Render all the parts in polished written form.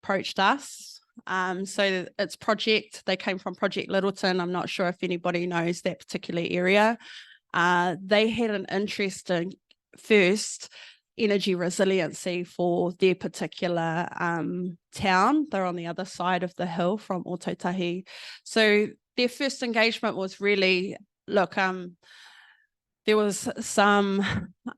approached us. So it's they came from Project Littleton. I'm not sure if anybody knows that particular area. They had an interest in first energy resiliency for their particular town. They're on the other side of the hill from Ototahi. So their first engagement was really, look, there was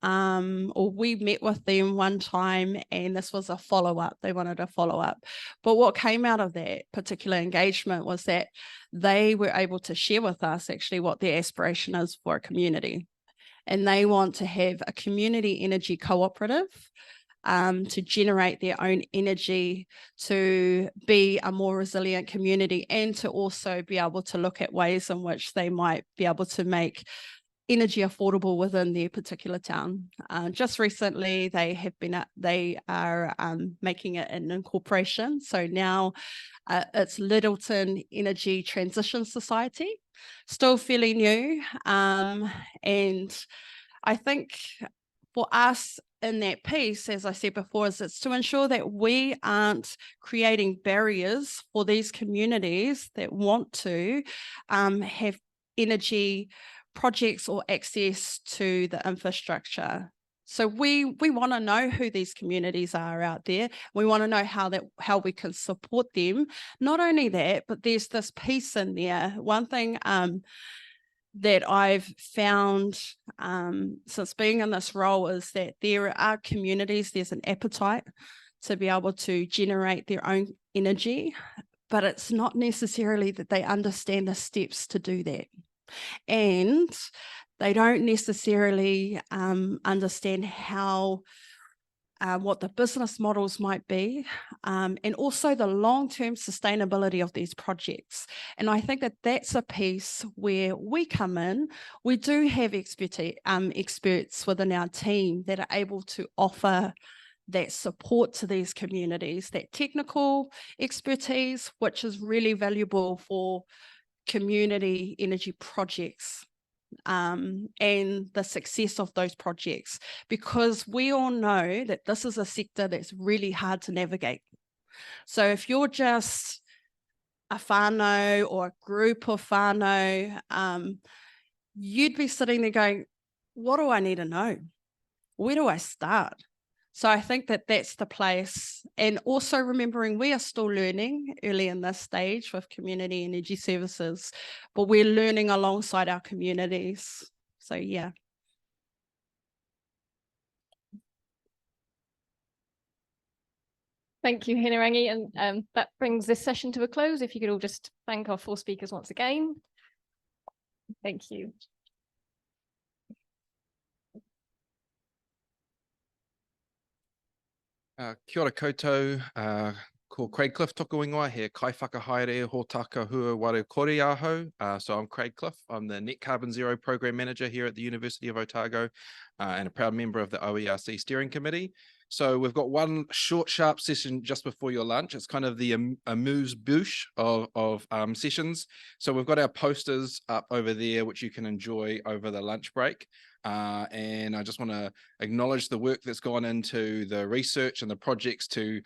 or we met with them one time, and this was a follow-up. They wanted a follow-up. But what came out of that particular engagement was that they were able to share with us actually what their aspiration is for a community. And they want to have a community energy cooperative to generate their own energy, to be a more resilient community, and to also be able to look at ways in which they might be able to make energy affordable within their particular town. Just recently, they are making it an incorporation. So now it's Littleton Energy Transition Society, still fairly new. And I think for us in that piece, as I said before, is it's to ensure that we aren't creating barriers for these communities that want to have energy projects or access to the infrastructure. So we want to know who these communities are out there. We want to know how we can support them. Not only that, but there's this piece in there. One thing that I've found since being in this role is that there are communities, there's an appetite to be able to generate their own energy, but it's not necessarily that they understand the steps to do that. And they don't necessarily understand how what the business models might be, and also the long-term sustainability of these projects. And I think that that's a piece where we come in. We do have experts within our team that are able to offer that support to these communities, that technical expertise, which is really valuable for community energy projects and the success of those projects, because we all know that this is a sector that's really hard to navigate. So if you're just a whānau or a group of whānau, you'd be sitting there going, what do I need to know? Where do I start? So I think that that's the place. And also remembering we are still learning early in this stage with community energy services, but we're learning alongside our communities. So yeah. Thank you, Hinerangi. And that brings this session to a close. If you could all just thank our 4 speakers once again. Thank you. Kia ora koutou, ko Craig Cliff toku ingoa, he kai whakahaere hōtaka hua ware kore aho. So I'm Craig Cliff, I'm the Net Carbon Zero Program Manager here at the University of Otago and a proud member of the OERC Steering Committee. So we've got one short, sharp session just before your lunch. It's kind of the amuse-bouche of sessions. So we've got our posters up over there, which you can enjoy over the lunch break. And I just want to acknowledge the work that's gone into the research and the projects to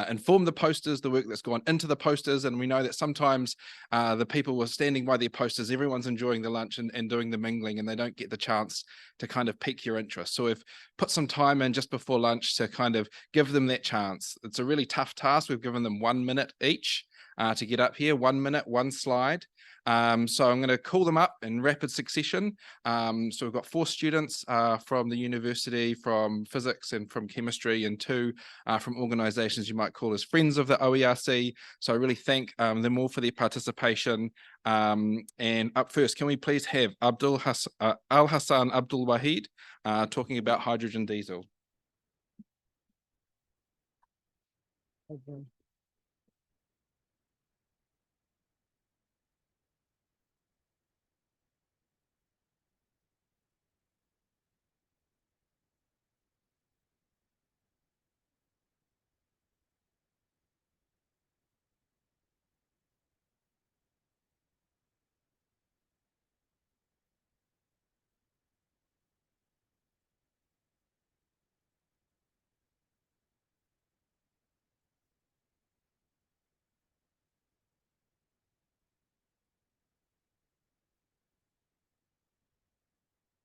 inform the posters, the work that's gone into the posters. And we know that sometimes the people who are standing by their posters, everyone's enjoying the lunch and doing the mingling, and they don't get the chance to kind of pique your interest. So we've put some time in just before lunch to kind of give them that chance. It's a really tough task. We've given them 1 minute each to get up here, 1 minute, 1 slide. So I'm going to call them up in rapid succession. So we've got 4 students from the university, from physics and from chemistry, and 2 from organisations you might call as friends of the OERC. So I really thank them all for their participation. And up first, can we please have Al Hassan Abdul Wahid talking about hydrogen diesel.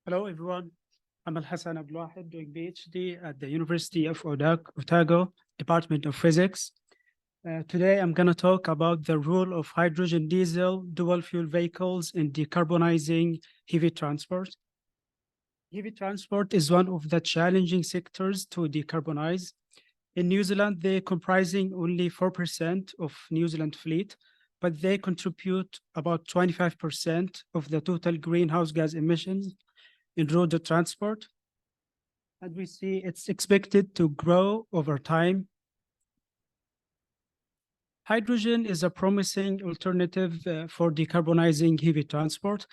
Hello, everyone. I'm Al-Hassan Abdulwahid, doing PhD at the University of Otago, Department of Physics. Today, I'm going to talk about the role of hydrogen diesel dual fuel vehicles in decarbonizing heavy transport. Heavy transport is one of the challenging sectors to decarbonize. In New Zealand, they're comprising only 4% of New Zealand fleet, but they contribute about 25% of the total greenhouse gas emissions in road transport. And we see it's expected to grow over time. Hydrogen is a promising alternative for decarbonizing heavy transport,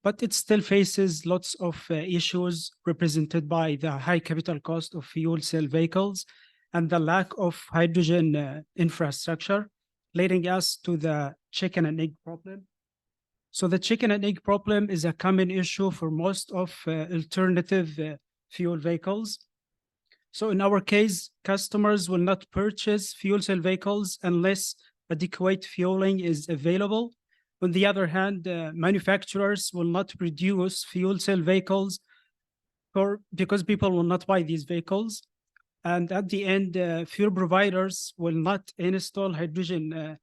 but it still faces lots of issues represented by the high capital cost of fuel cell vehicles and the lack of hydrogen infrastructure, leading us to the chicken and egg problem. So the chicken and egg problem is a common issue for most of alternative fuel vehicles. So in our case, customers will not purchase fuel cell vehicles unless adequate fueling is available. On the other hand, manufacturers will not produce fuel cell vehicles because people will not buy these vehicles. And at the end, fuel providers will not install hydrogen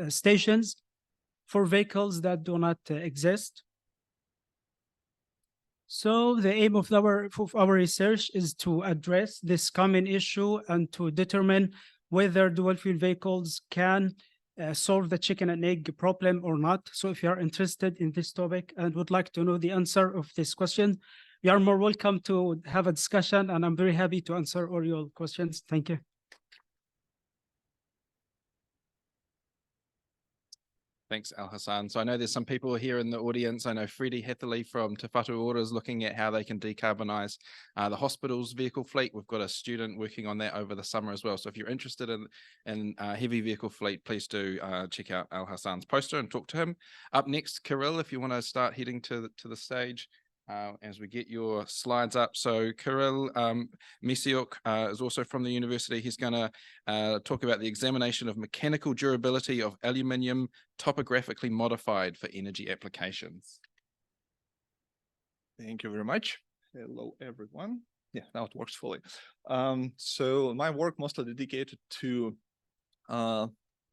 stations for vehicles that do not exist. So the aim of our research is to address this common issue and to determine whether dual fuel vehicles can solve the chicken and egg problem or not. So if you are interested in this topic and would like to know the answer of this question, you are more welcome to have a discussion, and I'm very happy to answer all your questions. Thank you. Thanks, Al-Hassan. So I know there's some people here in the audience. I know Freddie Hatherley from Te Whatu Ora is looking at how they can decarbonise the hospital's vehicle fleet. We've got a student working on that over the summer as well. So if you're interested in heavy vehicle fleet, please do check out Al-Hassan's poster and talk to him. Up next, Kirill, if you want to start heading to the stage. As we get your slides up. So Kirill Misiuk is also from the university. He's going to talk about the examination of mechanical durability of aluminium topographically modified for energy applications. Thank you very much. Hello, everyone. Yeah, now it works fully. So my work mostly dedicated to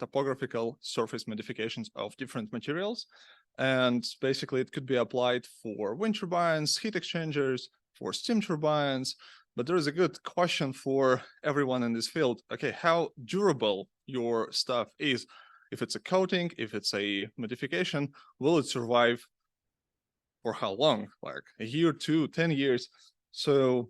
topographical surface modifications of different materials. And basically it could be applied for wind turbines, heat exchangers, for steam turbines. But there is a good question for everyone in this field. Okay, how durable your stuff is? If it's a coating, if it's a modification, will it survive for how long? Like a year, 2, 10 years? So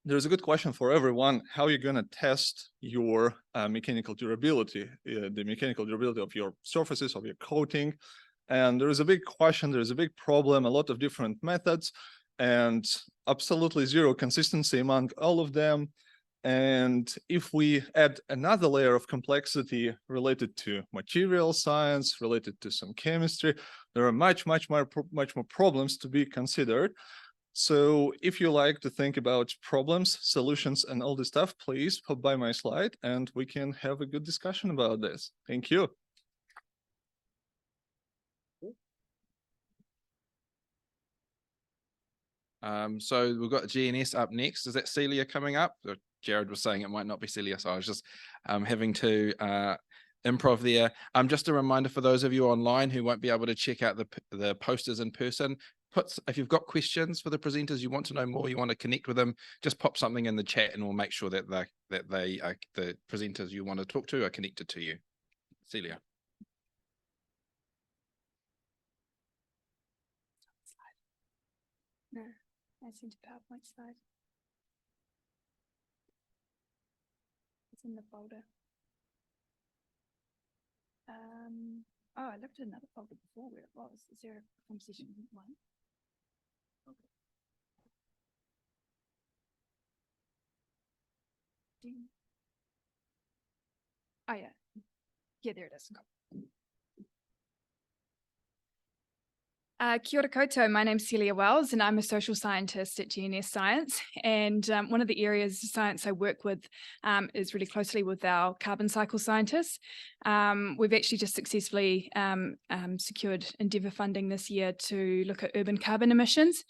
there's a good question for everyone. How are you going to test your mechanical durability, the mechanical durability of your surfaces, of your coating? And there is a big question, there is a big problem, a lot of different methods, and absolutely zero consistency among all of them. And if we add another layer of complexity related to material science, related to some chemistry, there are much more problems to be considered. So if you like to think about problems, solutions, and all this stuff, please pop by my slide and we can have a good discussion about this. Thank you. So we've got GNS up next. Is that Celia coming up? Jared was saying it might not be Celia, so I was just having to improv there. Just a reminder for those of you online who won't be able to check out the posters in person, if you've got questions for the presenters, you want to know more, you want to connect with them, just pop something in the chat and we'll make sure that the presenters you want to talk to are connected to you. Celia. No, I sent a PowerPoint slide. It's in the folder. Oh, I looked at another folder before where it was. Is there a composition one? Okay. Oh yeah. Yeah, there it is. Kia ora koutou. My name's Celia Wells and I'm a social scientist at GNS Science. And one of the areas of science I work with is really closely with our carbon cycle scientists. We've actually just successfully secured Endeavour funding this year to look at urban carbon emissions.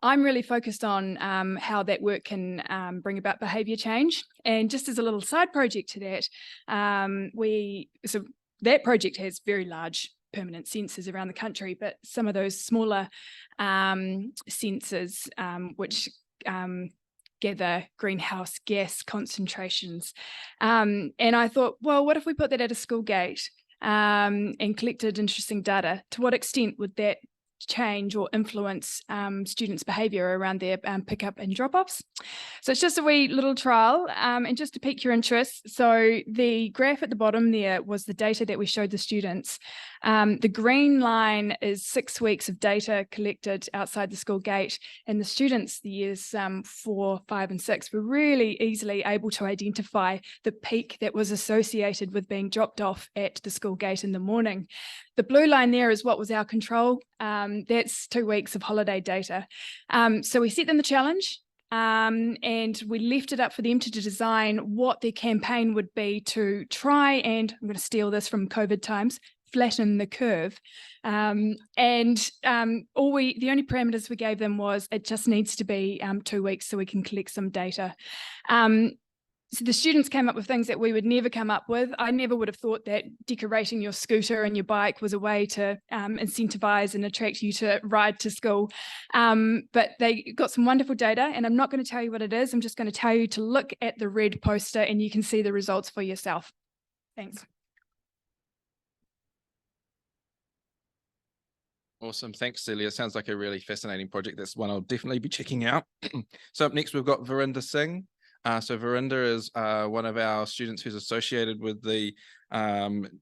I'm really focused on how that work can bring about behaviour change. And just as a little side project to that, that project has very large permanent sensors around the country, but some of those smaller sensors which gather greenhouse gas concentrations. And I thought, well, what if we put that at a school gate and collected interesting data? To what extent would that change or influence students' behaviour around their pickup and drop-offs? So it's just a wee little trial, and just to pique your interest. So the graph at the bottom there was the data that we showed the students. The green line is 6 weeks of data collected outside the school gate, and the students, the years 4, 5 and 6, were really easily able to identify the peak that was associated with being dropped off at the school gate in the morning. The blue line there is what was our control. That's 2 weeks of holiday data. So we set them the challenge, and we left it up for them to design what their campaign would be to try and, I'm going to steal this from COVID times, flatten the curve. The only parameters we gave them was it just needs to be 2 weeks so we can collect some data. So the students came up with things that we would never come up with. I never would have thought that decorating your scooter and your bike was a way to incentivize and attract you to ride to school. But they got some wonderful data, and I'm not going to tell you what it is. I'm just going to tell you to look at the red poster and you can see the results for yourself. Thanks. Awesome. Thanks, Celia. Sounds like a really fascinating project. That's one I'll definitely be checking out. So up next, we've got Verinder Singh. So Verinder is one of our students who's associated with the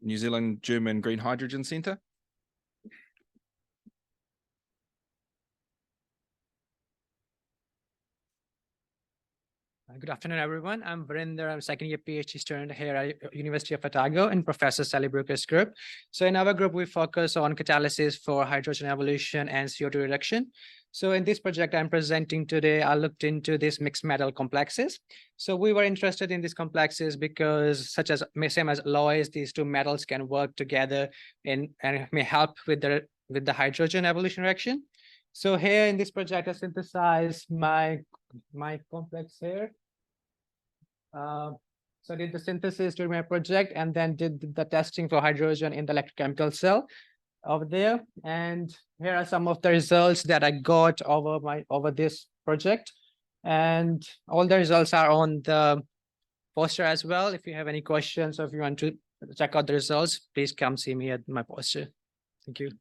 New Zealand German Green Hydrogen Centre. Good afternoon, everyone. I'm Verinder. I'm a second-year PhD student here at University of Otago in Professor Sally Brooker's group. So in our group, we focus on catalysis for hydrogen evolution and CO2 reduction. So in this project I'm presenting today, I looked into these mixed metal complexes. So we were interested in these complexes because same as alloys, these two metals can work together and may help with the hydrogen evolution reaction. So here in this project, I synthesized my complex here. So I did the synthesis during my project and then did the testing for hydrogen in the electrochemical cell over there. And here are some of the results that I got over this project. And all the results are on the poster as well. If you have any questions or if you want to check out the results, please come see me at my poster. Thank you.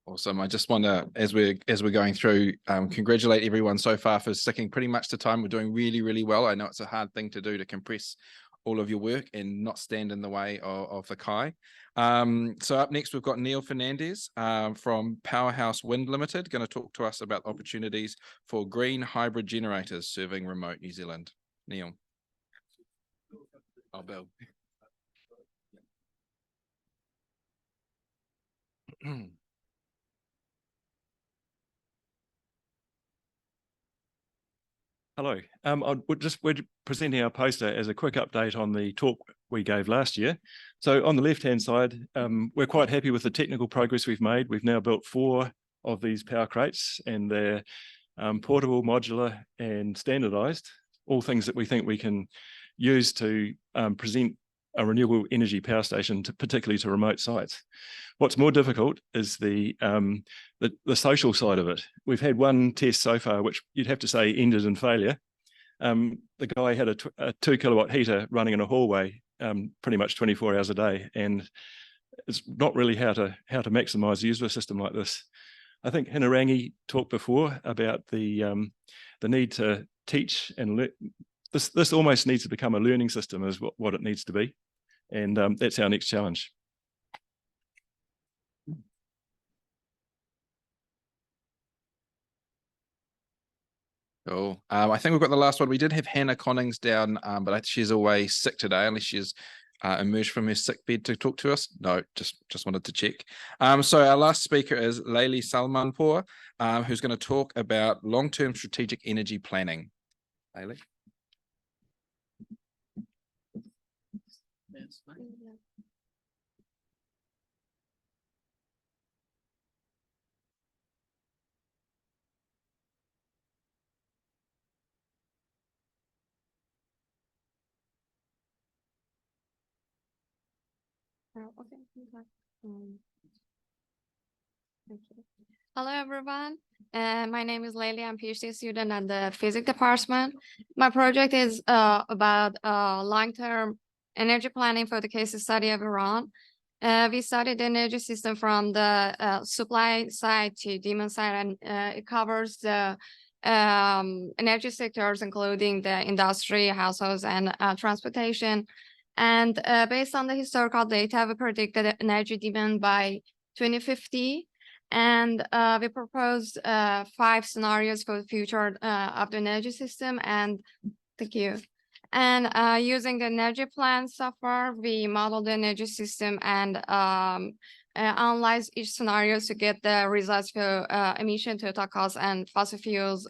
Awesome. I just want to, as we're going through, congratulate everyone so far for sticking pretty much to time. We're doing really, really well. I know it's a hard thing to do to compress all of your work and not stand in the way of the Kai. So up next, we've got Neil Fernandez from Powerhouse Wind Limited, going to talk to us about opportunities for green hybrid generators serving remote New Zealand. Neil. Oh, Bill. Hello. We're presenting our poster as a quick update on the talk we gave last year. So on the left-hand side, we're quite happy with the technical progress we've made. We've now built 4 of these power crates, and they're portable, modular, and standardized, all things that we think we can use to present a renewable energy power station, particularly to remote sites. What's more difficult is the social side of it. We've had one test so far, which you'd have to say ended in failure. The guy had a 2 kilowatt heater running in a hallway pretty much 24 hours a day, and it's not really how to maximize the use of a system like this. I think Hinerangi talked before about the need to teach and learn. This almost needs to become a learning system, is what it needs to be, and that's our next challenge. Cool. I think we've got the last one. We did have Hannah Connings down, but she's away sick today, unless she's emerged from her sick bed to talk to us? No, just wanted to check. So our last speaker is Leili Salmanpour, who's going to talk about long-term strategic energy planning. Leili. Thank you. Hello, everyone. My name is Leili. I'm a PhD student at the physics department. My project is about long-term energy planning for the case study of Iran. We studied the energy system from the supply side to demand side, and it covers the energy sectors, including the industry, households, and transportation. And based on the historical data, we predicted energy demand by 2050. And we proposed 5 scenarios for the future of the energy system. And thank you. And using the energy plan software, we modeled the energy system and analyze each scenario to get the results for emission, total cost, and fossil fuels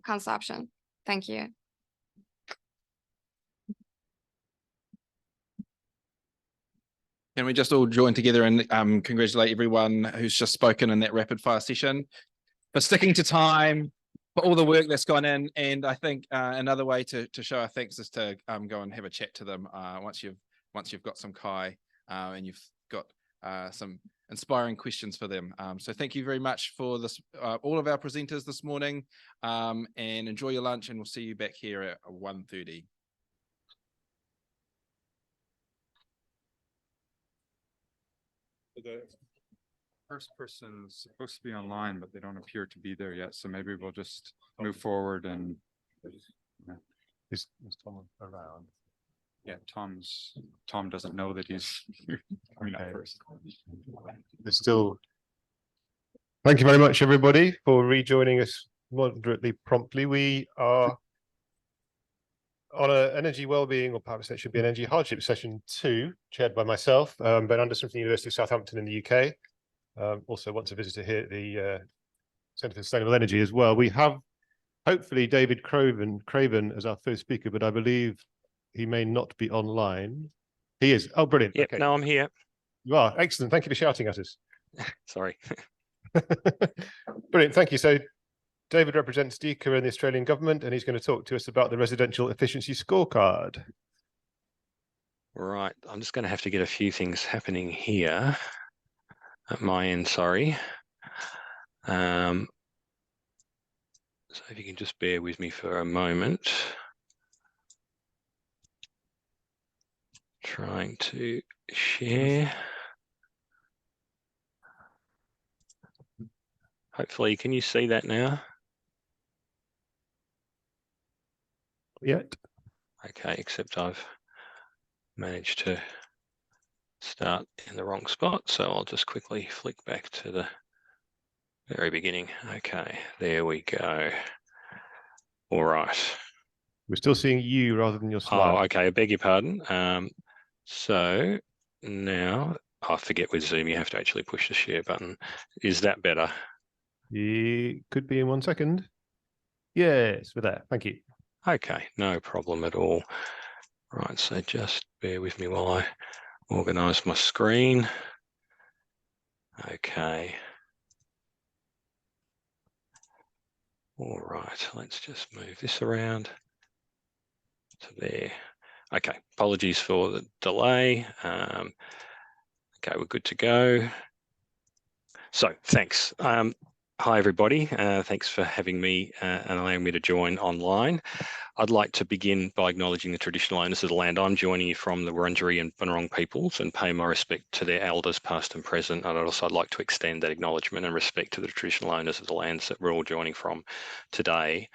consumption. Thank you. Can we just all join together and congratulate everyone who's just spoken in that rapid fire session for sticking to time, for all the work that's gone in. And I think another way to show our thanks is to go and have a chat to them once you've got some kai and you've got some inspiring questions for them. So thank you very much for this, all of our presenters this morning, and enjoy your lunch, and we'll see you back here at 1:30. The first person's supposed to be online, but they don't appear to be there yet. So maybe we'll just move forward and. Yeah. Is Tom around? Yeah, Tom doesn't know that he's coming up first. There's still. Thank you very much, everybody, for rejoining us moderately promptly. We are on an energy wellbeing, or perhaps that should be an energy hardship session 2, chaired by myself, Ben Anderson from the University of Southampton in the UK. Also once a visitor here at the Centre for Sustainable Energy as well. We have hopefully David Craven as our first speaker, but I believe he may not be online. He is. Oh, brilliant. Yep, okay. no, I'm here. You are. Excellent. Thank you for shouting at us. Sorry. Brilliant. Thank you. So David represents DECA in the Australian government, and he's going to talk to us about the residential efficiency scorecard. Right. I'm just going to have to get a few things happening here at my end. Sorry. So if you can just bear with me for a moment. Trying to share. Hopefully, can you see that now? Yet. Okay, except I've managed to start in the wrong spot. So I'll just quickly flick back to the very beginning. Okay, there we go. All right. We're still seeing you rather than your slide. Oh, okay. I beg your pardon. So now I forget with Zoom, you have to actually push the share button. Is that better? It could be in 1 second. Yes, we're there. Thank you. Okay, no problem at all. Right, so just bear with me while I organise my screen. Okay. All right, let's just move this around to there. Okay, apologies for the delay. Okay, we're good to go. So thanks. Hi, everybody. Thanks for having me and allowing me to join online. I'd like to begin by acknowledging the traditional owners of the land. I'm joining you from the Wurundjeri and Bunurong peoples and pay my respect to their elders, past and present. And I'd like to extend that acknowledgement and respect to the traditional owners of the lands that we're all joining from today.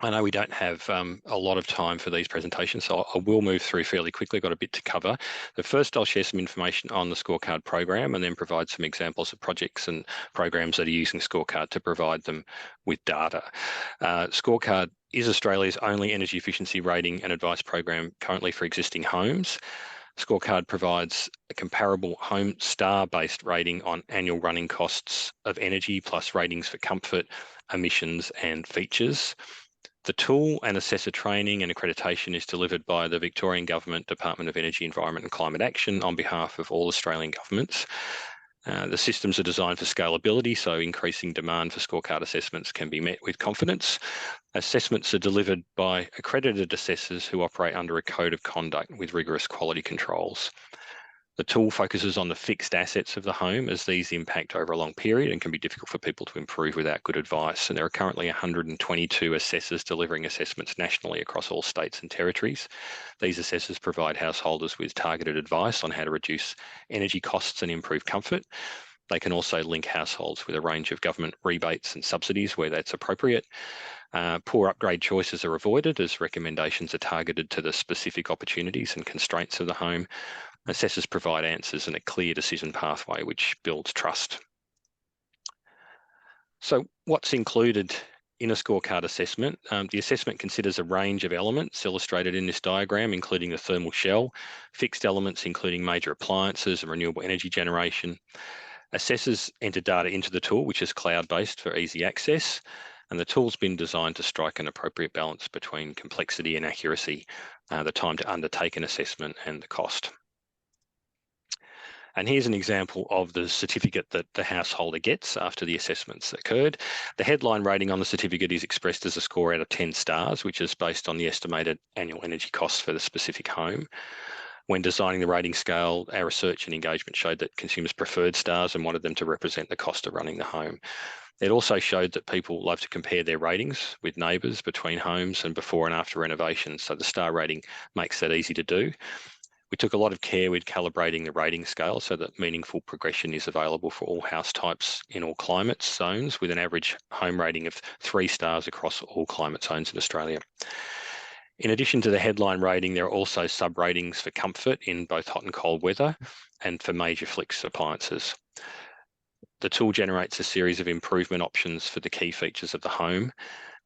I know we don't have a lot of time for these presentations, so I will move through fairly quickly. I've got a bit to cover. But first, I'll share some information on the scorecard program and then provide some examples of projects and programs that are using scorecard to provide them with data. Scorecard is Australia's only energy efficiency rating and advice program currently for existing homes. Scorecard provides a comparable home star-based rating on annual running costs of energy, plus ratings for comfort, emissions and features. The tool and assessor training and accreditation is delivered by the Victorian Government Department of Energy, Environment and Climate Action on behalf of all Australian governments. The systems are designed for scalability, so increasing demand for scorecard assessments can be met with confidence. Assessments are delivered by accredited assessors who operate under a code of conduct with rigorous quality controls. The tool focuses on the fixed assets of the home, as these impact over a long period and can be difficult for people to improve without good advice. And there are currently 122 assessors delivering assessments nationally across all states and territories. These assessors provide householders with targeted advice on how to reduce energy costs and improve comfort. They can also link households with a range of government rebates and subsidies where that's appropriate. Poor upgrade choices are avoided as recommendations are targeted to the specific opportunities and constraints of the home. Assessors provide answers and a clear decision pathway, which builds trust. So what's included in a scorecard assessment? The assessment considers a range of elements illustrated in this diagram, including the thermal shell, fixed elements, including major appliances and renewable energy generation. Assessors enter data into the tool, which is cloud-based for easy access. And the tool's been designed to strike an appropriate balance between complexity and accuracy, the time to undertake an assessment and the cost. And here's an example of the certificate that the householder gets after the assessments occurred. The headline rating on the certificate is expressed as a score out of 10 stars, which is based on the estimated annual energy costs for the specific home. When designing the rating scale, our research and engagement showed that consumers preferred stars and wanted them to represent the cost of running the home. It also showed that people love to compare their ratings with neighbours between homes and before and after renovations, so the star rating makes that easy to do. We took a lot of care with calibrating the rating scale so that meaningful progression is available for all house types in all climate zones, with an average home rating of 3 stars across all climate zones in Australia. In addition to the headline rating, there are also sub-ratings for comfort in both hot and cold weather and for major flex appliances. The tool generates a series of improvement options for the key features of the home.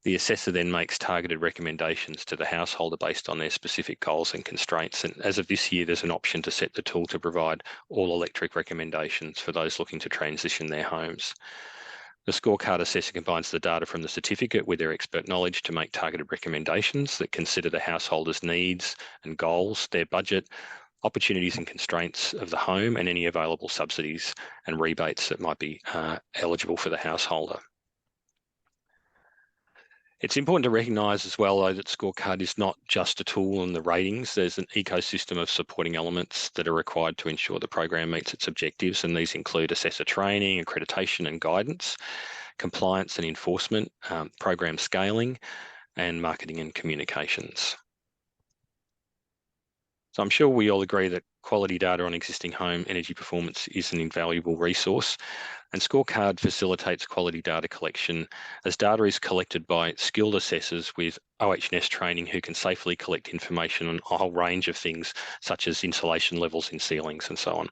The assessor then makes targeted recommendations to the householder based on their specific goals and constraints. And as of this year, there's an option to set the tool to provide all electric recommendations for those looking to transition their homes. The scorecard assessor combines the data from the certificate with their expert knowledge to make targeted recommendations that consider the householder's needs and goals, their budget, opportunities and constraints of the home, and any available subsidies and rebates that might be eligible for the householder. It's important to recognise as well, though, that scorecard is not just a tool in the ratings. There's an ecosystem of supporting elements that are required to ensure the program meets its objectives, and these include assessor training, accreditation and guidance, compliance and enforcement, program scaling, and marketing and communications. So I'm sure we all agree that quality data on existing home energy performance is an invaluable resource, and Scorecard facilitates quality data collection as data is collected by skilled assessors with OHS training who can safely collect information on a whole range of things, such as insulation levels in ceilings and so on.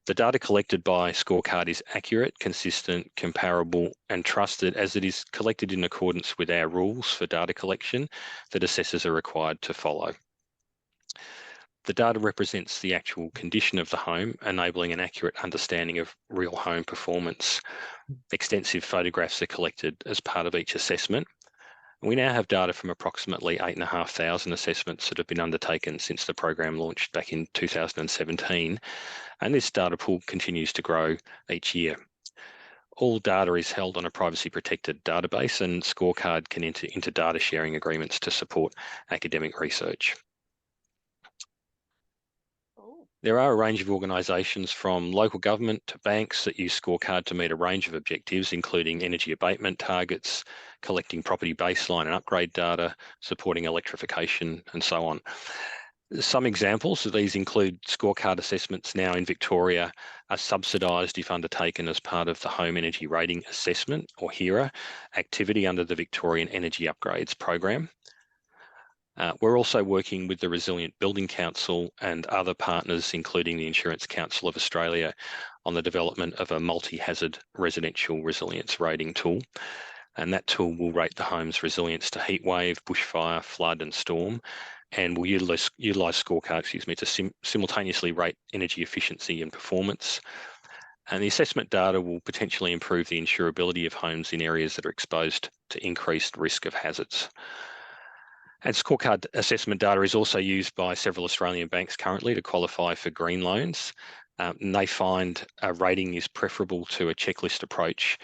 The data collected by Scorecard is accurate, consistent, comparable and trusted, as it is collected in accordance with our rules for data collection that assessors are required to follow. The data represents the actual condition of the home, enabling an accurate understanding of real home performance. Extensive photographs are collected as part of each assessment. We now have data from approximately 8,500 assessments that have been undertaken since the program launched back in 2017, and this data pool continues to grow each year. All data is held on a privacy protected database, and Scorecard can enter into data sharing agreements to support academic research. There are a range of organisations from local government to banks that use Scorecard to meet a range of objectives, including energy abatement targets, collecting property baseline and upgrade data, supporting electrification, and so on. Some examples of these include Scorecard assessments now in Victoria are subsidised if undertaken as part of the Home Energy Rating Assessment, or HERA, activity under the Victorian Energy Upgrades Program. We're also working with the Resilient Building Council and other partners, including the Insurance Council of Australia, on the development of a multi-hazard residential resilience rating tool. And that tool will rate the home's resilience to heat wave, bushfire, flood and storm, and will utilize scorecard, to simultaneously rate energy efficiency and performance. And the assessment data will potentially improve the insurability of homes in areas that are exposed to increased risk of hazards. And scorecard assessment data is also used by several Australian banks currently to qualify for green loans. And they find a rating is preferable to a checklist approach,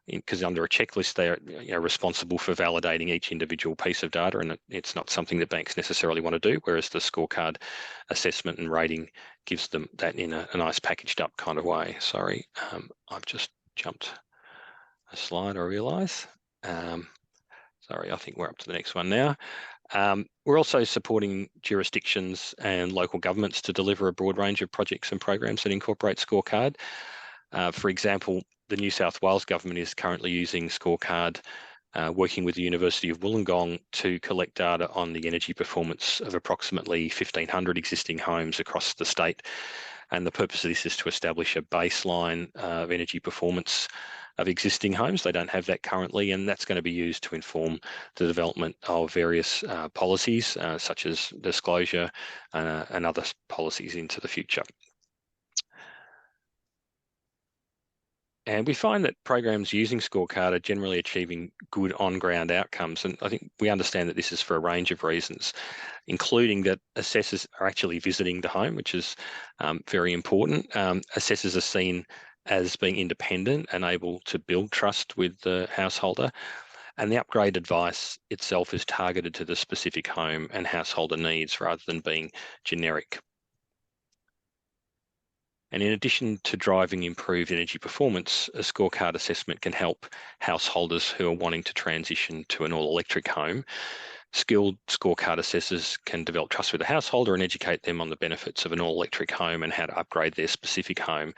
because under a checklist, they are responsible for validating each individual piece of data, and it's not something that banks necessarily want to do, whereas the scorecard assessment and rating gives them that in a nice packaged up kind of way. Sorry, I've just jumped a slide, I realise. Sorry, I think we're up to the next one now. We're also supporting jurisdictions and local governments to deliver a broad range of projects and programs that incorporate scorecard. For example, the New South Wales government is currently using scorecard, working with the University of Wollongong to collect data on the energy performance of approximately 1,500 existing homes across the state. And the purpose of this is to establish a baseline of energy performance of existing homes. They don't have that currently, and that's going to be used to inform the development of various policies, such as disclosure and other policies into the future. And we find that programs using scorecard are generally achieving good on-ground outcomes. And I think we understand that this is for a range of reasons, including that assessors are actually visiting the home, which is very important. Assessors are seen as being independent and able to build trust with the householder. And the upgrade advice itself is targeted to the specific home and householder needs rather than being generic. And in addition to driving improved energy performance, a scorecard assessment can help householders who are wanting to transition to an all-electric home. Skilled scorecard assessors can develop trust with the householder and educate them on the benefits of an all-electric home and how to upgrade their specific home.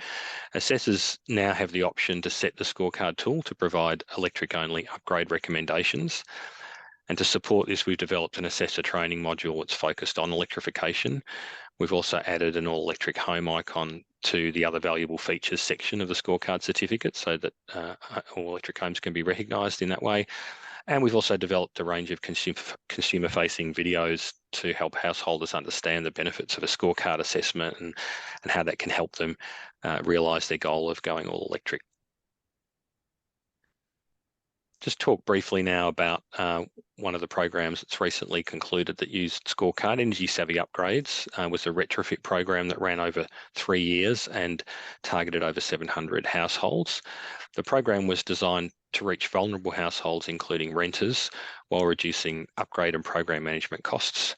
Assessors now have the option to set the scorecard tool to provide electric-only upgrade recommendations. And to support this, we've developed an assessor training module that's focused on electrification. We've also added an all-electric home icon to the other valuable features section of the scorecard certificate so that all-electric homes can be recognised in that way. And we've also developed a range of consumer-facing videos to help householders understand the benefits of a scorecard assessment and how that can help them realise their goal of going all-electric. Just talk briefly now about one of the programs that's recently concluded that used scorecard. Energy Savvy Upgrades was a retrofit program that ran over 3 years and targeted over 700 households. The program was designed to reach vulnerable households, including renters, while reducing upgrade and program management costs.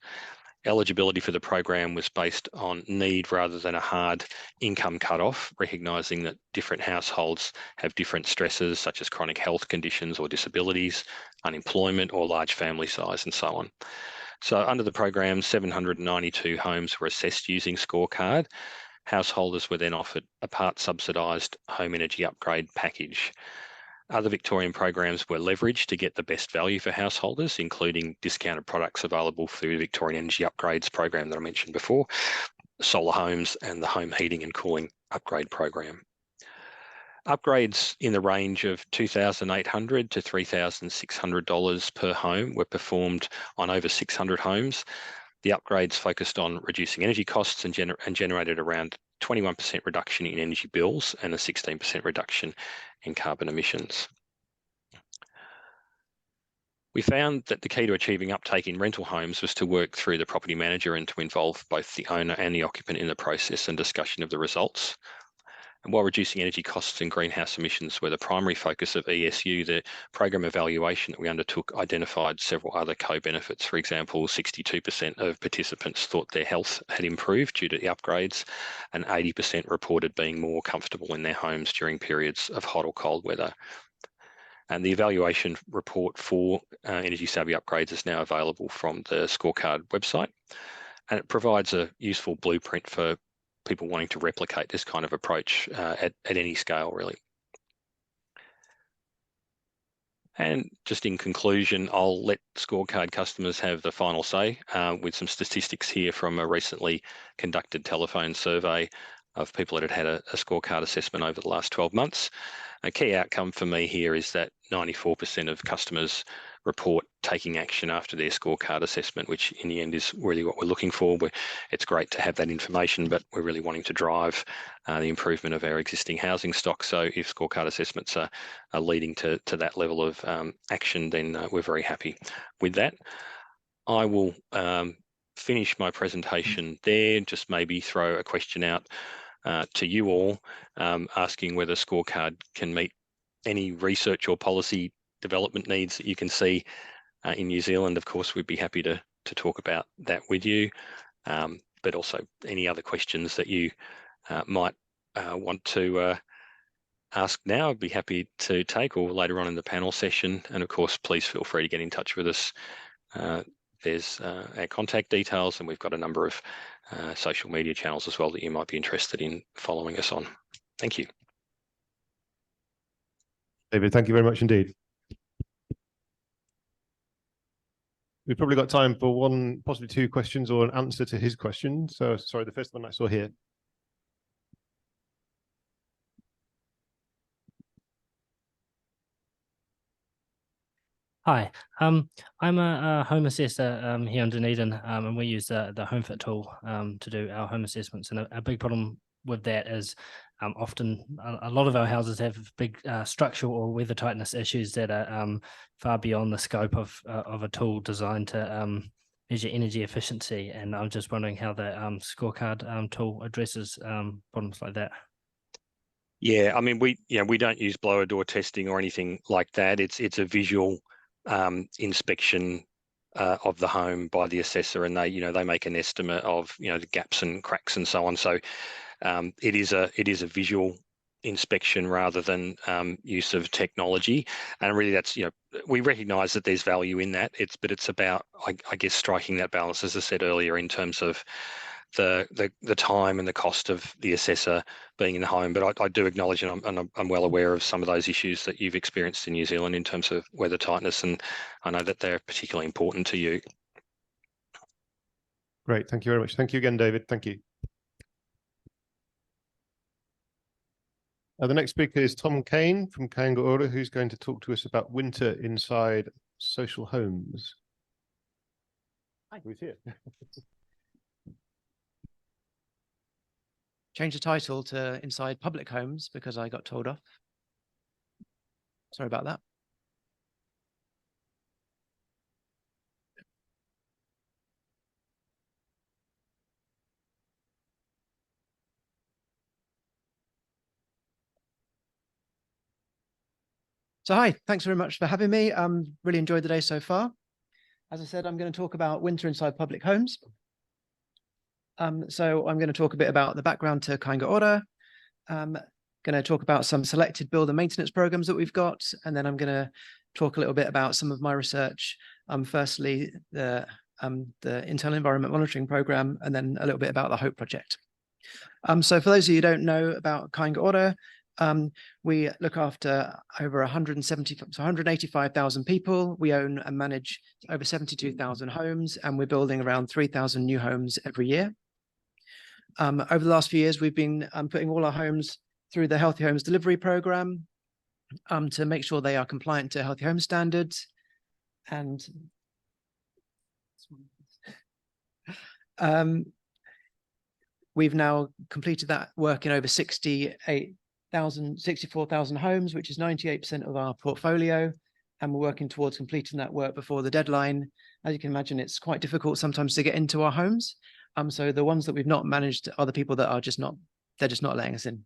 Eligibility for the program was based on need rather than a hard income cutoff, recognising that different households have different stresses such as chronic health conditions or disabilities, unemployment or large family size and so on. So under the program, 792 homes were assessed using scorecard. Householders were then offered a part subsidised home energy upgrade package. Other Victorian programs were leveraged to get the best value for householders, including discounted products available through the Victorian Energy Upgrades program that I mentioned before, solar homes and the home heating and cooling upgrade program. Upgrades in the range of $2,800 to $3,600 per home were performed on over 600 homes. The upgrades focused on reducing energy costs and generated around 21% reduction in energy bills and a 16% reduction in carbon emissions. We found that the key to achieving uptake in rental homes was to work through the property manager and to involve both the owner and the occupant in the process and discussion of the results. And while reducing energy costs and greenhouse emissions were the primary focus of ESU, the program evaluation that we undertook identified several other co-benefits. For example, 62% of participants thought their health had improved due to the upgrades, and 80% reported being more comfortable in their homes during periods of hot or cold weather. And the evaluation report for Energy Savvy Upgrades is now available from the scorecard website, and it provides a useful blueprint for people wanting to replicate this kind of approach at any scale, really. And just in conclusion, I'll let scorecard customers have the final say with some statistics here from a recently conducted telephone survey of people that had had a scorecard assessment over the last 12 months. A key outcome for me here is that 94% of customers report taking action after their scorecard assessment, which in the end is really what we're looking for. It's great to have that information, but we're really wanting to drive the improvement of our existing housing stock. So if scorecard assessments are leading to that level of action, then we're very happy with that. I will finish my presentation there, just maybe throw a question out to you all, asking whether scorecard can meet any research or policy development needs that you can see in New Zealand. Of course, we'd be happy to talk about that with you, but also any other questions that you might want to ask now, I'd be happy to take, or later on in the panel session. And of course, please feel free to get in touch with us. There's our contact details, and we've got a number of social media channels as well that you might be interested in following us on. Thank you. David, thank you very much indeed. We've probably got time for one, possibly two questions or an answer to his question. So sorry, the first one I saw here. Hi, I'm a home assessor here in Dunedin, and we use the HomeFit tool to do our home assessments. And a big problem with that is often a lot of our houses have big structural or weather tightness issues that are far beyond the scope of a tool designed to measure energy efficiency. And I'm just wondering how the scorecard tool addresses problems like that. Yeah, I mean, we don't use blower door testing or anything like that. It's a visual inspection of the home by the assessor, and they make an estimate of the gaps and cracks and so on. So it is a visual inspection rather than use of technology. And really, that's we recognise that there's value in that. But it's about I guess striking that balance, as I said earlier, in terms of the time and the cost of the assessor being in the home. But I do acknowledge, and I'm well aware of some of those issues that you've experienced in New Zealand in terms of weather tightness, and I know that they're particularly important to you. Great, thank you very much. Thank you again, David. Thank you. The next speaker is Tom Kane from Kane, who's going to talk to us about winter inside social homes. Hi. Who's here? Change the title to Inside Public Homes because I got told off. Sorry about that. So hi, thanks very much for having me. Really enjoyed the day so far. As I said, I'm going to talk about winter inside public homes. So I'm going to talk a bit about the background to Kāinga Ora. I'm going to talk about some selected build and maintenance programs that we've got, and then I'm going to talk a little bit about some of my research. Firstly, the internal environment monitoring program, and then a little bit about the HOPE project. So for those of you who don't know about Kāinga Ora, we look after over 185,000 people. We own and manage over 72,000 homes, and we're building around 3,000 new homes every year. Over the last few years, we've been putting all our homes through the Healthy Homes Delivery Programme to make sure they are compliant to Healthy Home standards. And we've now completed that work in over 64,000 homes, which is 98% of our portfolio. And we're working towards completing that work before the deadline. As you can imagine, it's quite difficult sometimes to get into our homes. So the ones that we've not managed are the people that are they're just not letting us in.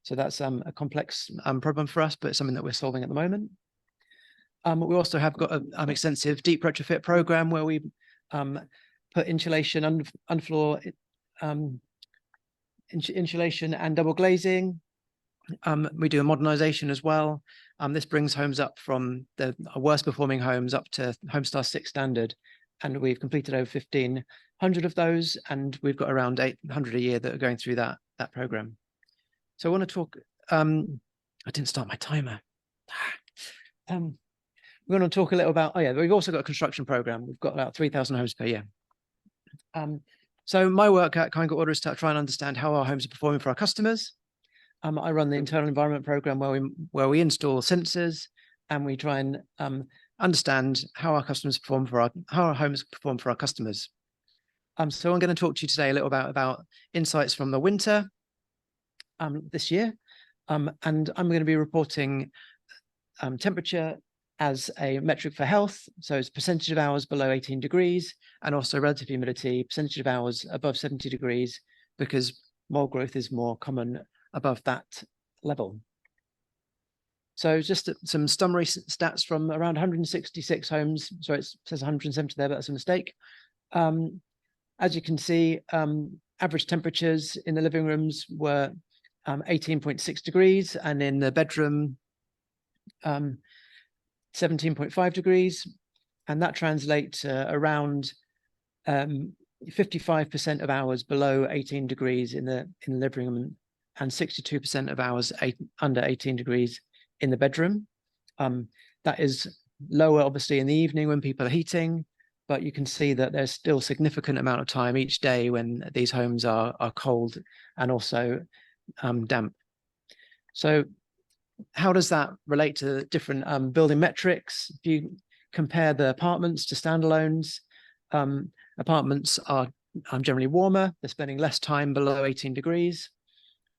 So that's a complex problem for us, but it's something that we're solving at the moment. We also have got an extensive deep retrofit program where we put insulation, underfloor insulation and double glazing. We do a modernization as well. This brings homes up from the worst performing homes up to Homestar 6 standard. And we've completed over 1,500 of those, and we've got around 800 a year that are going through that program. So I want to talk, I didn't start my timer. We're going to talk a little about, we've also got a construction program. We've got about 3,000 homes per year. So my work at Kāinga Ora is to try and understand how our homes are performing for our customers. I run the internal environment program where we install sensors and we try and understand how our customers perform how our homes perform for our customers. So I'm going to talk to you today a little about insights from the winter this year, and I'm going to be reporting temperature as a metric for health. So it's percentage of hours below 18 degrees, and also relative humidity, percentage of hours above 70 degrees, because mold growth is more common above that level. So just some summary stats from around 166 homes. Sorry, it says 170 there, but that's a mistake. As you can see, average temperatures in the living rooms were 18.6 degrees, and in the bedroom, 17.5 degrees. And that translates around 55% of hours below 18 degrees in the living room, and 62% of hours under 18 degrees in the bedroom. That is lower, obviously, in the evening when people are heating, but you can see that there's still significant amount of time each day when these homes are cold and also damp. So how does that relate to different building metrics? If you compare the apartments to standalones, apartments are generally warmer. They're spending less time below 18 degrees.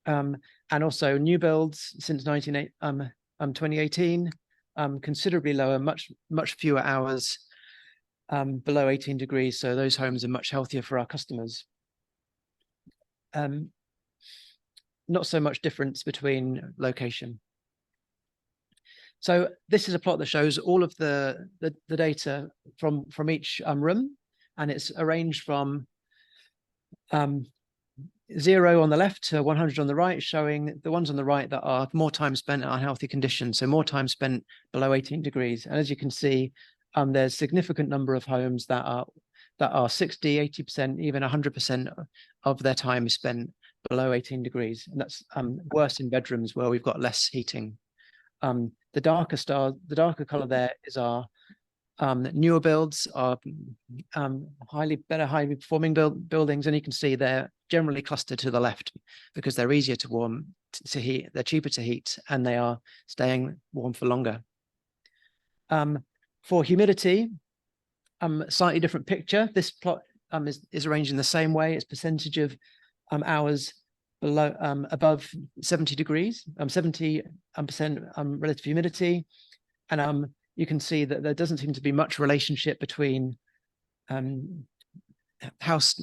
And also new builds since 2018, considerably lower, much fewer hours below 18 degrees. So those homes are much healthier for our customers. Not so much difference between location. So this is a plot that shows all of the data from each room, and it's arranged from 0 on the left to 100 on the right, showing the ones on the right that are more time spent in unhealthy conditions, so more time spent below 18 degrees. And as you can see, there's a significant number of homes that are 60, 80%, even 100% of their time is spent below 18 degrees. And that's worse in bedrooms where we've got less heating. The darker color there is our newer builds, are highly performing buildings, and you can see they're generally clustered to the left because they're easier to warm, to heat, they're cheaper to heat, and they are staying warm for longer. For humidity, slightly different picture. This plot is arranged in the same way. It's percentage of hours below above 70 degrees, 70% relative humidity, and you can see that there doesn't seem to be much relationship between house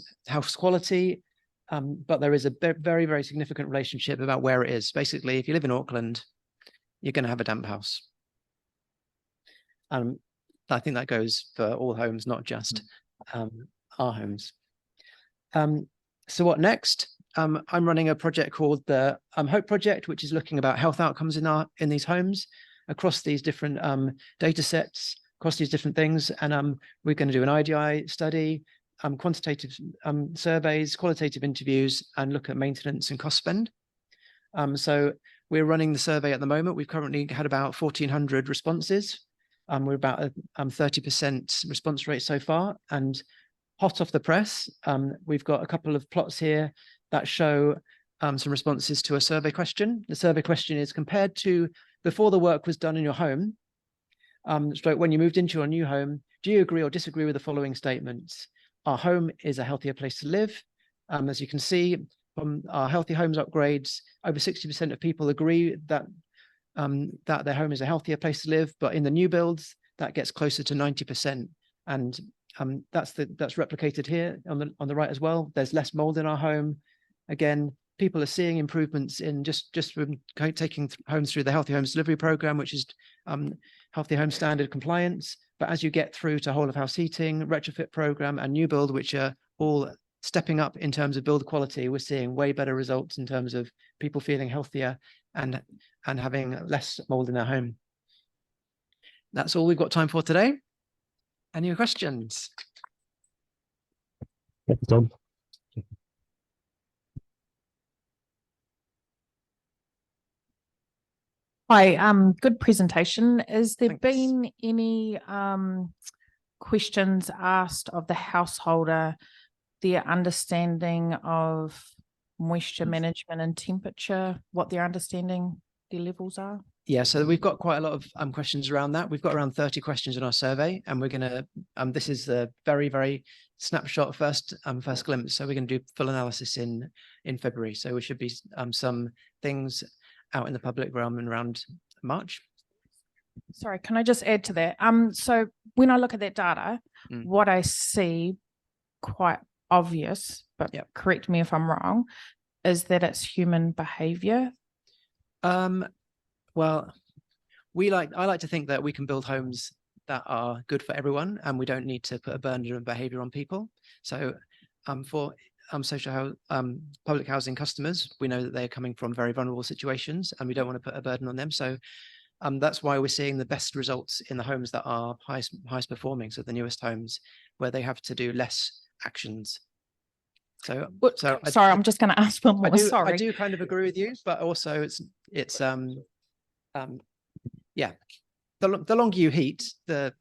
quality, but there is a very, very significant relationship about where it is. Basically, if you live in Auckland, you're going to have a damp house. I think that goes for all homes, not just our homes. So what next? I'm running a project called the Hope Project, which is looking about health outcomes in these homes across these different data sets, across these different things. And we're going to do an IDI study, quantitative surveys, qualitative interviews, and look at maintenance and cost spend. So we're running the survey at the moment. We've currently had about 1,400 responses. We're about a 30% response rate so far. And hot off the press, we've got a couple of plots here that show some responses to a survey question. The survey question is compared to before the work was done in your home, stroke when you moved into your new home, do you agree or disagree with the following statements? Our home is a healthier place to live. As you can see from our Healthy Homes upgrades, over 60% of people agree that that their home is a healthier place to live, but in the new builds, that gets closer to 90%. And that's replicated here on the right as well. There's less mold in our home. Again, people are seeing improvements in just from taking homes through the Healthy Homes Delivery Program, which is Healthy Home Standard compliance. But as you get through to whole of house heating, retrofit program, and new build, which are all stepping up in terms of build quality, we're seeing way better results in terms of people feeling healthier and having less mold in their home. That's all we've got time for today. Any questions? Thank you, Tom. Hi, good presentation. Is there Thanks. been any questions asked of the householder, their understanding of moisture management and temperature, what their understanding, their levels are? Yeah, so we've got quite a lot of questions around that. We've got around 30 questions in our survey, and we're going to, this is the very snapshot first glimpse. So we're going to do full analysis in February. So we should be some things out in the public realm in around March. Sorry, can I just add to that? So when I look at that data, what I see quite obvious, but correct me if I'm wrong, is that it's human behavior. Well, I like to think that we can build homes that are good for everyone, and we don't need to put a burden of behavior on people. So for public housing customers, we know that they're coming from very vulnerable situations, and we don't want to put a burden on them. So that's why we're seeing the best results in the homes that are highest performing, so the newest homes, where they have to do less actions. So sorry, I'm just going to ask one more. I do kind of agree with you, but also it's yeah, the longer you heat, the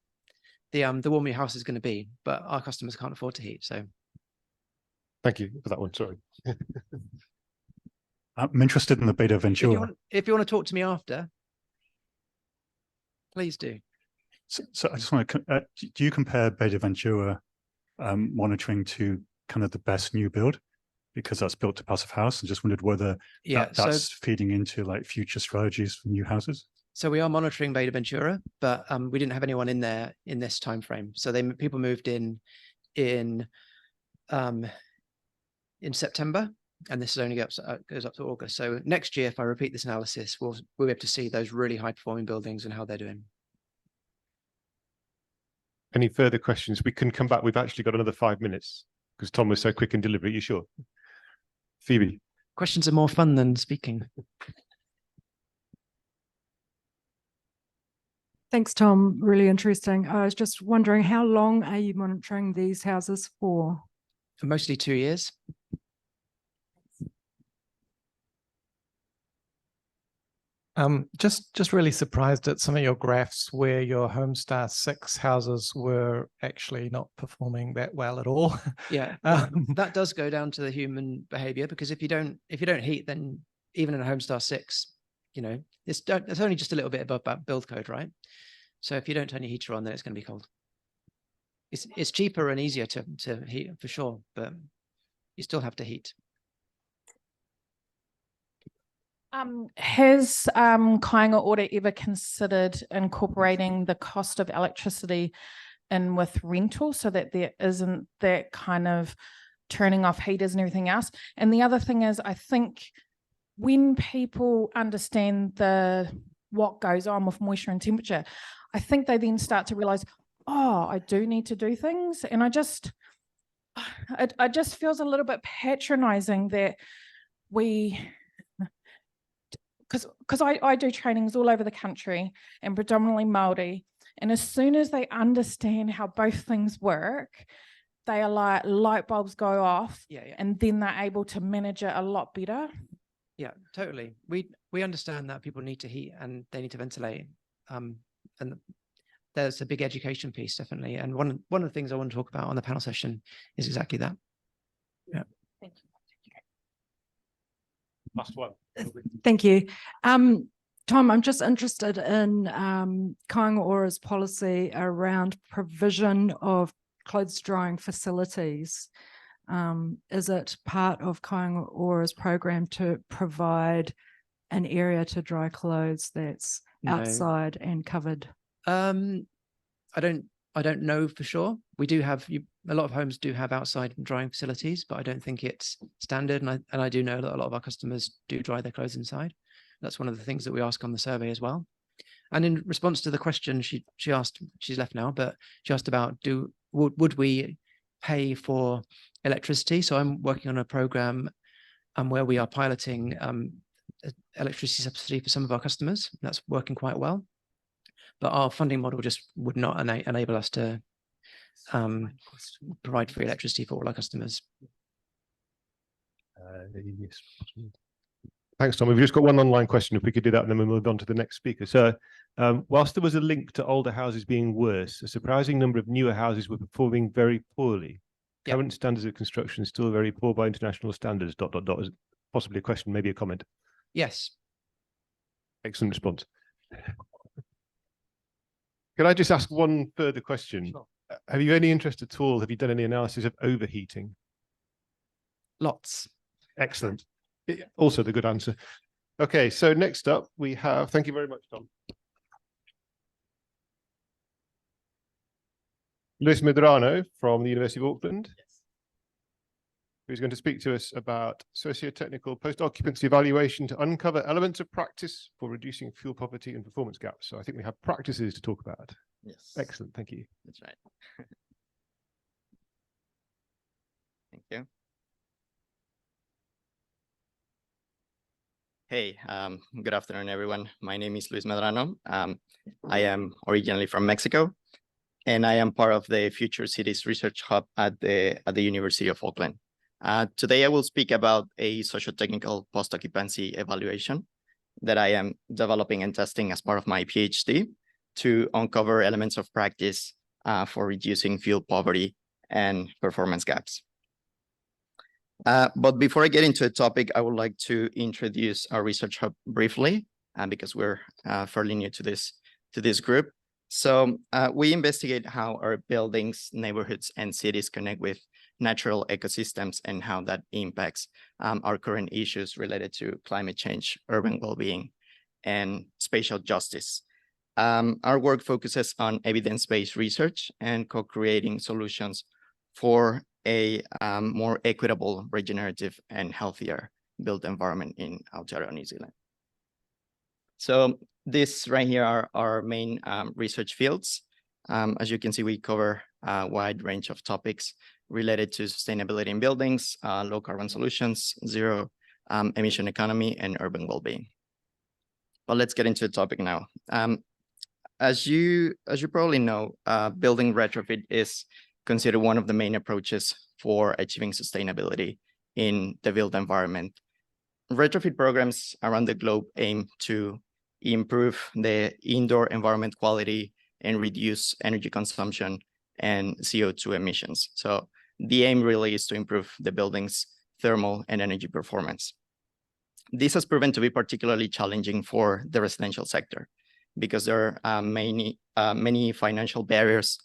warmer your house is going to be, but our customers can't afford to heat. So thank you for that one. Sorry. I'm interested in the Beta Ventura. If you want to talk to me after, please do. So I just want to, do you compare Beta Ventura monitoring to kind of the best new build? Because that's built to passive house, and just wondered whether that's feeding into like future strategies for new houses. So we are monitoring Beta Ventura, but we didn't have anyone in there in this time frame. So people moved in September, and this is only goes up to August. So next year, if I repeat this analysis, we'll be able to see those really high performing buildings and how they're doing. Any further questions? We can come back. We've actually got another 5 minutes because Tom was so quick and deliberate. You sure? Phoebe. Questions are more fun than speaking. Thanks, Tom. Really interesting. I was just wondering, how long are you monitoring these houses for? For mostly 2 years. Just really surprised at some of your graphs where your Homestar 6 houses were actually not performing that well at all. Yeah, that does go down to the human behavior, because if you don't heat, then even in a Homestar 6, you know, it's only just a little bit above that build code, right? So if you don't turn your heater on, then it's going to be cold. It's cheaper and easier to heat for sure, but you still have to heat. Has Kāinga Ora ever considered incorporating the cost of electricity in with rental so that there isn't that kind of turning off heaters and everything else? And the other thing is, I think when people understand what goes on with moisture and temperature, I think they then start to realize, oh, I do need to do things. And it just feels a little bit patronizing that because I do trainings all over the country and predominantly Māori, and as soon as they understand how both things work, they are like light bulbs go off, and then they're able to manage it a lot better. Yeah, totally. We understand that people need to heat and they need to ventilate, and there's a big education piece, definitely. And one of the things I want to talk about on the panel session is exactly that. Yeah. Thank you. Last one. Thank you. Tom, I'm just interested in Kāinga Ora's policy around provision of clothes drying facilities. Is it part of Kāinga Ora's program to provide an area to dry clothes that's outside and covered? I don't know for sure. We do have a lot of homes do have outside drying facilities, but I don't think it's standard. And I do know that a lot of our customers do dry their clothes inside. That's one of the things that we ask on the survey as well. And in response to the question she asked, she's left now, but she asked about would we pay for electricity? So I'm working on a program where we are piloting electricity subsidy for some of our customers. That's working quite well. But our funding model just would not enable us to provide free electricity for all our customers. Yes. Thanks, Tom. We've just got one online question. If we could do that, and then we'll move on to the next speaker. So, whilst there was a link to older houses being worse, a surprising number of newer houses were performing very poorly. Current standards of construction still very poor by international standards, ... Is possibly a question, maybe a comment. Yes. Excellent response. Can I just ask one further question? Sure. Have you any interest at all? Have you done any analysis of overheating? Lots. Excellent. Also the good answer. Okay, so next up we have, thank you very much, Tom. Luis Medrano from the University of Auckland, who's going to speak to us about socio-technical post-occupancy evaluation to uncover elements of practice for reducing fuel poverty and performance gaps. So I think we have practices to talk about. Yes. Excellent, thank you. That's right. Thank you. Hey, good afternoon, everyone. My name is Luis Medrano. I am originally from Mexico, and I am part of the Future Cities Research Hub at the University of Auckland. Today, I will speak about a socio-technical post-occupancy evaluation that I am developing and testing as part of my PhD to uncover elements of practice for reducing fuel poverty and performance gaps. But before I get into the topic, I would like to introduce our research hub briefly, because we're fairly new to this group. So we investigate how our buildings, neighborhoods, and cities connect with natural ecosystems and how that impacts our current issues related to climate change, urban well-being, and spatial justice. Our work focuses on evidence-based research and co-creating solutions for a more equitable, regenerative, and healthier built environment in Aotearoa, New Zealand. So this right here are our main research fields. As you can see, we cover a wide range of topics related to sustainability in buildings, low carbon solutions, zero emission economy, and urban well-being. But let's get into the topic now. As you probably know, building retrofit is considered one of the main approaches for achieving sustainability in the built environment. Retrofit programs around the globe aim to improve the indoor environment quality and reduce energy consumption and CO2 emissions. So the aim really is to improve the building's thermal and energy performance. This has proven to be particularly challenging for the residential sector because there are many financial barriers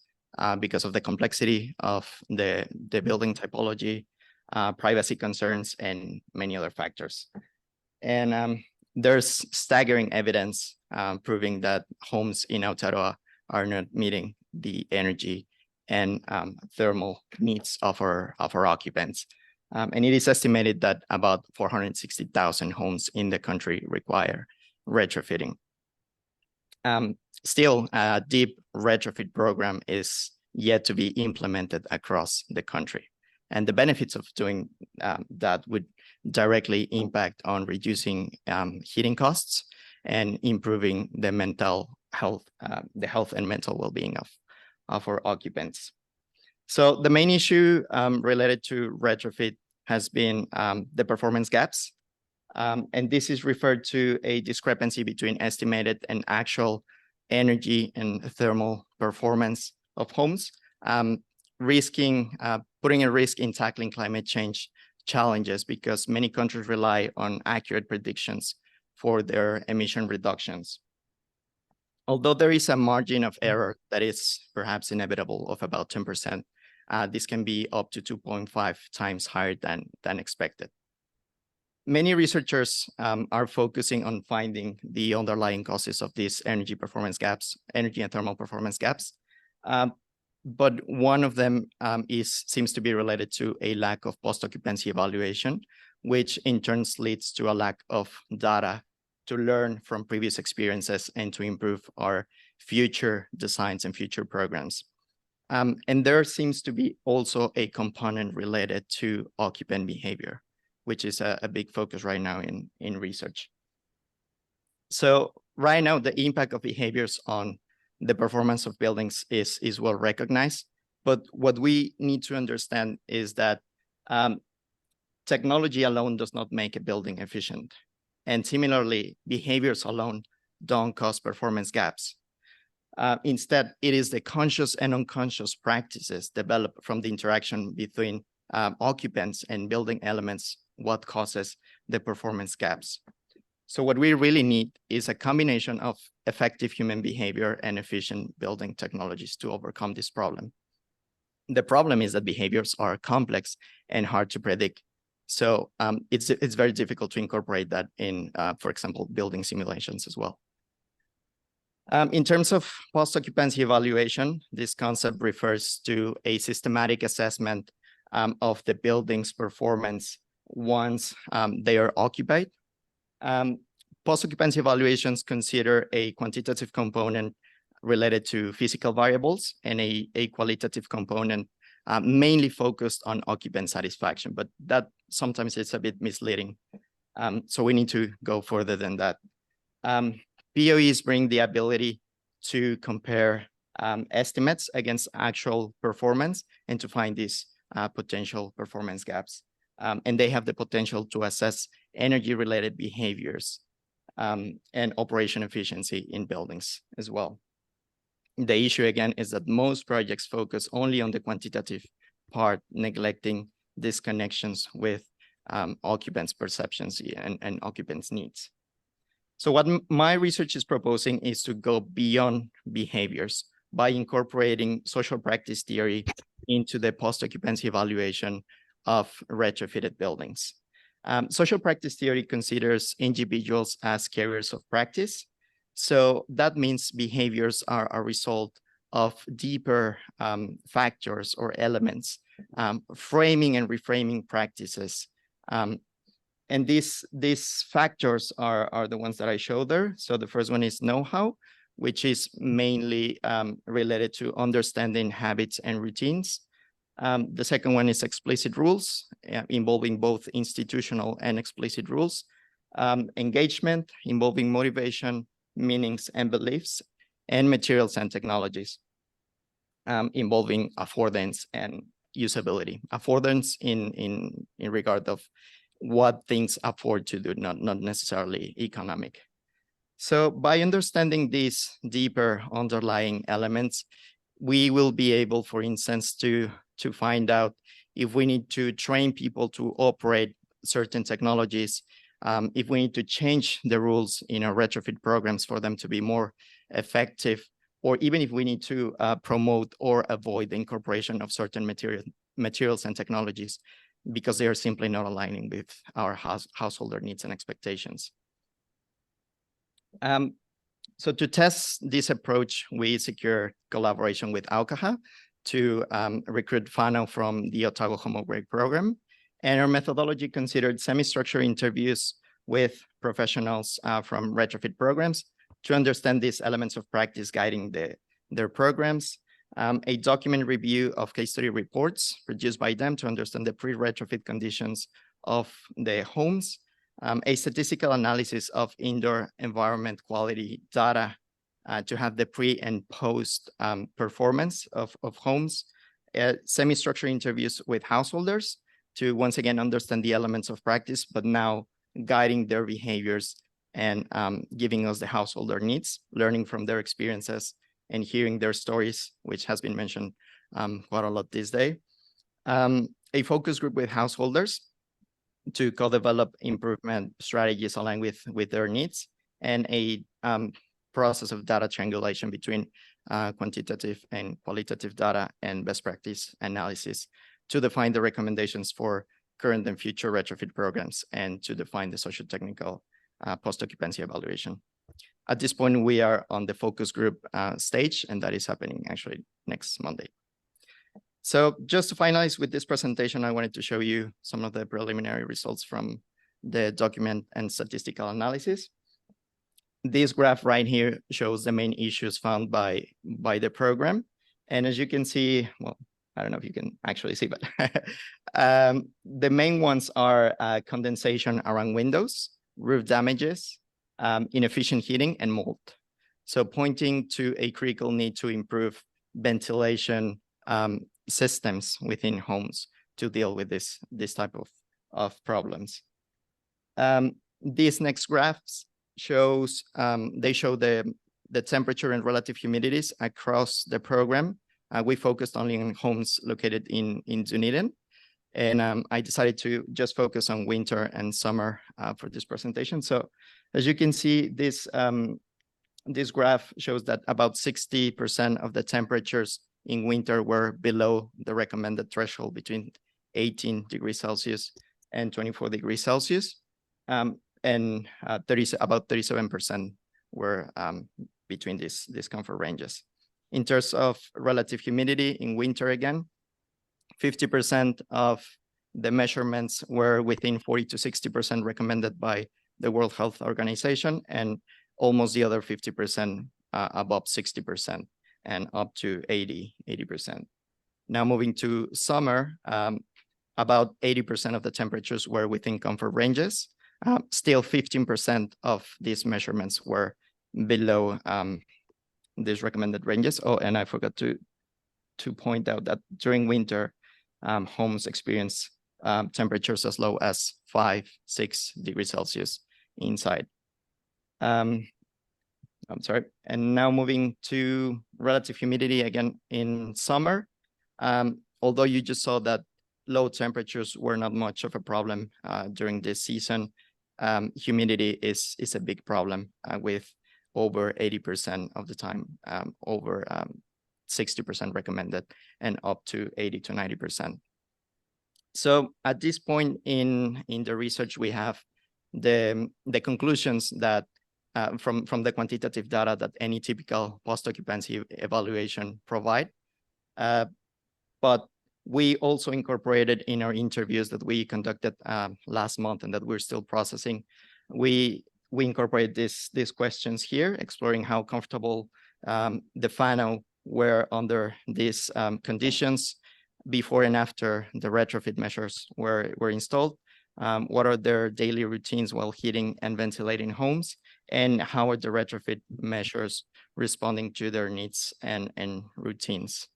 because of the complexity of the building typology, privacy concerns, and many other factors. And there's staggering evidence proving that homes in Aotearoa are not meeting the energy and thermal needs of our occupants. And it is estimated that about 460,000 homes in the country require retrofitting. Still, a deep retrofit program is yet to be implemented across the country. And the benefits of doing that would directly impact on reducing heating costs and improving the mental health, the health and mental well-being of our occupants. So the main issue related to retrofit has been the performance gaps. And this is referred to a discrepancy between estimated and actual energy and thermal performance of homes, putting a risk in tackling climate change challenges because many countries rely on accurate predictions for their emission reductions. Although there is a margin of error that is perhaps inevitable of about 10%, this can be up to 2.5 times higher than expected. Many researchers are focusing on finding the underlying causes of these energy and thermal performance gaps. But one of them seems to be related to a lack of post-occupancy evaluation, which in turn leads to a lack of data to learn from previous experiences and to improve our future designs and future programs. And there seems to be also a component related to occupant behavior, which is a big focus right now in research. So right now, the impact of behaviors on the performance of buildings is well recognized. But what we need to understand is that technology alone does not make a building efficient. And similarly, behaviors alone don't cause performance gaps. Instead, it is the conscious and unconscious practices developed from the interaction between occupants and building elements what causes the performance gaps. So what we really need is a combination of effective human behavior and efficient building technologies to overcome this problem. The problem is that behaviors are complex and hard to predict. So it's very difficult to incorporate that in, for example, building simulations as well. In terms of post-occupancy evaluation, this concept refers to a systematic assessment of the building's performance once they are occupied. Post-occupancy evaluations consider a quantitative component related to physical variables and a qualitative component mainly focused on occupant satisfaction, but that sometimes it's a bit misleading. So we need to go further than that. POEs bring the ability to compare estimates against actual performance and to find these potential performance gaps. And they have the potential to assess energy-related behaviors and operation efficiency in buildings as well. The issue again is that most projects focus only on the quantitative part, neglecting these connections with occupants' perceptions and occupants' needs. So what my research is proposing is to go beyond behaviors by incorporating social practice theory into the post-occupancy evaluation of retrofitted buildings. Social practice theory considers individuals as carriers of practice. So that means behaviors are a result of deeper factors or elements, framing and reframing practices. And these factors are the ones that I show there. So the first one is know-how, which is mainly related to understanding habits and routines. The second one is explicit rules, involving both institutional and explicit rules. Engagement, involving motivation, meanings and beliefs, and materials and technologies, involving affordance and usability. Affordance in regard of what things afford to do, not necessarily economic. So by understanding these deeper underlying elements, we will be able, for instance, to find out if we need to train people to operate certain technologies, if we need to change the rules in our retrofit programs for them to be more effective, or even if we need to promote or avoid the incorporation of certain materials and technologies because they are simply not aligning with our householder needs and expectations. So to test this approach, we secure collaboration with Aukaha to recruit whānau from the Otago Homework program. And our methodology considered semi-structured interviews with professionals from retrofit programs to understand these elements of practice guiding their programs, a document review of case study reports produced by them to understand the pre-retrofit conditions of the homes, a statistical analysis of indoor environment quality data to have the pre and post performance of homes, semi-structured interviews with householders to once again understand the elements of practice, but now guiding their behaviors and giving us the householder needs, learning from their experiences and hearing their stories, which has been mentioned quite a lot this day. A focus group with householders to co-develop improvement strategies aligned with their needs, and a process of data triangulation between quantitative and qualitative data and best practice analysis to define the recommendations for current and future retrofit programs and to define the socio-technical post-occupancy evaluation. At this point, we are on the focus group stage, and that is happening actually next Monday. So just to finalize with this presentation, I wanted to show you some of the preliminary results from the document and statistical analysis. This graph right here shows the main issues found by the program. And as you can see, well, I don't know if you can actually see, but the main ones are condensation around windows, roof damages, inefficient heating, and mold. So pointing to a critical need to improve ventilation systems within homes to deal with this type of problems. These next graphs shows, they show the the temperature and relative humidities across the program. We focused only on homes located in Dunedin. And I decided to just focus on winter and summer for this presentation. So as you can see, this graph shows that about 60% of the temperatures in winter were below the recommended threshold between 18 degrees Celsius and 24 degrees Celsius. And about 37% were between these comfort ranges. In terms of relative humidity in winter again, 50% of the measurements were within 40 to 60% recommended by the World Health Organization, and almost the other 50% above 60% and up to 80%. Now moving to summer, about 80% of the temperatures were within comfort ranges. Still 15% of these measurements were below these recommended ranges. Oh, and I forgot to point out that during winter, homes experience temperatures as low as 5-6 degrees Celsius inside. I'm sorry. And now moving to relative humidity again in summer. Although you just saw that low temperatures were not much of a problem during this season, humidity is a big problem with over 80% of the time, over 60% recommended, and up to 80 to 90%. So at this point in the research, we have the conclusions that from the quantitative data that any typical post-occupancy evaluation provide. But we also incorporated in our interviews that we conducted last month and that we're still processing. We incorporate these questions here, exploring how comfortable the whānau were under these conditions before and after the retrofit measures were installed. What are their daily routines while heating and ventilating homes, and how are the retrofit measures responding to their needs and routines?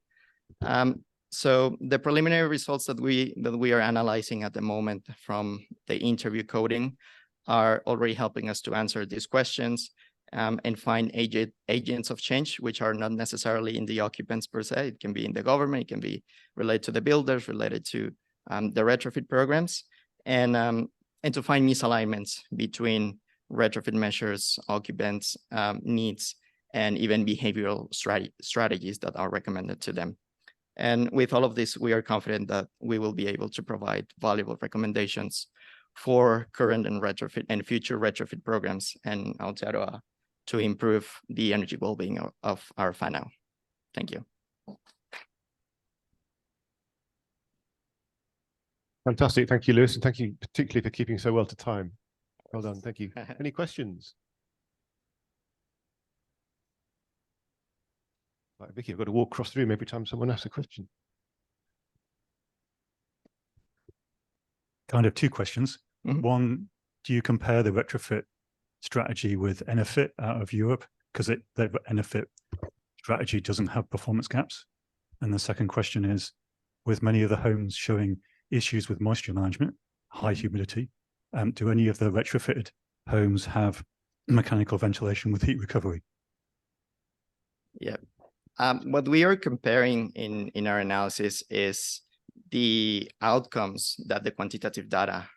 So the preliminary results that we are analyzing at the moment from the interview coding are already helping us to answer these questions and find agents of change, which are not necessarily in the occupants per se. It can be in the government, it can be related to the builders, related to the retrofit programs, and to find misalignments between retrofit measures, occupants' needs, and even behavioral strategies that are recommended to them. And with all of this, we are confident that we will be able to provide valuable recommendations for current and retrofit and future retrofit programs in Aotearoa to improve the energy well-being of our whānau. Thank you. Fantastic. Thank you, Lewis. And thank you particularly for keeping so well to time. Well done. Thank you. Any questions? Right, Vicky, I've got to walk across the room every time someone asks a question. Kind of two questions. Mm-hmm. One, do you compare the retrofit strategy with Enefit out of Europe? Because the Enefit strategy doesn't have performance gaps. And the second question is, with many of the homes showing issues with moisture management, high humidity, do any of the retrofitted homes have mechanical ventilation with heat recovery? Yeah. What we are comparing in our analysis is the outcomes that the quantitative data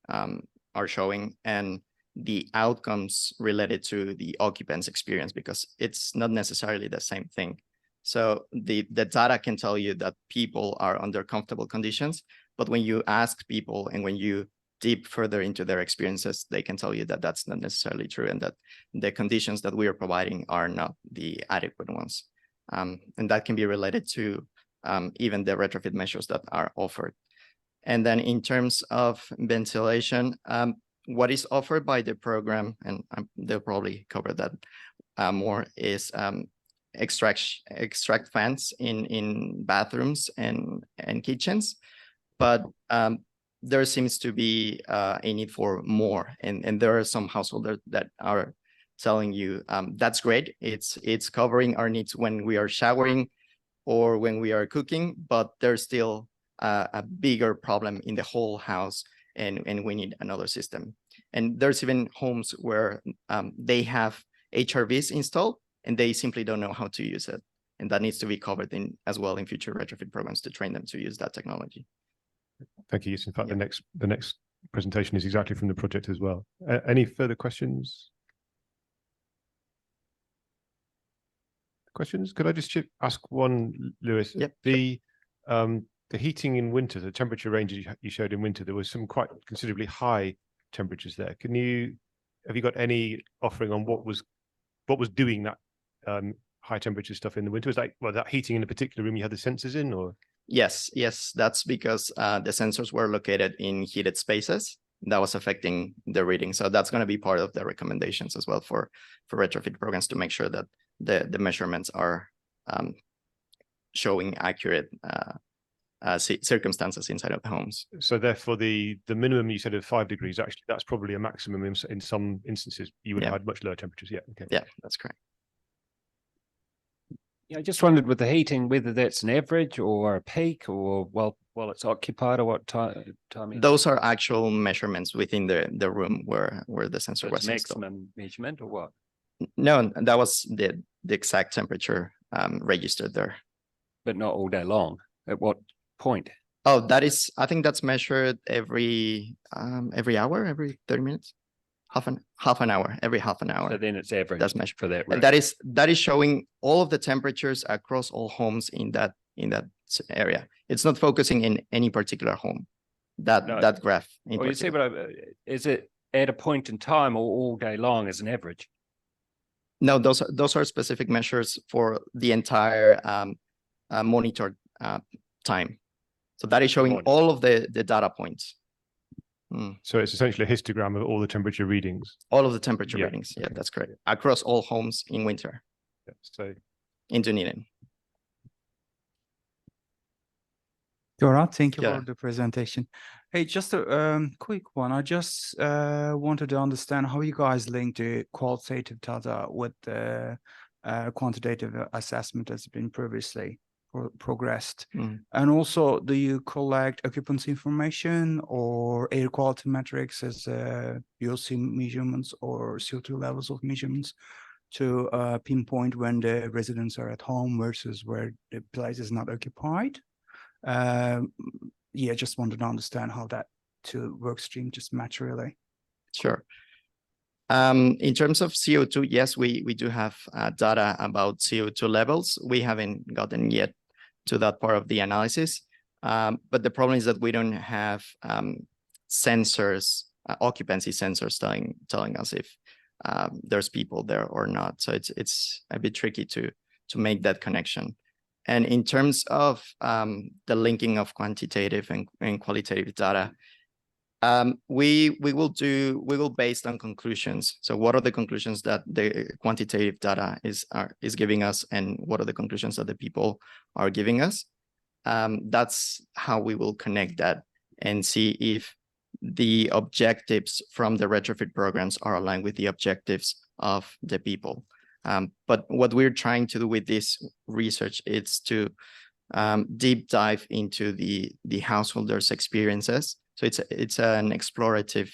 are showing and the outcomes related to the occupant's experience, because it's not necessarily the same thing. So the data can tell you that people are under comfortable conditions, but when you ask people and when you deep further into their experiences, they can tell you that that's not necessarily true and that the conditions that we are providing are not the adequate ones. And that can be related to even the retrofit measures that are offered. And then in terms of ventilation, what is offered by the program, and they'll probably cover that more, is extract fans in bathrooms and kitchens. But there seems to be a need for more. And there are some households that are telling you that's great. It's covering our needs when we are showering or when we are cooking, but there's still a bigger problem in the whole house, and we need another system. And there's even homes where they have HRVs installed, and they simply don't know how to use it. And that needs to be covered in as well in future retrofit programs to train them to use that technology. Thank you. Yes, in fact, the next presentation is exactly from the project as well. Any further questions? Could I just ask one, Lewis? Yep. The heating in winter, the temperature ranges you showed in winter, there was some quite considerably high temperatures there. Have you got any offering on what was doing that high temperature stuff in the winter? Was that heating in a particular room you had the sensors in, or? Yes, that's because the sensors were located in heated spaces that was affecting the reading. So that's going to be part of the recommendations as well for retrofit programs to make sure that the measurements are showing accurate circumstances inside of the homes. So therefore, the minimum you said of 5 degrees, actually, that's probably a maximum in some instances. You would have had much lower temperatures. Yeah. Okay. Yeah, that's correct. Yeah, I just wondered with the heating, whether that's an average or a peak, or while it's occupied, or what time. Those are actual measurements within the room where the sensor was installed. Maximum measurement, or what? No, that was the exact temperature registered there. But not all day long. At what point? Oh, I think that's measured every hour, every 30 minutes, half an hour, every half an hour. So then it's average. That's measured for that. And that is showing all of the temperatures across all homes in that area. It's not focusing in any particular home. That graph. Well, you see, but is it at a point in time or all day long as an average? No, those are specific measures for the entire monitored time. So that is showing all of the data points. So it's essentially a histogram of all the temperature readings. All of the temperature readings. Yeah, that's correct. Across all homes in winter. Yeah, so in Dunedin. Thank you for the presentation. Hey, just a quick one. I just wanted to understand how you guys link the qualitative data with the quantitative assessment that's been previously progressed. And also, do you collect occupancy information or air quality metrics as VOC measurements or CO2 levels of measurements to pinpoint when the residents are at home versus where the place is not occupied? Yeah, just wanted to understand how that two work stream just match really. Sure. In terms of CO2, yes, we do have data about CO2 levels. We haven't gotten yet to that part of the analysis, but the problem is that we don't have sensors, occupancy sensors telling us if there's people there or not. So it's a bit tricky to make that connection. And in terms of the linking of quantitative and qualitative data, we will based on conclusions. So what are the conclusions that the quantitative data is giving us, and what are the conclusions that the people are giving us? That's how we will connect that and see if the objectives from the retrofit programs are aligned with the objectives of the people. But what we're trying to do with this research is to deep dive into the householders' experiences. So it's an explorative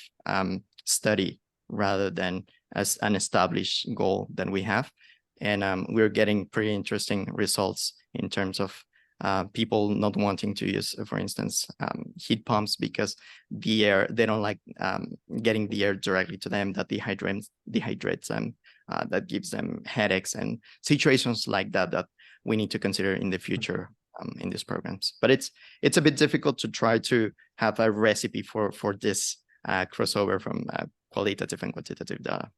study rather than as an established goal that we have. And we're getting pretty interesting results in terms of people not wanting to use, for instance, heat pumps because the air, they don't like getting the air directly to them, that dehydrates them, that gives them headaches and situations like that we need to consider in the future in these programs. But it's a bit difficult to try to have a recipe for this crossover from qualitative and quantitative data.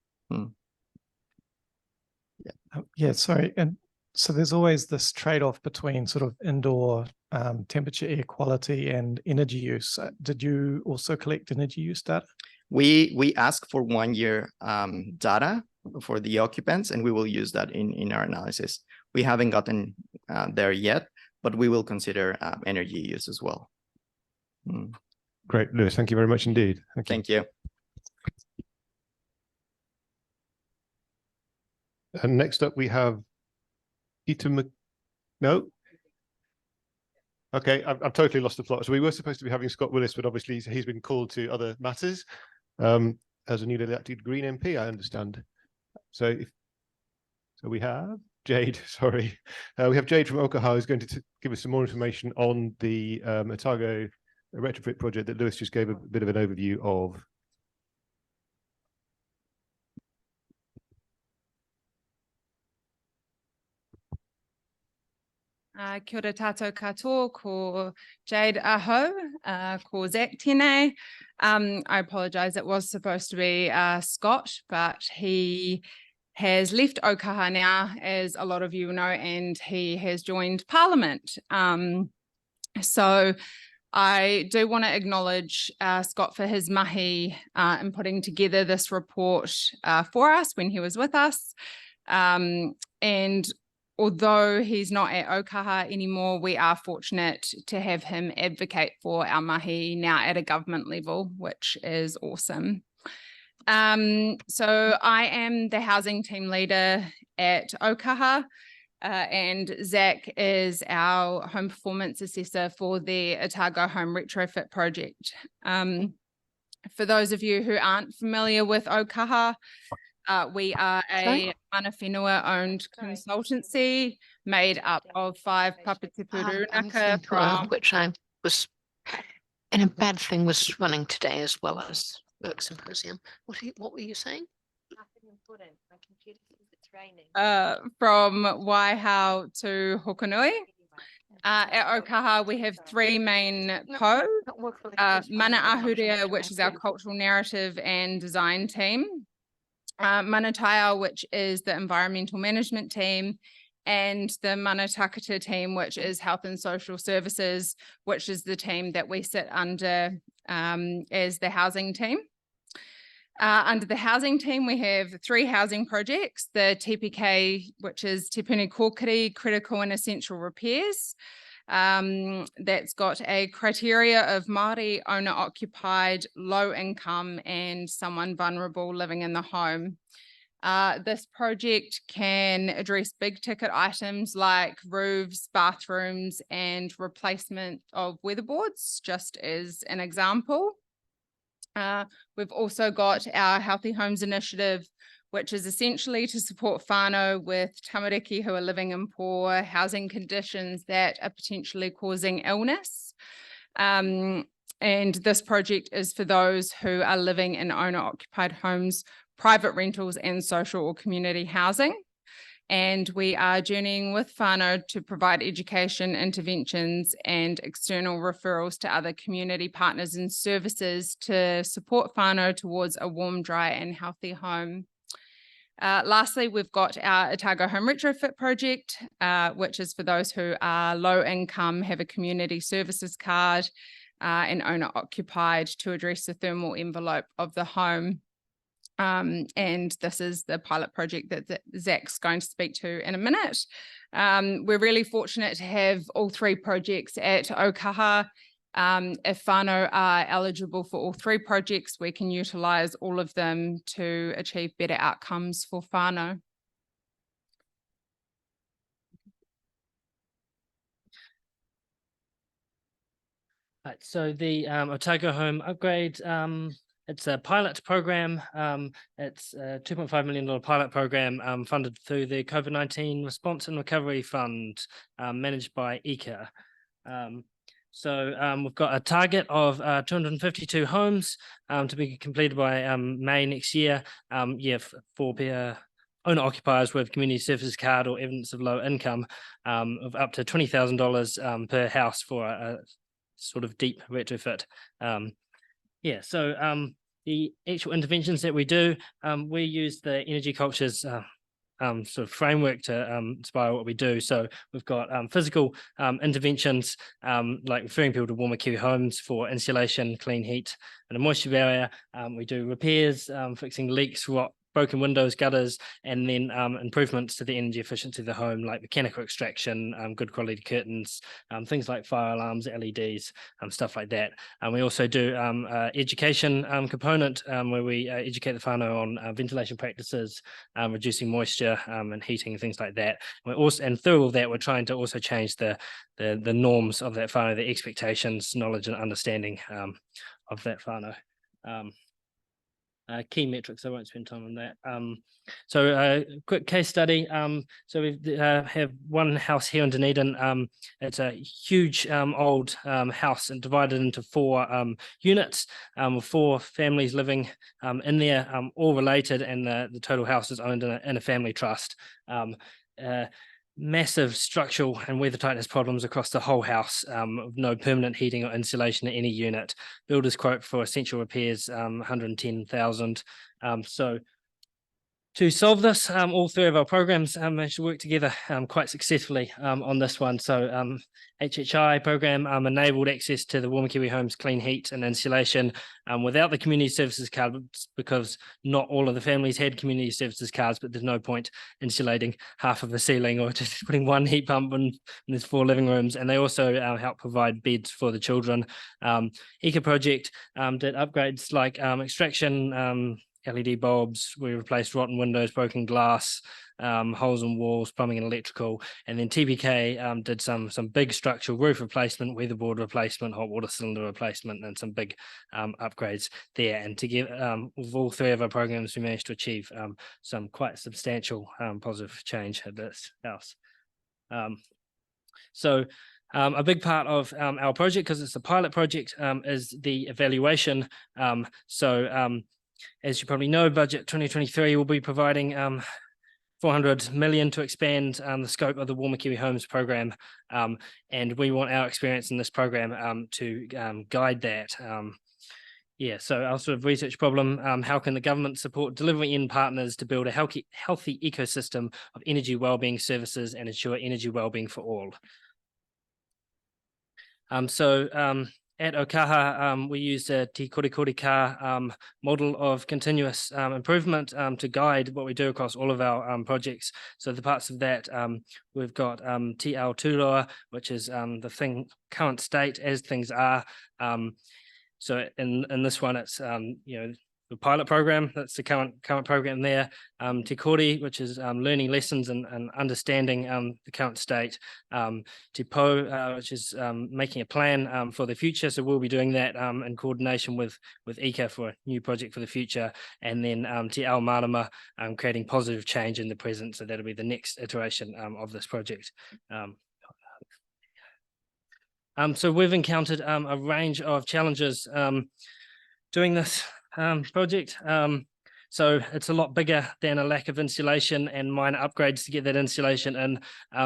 Yeah, sorry. And so there's always this trade-off between sort of indoor temperature, air quality, and energy use. Did you also collect energy use data? We ask for 1 year data for the occupants, and we will use that in our analysis. We haven't gotten there yet, but we will consider energy use as well. Great, Lewis. Thank you very much indeed. Thank you. And next up, we have Peter No? Okay, I've totally lost the plot. So we were supposed to be having Scott Willis, but obviously he's been called to other matters as a newly elected Green MP, I understand. So So we have Jade, sorry. We have Jade from Okaha who's going to give us some more information on the Otago retrofit project that Lewis just gave a bit of an overview of. Kia ora tātou katoa, ko Jade aho, ko Zach tēnei. I apologise, it was supposed to be Scott, but he has left Okaha now, as a lot of you know, and he has joined Parliament. So I do want to acknowledge Scott for his mahi in putting together this report for us when he was with us. And although he's not at Okaha anymore, we are fortunate to have him advocate for our mahi now at a government level, which is awesome. So I am the housing team leader at Okaha, and Zach is our home performance assessor for the Otago Home Retrofit Project. For those of you who aren't familiar with Okaha, we are a mana whenua owned consultancy made up of 5 papatipurunaka from which I was, and a bad thing was running today as well as work symposium. What were you saying? Nothing important. My computer says it's raining. From Waihao to Hokonui. At Okaha, we have 3 main ko. Mana Ahurea, which is our cultural narrative and design team. Manataia, which is the environmental management team, and the Mana Takata team, which is health and social services, which is the team that we sit under as the housing team. Under the housing team, we have 3 housing projects, the TPK, which is Te Puni Kōkiri, critical and essential repairs. That's got a criteria of Māori, owner-occupied, low income, and someone vulnerable living in the home. This project can address big ticket items like roofs, bathrooms, and replacement of weatherboards, just as an example. We've also got our Healthy Homes Initiative, which is essentially to support whānau with tamariki who are living in poor housing conditions that are potentially causing illness. And this project is for those who are living in owner-occupied homes, private rentals, and social or community housing. And we are journeying with whānau to provide education, interventions, and external referrals to other community partners and services to support whānau towards a warm, dry, and healthy home. Lastly, we've got our Otago Home Retrofit Project, which is for those who are low income, have a community services card, and owner occupied to address the thermal envelope of the home. And this is the pilot project that Zach's going to speak to in a minute. We're really fortunate to have all 3 projects at Okaha. If whānau are eligible for all 3 projects, we can utilise all of them to achieve better outcomes for whānau. Right, so the Otago Home Upgrade, it's a pilot program. It's a $2.5 million pilot program funded through the COVID-19 Response and Recovery Fund, managed by ECA. So we've got a target of 252 homes to be completed by May next year. For owner occupiers with community services card or evidence of low income, of up to $20,000 per house for a sort of deep retrofit. So the actual interventions that we do, we use the Energy Cultures sort of framework to inspire what we do. So we've got physical interventions, like referring people to warmer Kiwi homes for insulation, clean heat, and a moisture barrier. We do repairs, fixing leaks, rot, broken windows, gutters, and then improvements to the energy efficiency of the home, like mechanical extraction, good quality curtains, things like fire alarms, LEDs, stuff like that. And we also do education component where we educate the whānau on ventilation practices, reducing moisture and heating, things like that. And through all that, we're trying to also change the norms of that whānau, the expectations, knowledge, and understanding of that whānau. key metrics. I won't spend time on that. So a quick case study. So we have one house here in Dunedin. It's a huge old house and divided into 4 units, with 4 families living in there, all related, and the total house is owned in a family trust. Massive structural and weather tightness problems across the whole house, with no permanent heating or insulation in any unit. Builder's quote for essential repairs, 110,000. So to solve this, all 3 of our programs managed to work together quite successfully on this one. So HHI program enabled access to the Wamakiwi Homes clean heat and insulation without the community services card, because not all of the families had community services cards, but there's no point insulating half of the ceiling or just putting 1 heat pump and there's 4 living rooms. And they also help provide beds for the children. Eco project did upgrades like extraction, LED bulbs. We replaced rotten windows, broken glass, holes in walls, plumbing and electrical. And then TPK did some big structural roof replacement, weatherboard replacement, hot water cylinder replacement, and some big upgrades there. And together, with all 3 of our programs, we managed to achieve some quite substantial positive change at this house. So a big part of our project, because it's a pilot project, is the evaluation. As you probably know, budget 2023 will be providing 400 million to expand the scope of the Wamakiwi Homes program, and we want our experience in this program to guide that. So our sort of research problem: how can the government support delivery end partners to build a healthy ecosystem of energy wellbeing services and ensure energy wellbeing for all? At Okaha, we used a Te Korikori Ka model of continuous improvement to guide what we do across all of our projects. So the parts of that, we've got Te Ao Tūroa, which is the current state as things are. So in this one, it's the pilot program, that's the current program there. Te Kori, which is learning lessons and understanding the current state. Te Po, which is making a plan for the future. So we'll be doing that in coordination with ICA for a new project for the future. And then Te Ao Marama, creating positive change in the present. So that'll be the next iteration of this project. So we've encountered a range of challenges doing this project. So it's a lot bigger than a lack of insulation and minor upgrades to get that insulation in.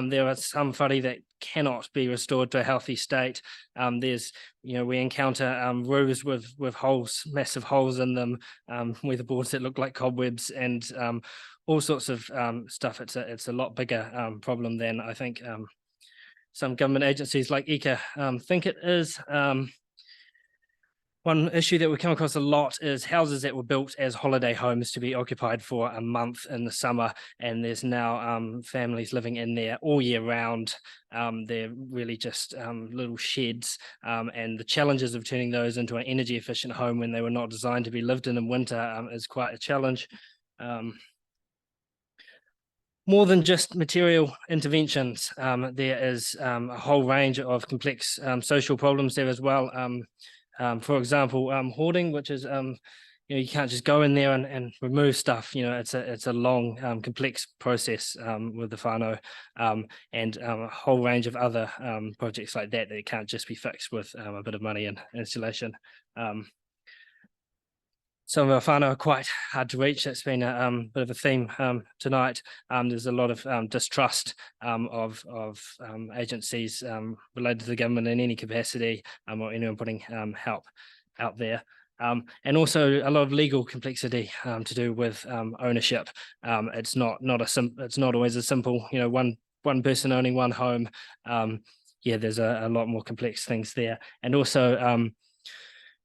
There are some whare that cannot be restored to a healthy state. We encounter roofs with holes, massive holes in them, weatherboards that look like cobwebs, and all sorts of stuff. It's a lot bigger problem than I think some government agencies like ICA think it is. One issue that we come across a lot is houses that were built as holiday homes to be occupied for a month in the summer, and there's now families living in there all year round. They're really just little sheds, and the challenges of turning those into an energy efficient home when they were not designed to be lived in winter is quite a challenge. More than just material interventions, there is a whole range of complex social problems there as well. For example, hoarding, which is you can't just go in there and remove stuff. It's a long, complex process with the whānau, and a whole range of other projects like that can't just be fixed with a bit of money and installation. Some of our whānau are quite hard to reach. That's been a bit of a theme tonight. There's a lot of distrust of agencies related to the government in any capacity, or anyone putting help out there. And also a lot of legal complexity to do with ownership. It's not always as simple. One person owning one home. There's a lot more complex things there, and also.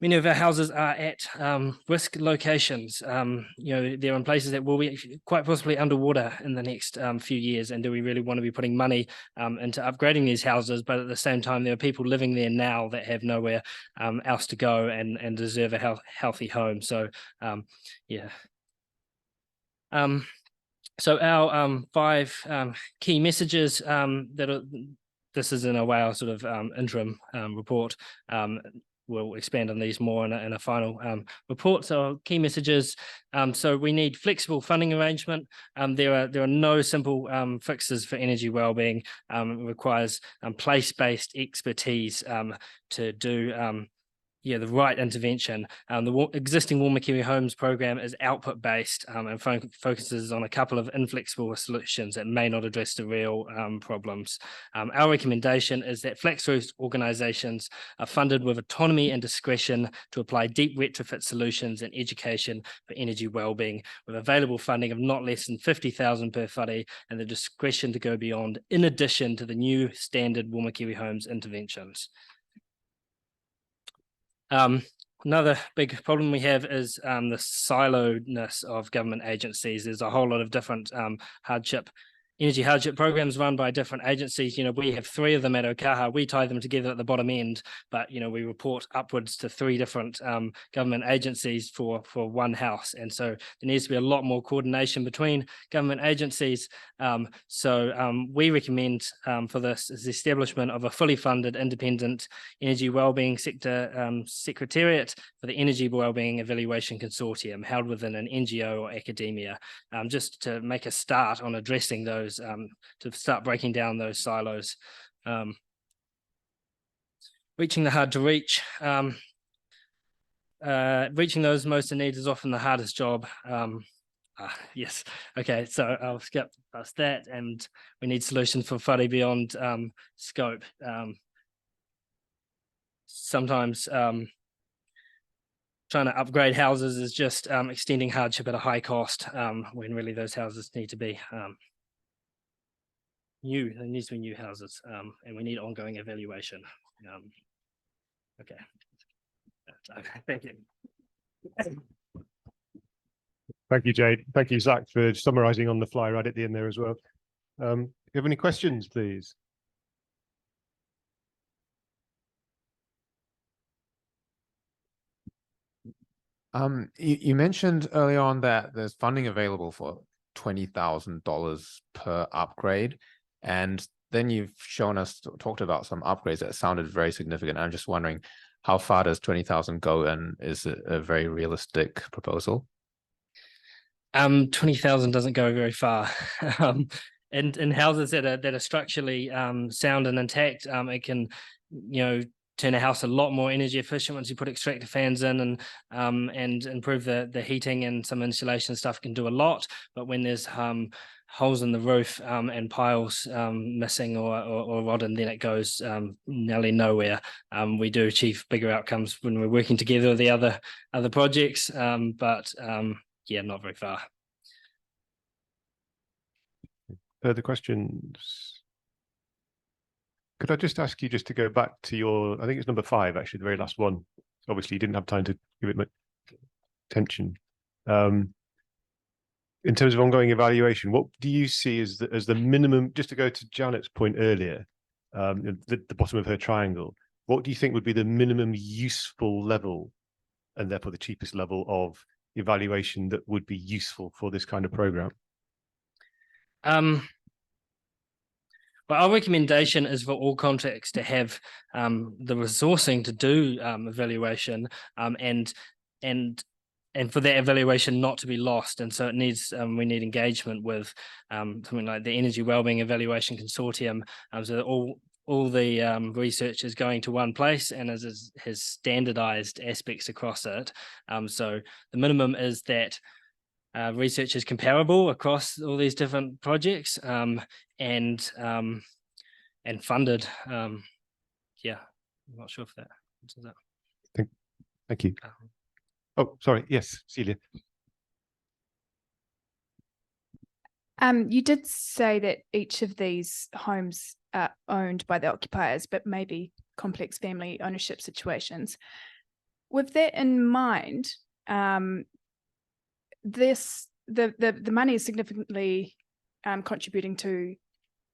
Many of our houses are at risk locations. They're in places that will be quite possibly underwater in the next few years. And do we really want to be putting money into upgrading these houses? But at the same time, there are people living there now that have nowhere else to go and deserve a healthy home. So, So our 5 key messages this is in a way our sort of interim report. we'll expand on these more in a final report. So key messages. So we need flexible funding arrangement. There are no simple fixes for energy wellbeing. It requires place-based expertise to do the right intervention. The existing Warm Kiwi Homes program is output based and focuses on a couple of inflexible solutions that may not address the real problems. Our recommendation is that flex roof organisations are funded with autonomy and discretion to apply deep retrofit solutions and education for energy wellbeing, with available funding of not less than 50,000 per whare and the discretion to go beyond, in addition to the new standard Warm Kiwi Homes interventions. Another big problem we have is the siloedness of government agencies. There's a whole lot of different energy hardship programs run by different agencies. We have 3 of them at Ōkaha. We tie them together at the bottom end, but we report upwards to 3 different government agencies for one house. And so there needs to be a lot more coordination between government agencies. We recommend for this is the establishment of a fully funded independent energy wellbeing sector secretariat for the Energy Wellbeing Evaluation Consortium, held within an NGO or academia, just to make a start on addressing those, to start breaking down those silos. Reaching the hard to reach. Reaching those most in need is often the hardest job. Yes, okay, so I'll skip past that, and we need solutions for whare beyond scope. Sometimes trying to upgrade houses is just extending hardship at a high cost, when really those houses need to be new. There needs to be new houses, and we need ongoing evaluation. Okay. Thank you. Thank you, Jade. Thank you, Zach, for summarising on the fly right at the end there as well. Do you have any questions, please? You mentioned early on that there's funding available for $20,000 per upgrade, and then you've talked about some upgrades that sounded very significant. I'm just wondering, how far does 20,000 go, and is it a very realistic proposal? 20,000 doesn't go very far. In houses that are structurally sound and intact, it can, turn a house a lot more energy efficient once you put extractor fans in, and improve the heating, and some insulation stuff can do a lot. But when there's holes in the roof and piles missing or rotten, then it goes nearly nowhere. We do achieve bigger outcomes when we're working together with the other projects, but yeah, not very far. Further questions? Could I just ask you just to go back to your, I think it's number 5, actually, the very last one. Obviously, you didn't have time to give it much attention. In terms of ongoing evaluation, what do you see as the minimum, just to go to Janet's point earlier, the bottom of her triangle, what do you think would be the minimum useful level, and therefore the cheapest level of evaluation that would be useful for this kind of program? Well, our recommendation is for all contracts to have the resourcing to do evaluation, and for that evaluation not to be lost. And so it needs, we need engagement with something like the Energy Wellbeing Evaluation Consortium, so that all the research is going to one place and has standardized aspects across it. So the minimum is that research is comparable across all these different projects, and funded. Yeah, I'm not sure if that answers that. Thank you. Oh, sorry. Yes, Celia. You did say that each of these homes are owned by the occupiers, but maybe complex family ownership situations. With that in mind, the money is significantly contributing to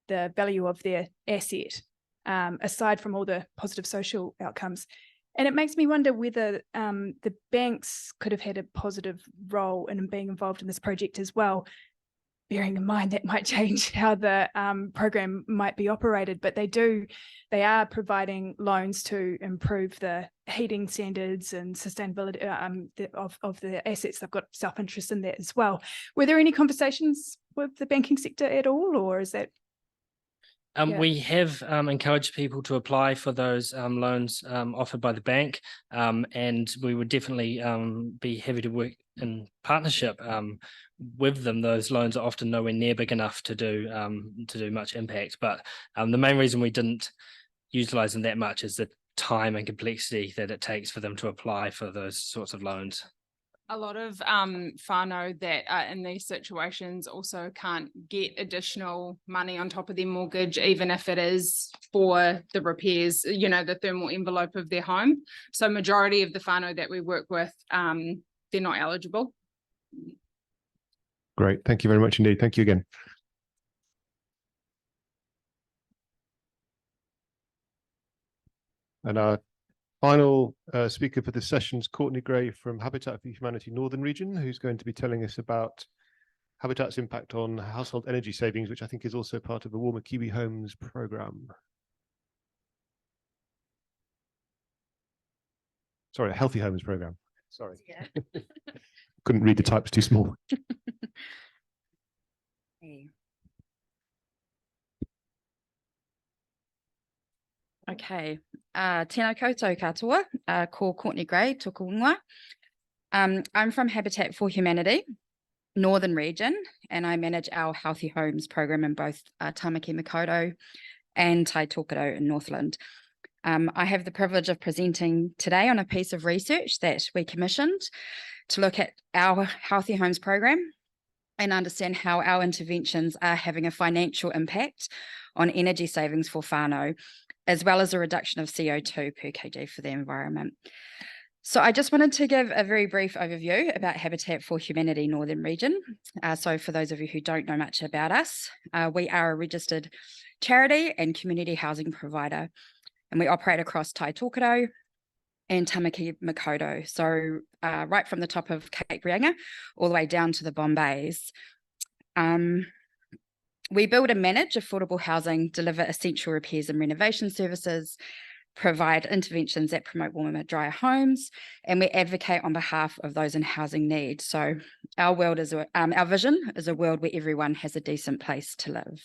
the value of their asset, aside from all the positive social outcomes. And it makes me wonder whether the banks could have had a positive role in being involved in this project as well. bearing in mind that might change how the program might be operated, but they are providing loans to improve the heating standards and sustainability of the assets. They've got self-interest in that as well. Were there any conversations with the banking sector at all, or is that? We have encouraged people to apply for those loans offered by the bank, and we would definitely be happy to work in partnership with them. Those loans are often nowhere near big enough to do much impact, but the main reason we didn't utilize them that much is the time and complexity that it takes for them to apply for those sorts of loans. A lot of whānau that are in these situations also can't get additional money on top of their mortgage, even if it is for the repairs, the thermal envelope of their home. So majority of the whānau that we work with, they're not eligible. Great. Thank you very much indeed. Thank you again. And our final speaker for this session is Courtanay Gray from Habitat for Humanity Northern Region, who's going to be telling us about Habitat's impact on household energy savings, which I think is also part of the Warmer Kiwi Homes programme. Sorry, a Healthy Homes programme. Sorry. Yeah. Couldn't read the types, too small. Okay, tēnā koutou katoa, ko Courtanay Gray, tōku ingoa. I'm from Habitat for Humanity, Northern Region, and I manage our Healthy Homes program in both Tamaki Makaurau and Tai Tōkato in Northland. I have the privilege of presenting today on a piece of research that we commissioned to look at our Healthy Homes program and understand how our interventions are having a financial impact on energy savings for whānau, as well as a reduction of CO2 per kg for the environment. So I just wanted to give a very brief overview about Habitat for Humanity Northern Region. So for those of you who don't know much about us, we are a registered charity and community housing provider, and we operate across Tai Tōkato and Tamaki Makaurau. So right from the top of Cape Reinga all the way down to the Bombays. We build and manage affordable housing, deliver essential repairs and renovation services, provide interventions that promote warmer, drier homes, and we advocate on behalf of those in housing need. So our vision is a world where everyone has a decent place to live.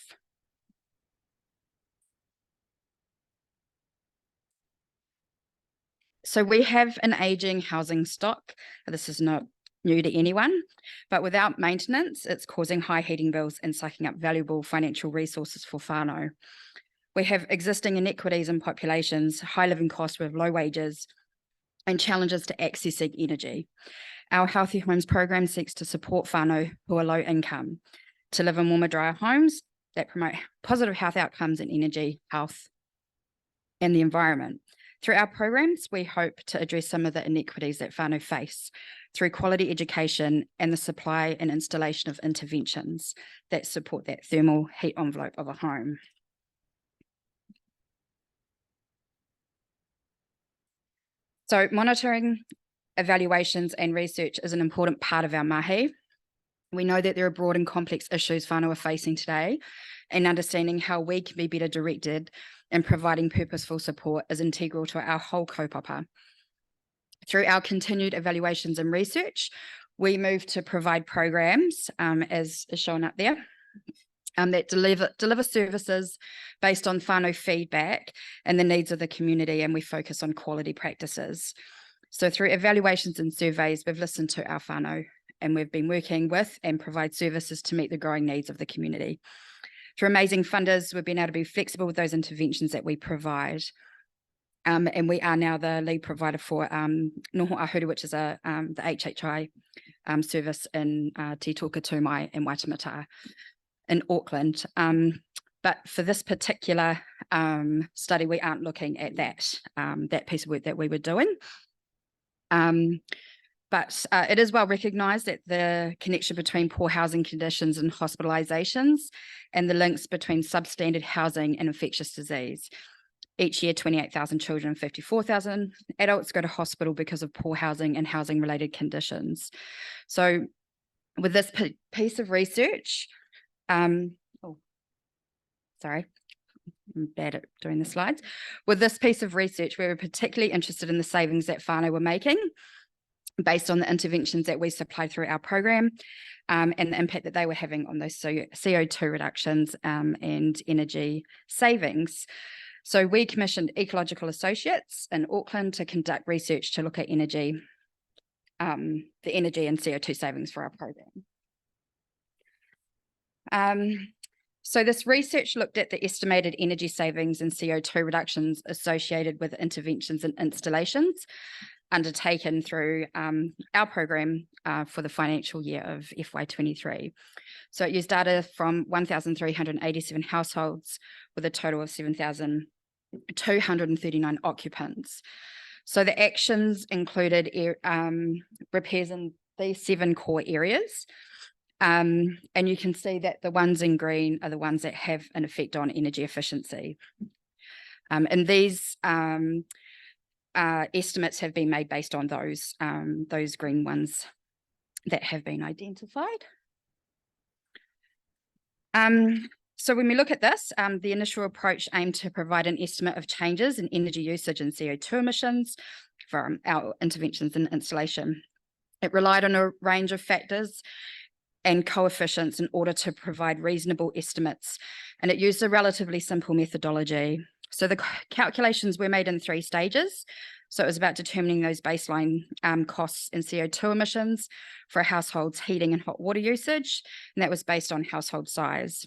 So we have an aging housing stock. This is not new to anyone, but without maintenance, it's causing high heating bills and sucking up valuable financial resources for whānau. We have existing inequities in populations, high living costs with low wages, and challenges to accessing energy. Our Healthy Homes program seeks to support whānau who are low income to live in warmer, drier homes that promote positive health outcomes in energy, health, and the environment. Through our programs, we hope to address some of the inequities that whānau face through quality education and the supply and installation of interventions that support that thermal heat envelope of a home. So monitoring, evaluations and research is an important part of our mahi. We know that there are broad and complex issues whānau are facing today, and understanding how we can be better directed and providing purposeful support is integral to our whole kaupapa. Through our continued evaluations and research, we move to provide programs, as is shown up there, that deliver services based on whānau feedback and the needs of the community, and we focus on quality practices. So through evaluations and surveys, we've listened to our whānau, and we've been working with and provide services to meet the growing needs of the community. Through amazing funders, we've been able to be flexible with those interventions that we provide. And we are now the lead provider for Noho Ahuru, which is the HHI service in Te Toka-Tumai and Waitemata in Auckland. But for this particular study, we aren't looking at that piece of work that we were doing. But it is well recognised that the connection between poor housing conditions and hospitalisations and the links between substandard housing and infectious disease. Each year, 28,000 children and 54,000 adults go to hospital because of poor housing and housing-related conditions. So with this piece of research, Sorry, I'm bad at doing the slides. With this piece of research, we were particularly interested in the savings that whānau were making based on the interventions that we supplied through our program, and the impact that they were having on those CO2 reductions and energy savings. So we commissioned Ecological Associates in Auckland to conduct research to look at energy, the energy and CO2 savings for our program. So this research looked at the estimated energy savings and CO2 reductions associated with interventions and installations undertaken through our program for the financial year of FY23. So it used data from 1,387 households with a total of 7,239 occupants. So the actions included repairs in these 7 core areas. And you can see that the ones in green are the ones that have an effect on energy efficiency. And these estimates have been made based on those green ones that have been identified. So when we look at this, the initial approach aimed to provide an estimate of changes in energy usage and CO2 emissions from our interventions and installation. It relied on a range of factors and coefficients in order to provide reasonable estimates, and it used a relatively simple methodology. So the calculations were made in 3 stages. So it was about determining those baseline costs and CO2 emissions for a household's heating and hot water usage, and that was based on household size.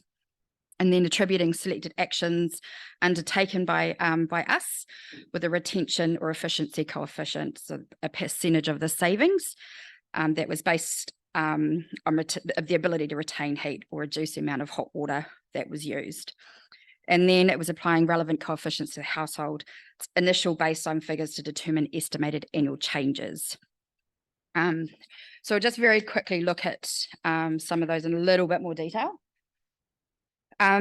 And then attributing selected actions undertaken by us with a retention or efficiency coefficient, so a percentage of the savings that was based on the ability to retain heat or reduce the amount of hot water that was used. And then it was applying relevant coefficients to the household initial baseline figures to determine estimated annual changes. So just very quickly look at some of those in a little bit more detail. How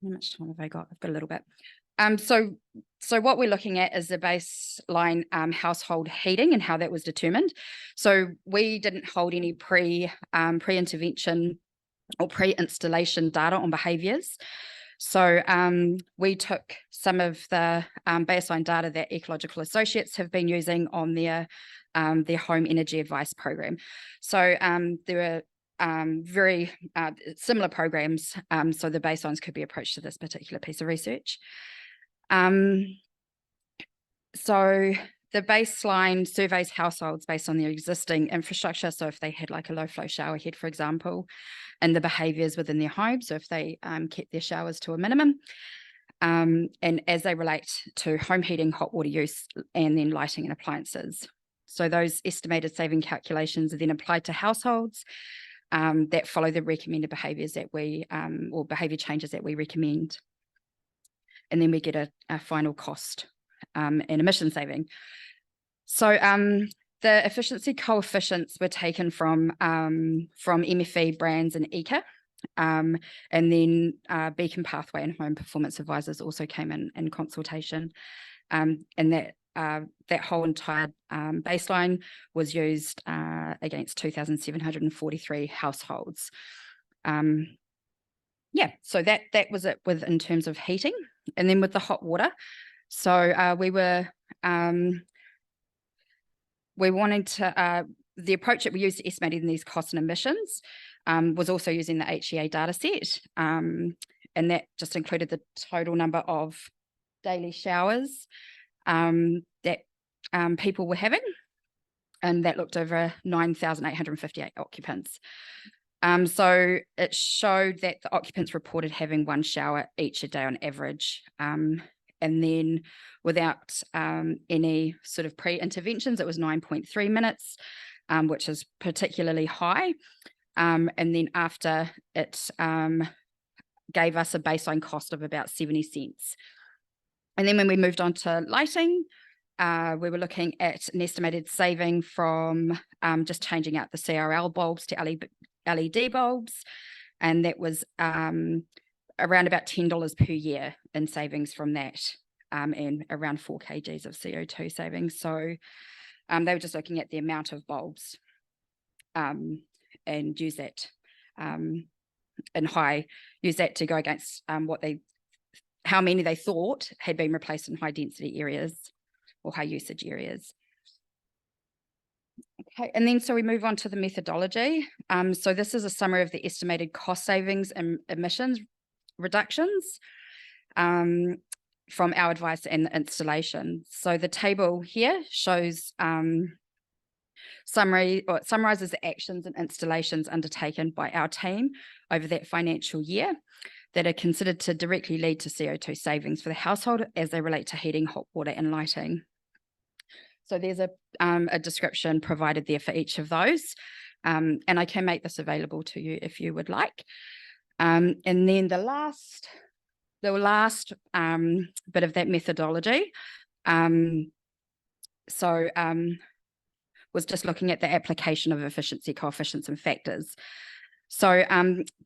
much time have I got? I've got a little bit. So what we're looking at is the baseline household heating and how that was determined. So we didn't hold any pre-intervention or pre-installation data on behaviours. So we took some of the baseline data that Ecological Associates have been using on their home energy advice program. So there were very similar programs, so the baselines could be approached to this particular piece of research. So the baseline surveys households based on their existing infrastructure. So if they had like a low flow shower head, for example, and the behaviours within their home. So if they kept their showers to a minimum, and as they relate to home heating, hot water use, and then lighting and appliances. So those estimated saving calculations are then applied to households that follow the recommended behaviours that we, or behaviour changes that we recommend. And then we get a final cost and emission saving. So the efficiency coefficients were taken from MFE brands and ECA, and then Beacon Pathway and Home Performance Advisors also came in consultation, and that whole entire baseline was used against 2,743 households. Yeah, so that was it in terms of heating. And then with the hot water, so we wanted to, the approach that we used to estimating these costs and emissions was also using the HEA data set, and that just included the total number of daily showers that people were having, and that looked over 9,858 occupants. So it showed that the occupants reported having 1 shower each a day on average. And then without any sort of pre-interventions, it was 9.3 minutes, which is particularly high. And then after it gave us a baseline cost of about 70 cents. And then when we moved on to lighting, we were looking at an estimated saving from just changing out the CRL bulbs to LED bulbs, and that was around about $10 per year in savings from that, and around 4 kgs of CO2 savings. So they were just looking at the amount of bulbs and use that high, use that to go against how many they thought had been replaced in high density areas or high usage areas. Okay, and then so we move on to the methodology. So this is a summary of the estimated cost savings and emissions reductions from our advice and the installation. So the table here shows summarizes the actions and installations undertaken by our team over that financial year that are considered to directly lead to CO2 savings for the household as they relate to heating, hot water and lighting. So there's a description provided there for each of those, and I can make this available to you if you would like. And then the last bit of that methodology was just looking at the application of efficiency coefficients and factors. So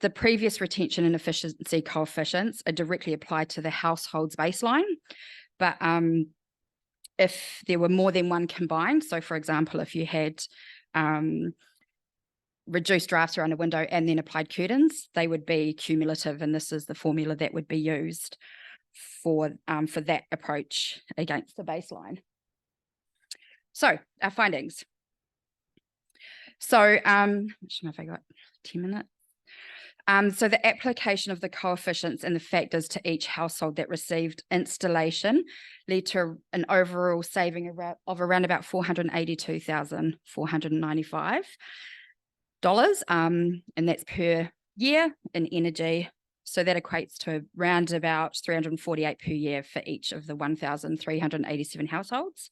the previous retention and efficiency coefficients are directly applied to the household's baseline, but if there were more than one combined, so for example, if you had reduced drafts around a window and then applied curtains, they would be cumulative, and this is the formula that would be used for that approach against the baseline. So our findings. So I don't know if I got 10 minutes. So the application of the coefficients and the factors to each household that received installation led to an overall saving of around about $482,495, and that's per year in energy. So that equates to around about $348 per year for each of the 1,387 households.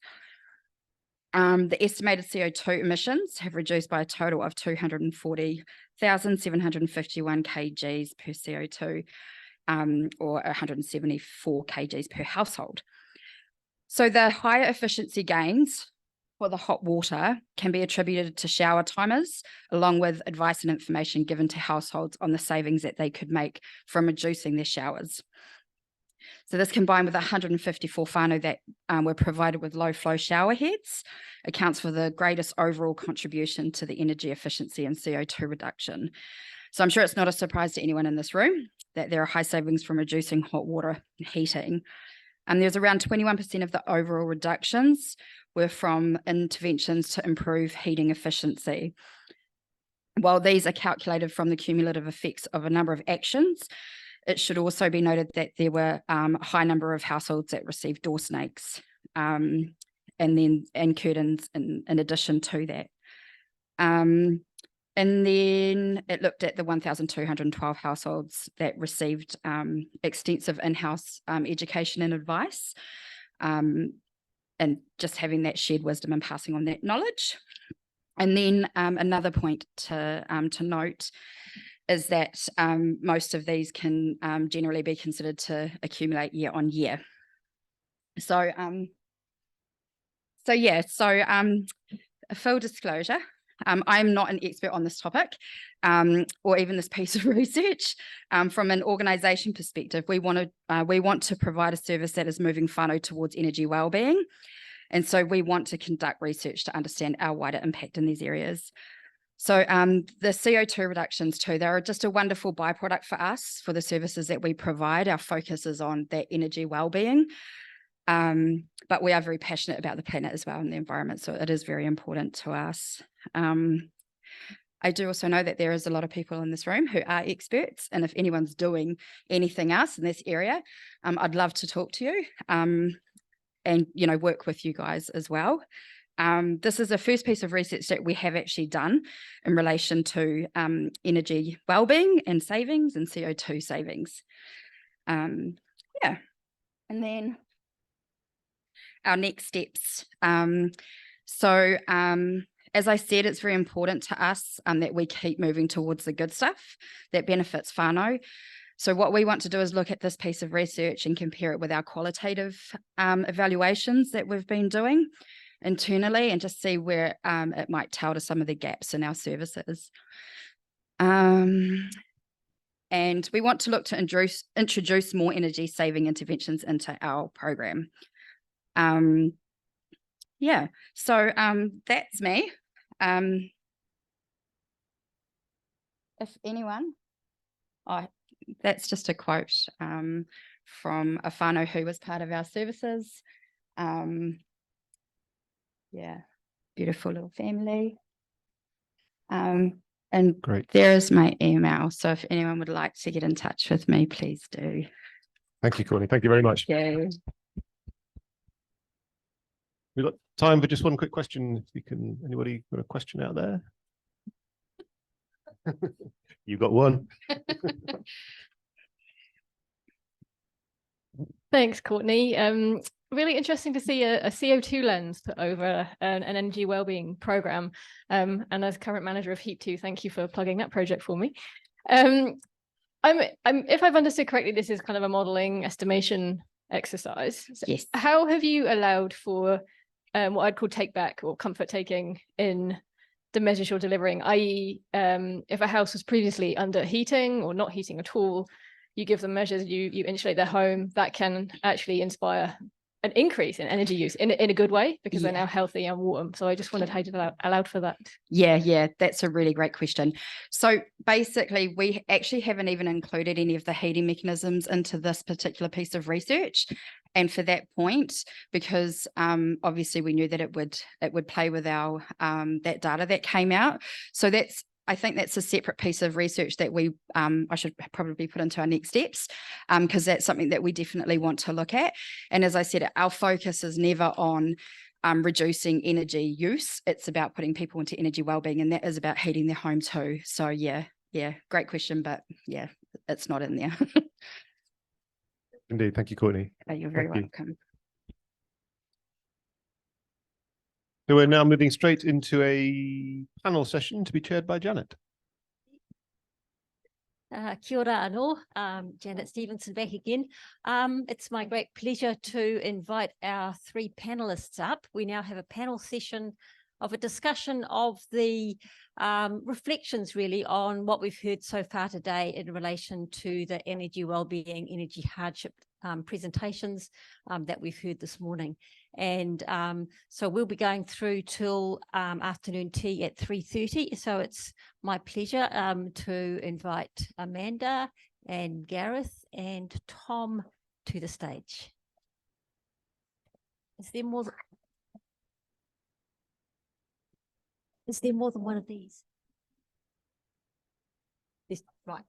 The estimated CO2 emissions have reduced by a total of 240,751 kgs per CO2, or 174 kgs per household. So the higher efficiency gains for the hot water can be attributed to shower timers, along with advice and information given to households on the savings that they could make from reducing their showers. So this, combined with 154 whānau that were provided with low flow shower heads, accounts for the greatest overall contribution to the energy efficiency and CO2 reduction. So I'm sure it's not a surprise to anyone in this room that there are high savings from reducing hot water heating. And there's around 21% of the overall reductions were from interventions to improve heating efficiency. While these are calculated from the cumulative effects of a number of actions, it should also be noted that there were a high number of households that received door snakes and curtains in addition to that. And then it looked at the 1,212 households that received extensive in-house education and advice, and just having that shared wisdom and passing on that knowledge. And then another point to note is that most of these can generally be considered to accumulate year on year. So, a full disclosure, I'm not an expert on this topic or even this piece of research. From an organisation perspective, we want to provide a service that is moving whānau towards energy wellbeing. And so we want to conduct research to understand our wider impact in these areas. So the CO2 reductions too, they're just a wonderful byproduct for us, for the services that we provide. Our focus is on that energy wellbeing, but we are very passionate about the planet as well and the environment, so it is very important to us. I do also know that there is a lot of people in this room who are experts, and if anyone's doing anything else in this area, I'd love to talk to you and work with you guys as well. This is the first piece of research that we have actually done in relation to energy wellbeing and savings and CO2 savings. And then our next steps. As I said, it's very important to us that we keep moving towards the good stuff that benefits whānau. So what we want to do is look at this piece of research and compare it with our qualitative evaluations that we've been doing internally, and just see where it might tell to some of the gaps in our services. And we want to look to introduce more energy saving interventions into our program. So that's me. If anyone That's just a quote from a whānau who was part of our services. Yeah, beautiful little family. And Great. There is my email. So if anyone would like to get in touch with me, please do. Thank you, Courtney. Thank you very much. Yeah. We've got time for just one quick question. If you can, anybody got a question out there? You got one. Thanks, Courtney. Really interesting to see a CO2 lens put over an energy wellbeing program. And as current manager of Heat2, thank you for plugging that project for me. If I've understood correctly, this is kind of a modeling estimation exercise. Yes. How have you allowed for what I'd call take back or comfort taking in the measures you're delivering, i.e. if a house was previously under heating or not heating at all, you give them measures, you insulate their home, that can actually inspire an increase in energy use in a good way because they're now healthy and warm. So I just wondered how you allowed for that. Yeah, that's a really great question. So basically, we actually haven't even included any of the heating mechanisms into this particular piece of research. And for that point, because obviously we knew that it would play with our that data that came out. So I think that's a separate piece of research that I should probably put into our next steps, because that's something that we definitely want to look at. And as I said, our focus is never on reducing energy use. It's about putting people into energy wellbeing, and that is about heating their home too. So yeah, great question, but yeah, it's not in there. Indeed. Thank you, Courtney. You're very welcome. So we're now moving straight into a panel session to be chaired by Janet. Kia ora anō, Janet Stevenson back again. It's my great pleasure to invite our three panelists up. We now have a panel session of a discussion of the reflections really on what we've heard so far today in relation to the energy wellbeing, energy hardship presentations that we've heard this morning. And so we'll be going through till afternoon tea at 3:30. So it's my pleasure to invite Amanda and Gareth and Tom to the stage. Is there more than one of these? This, right.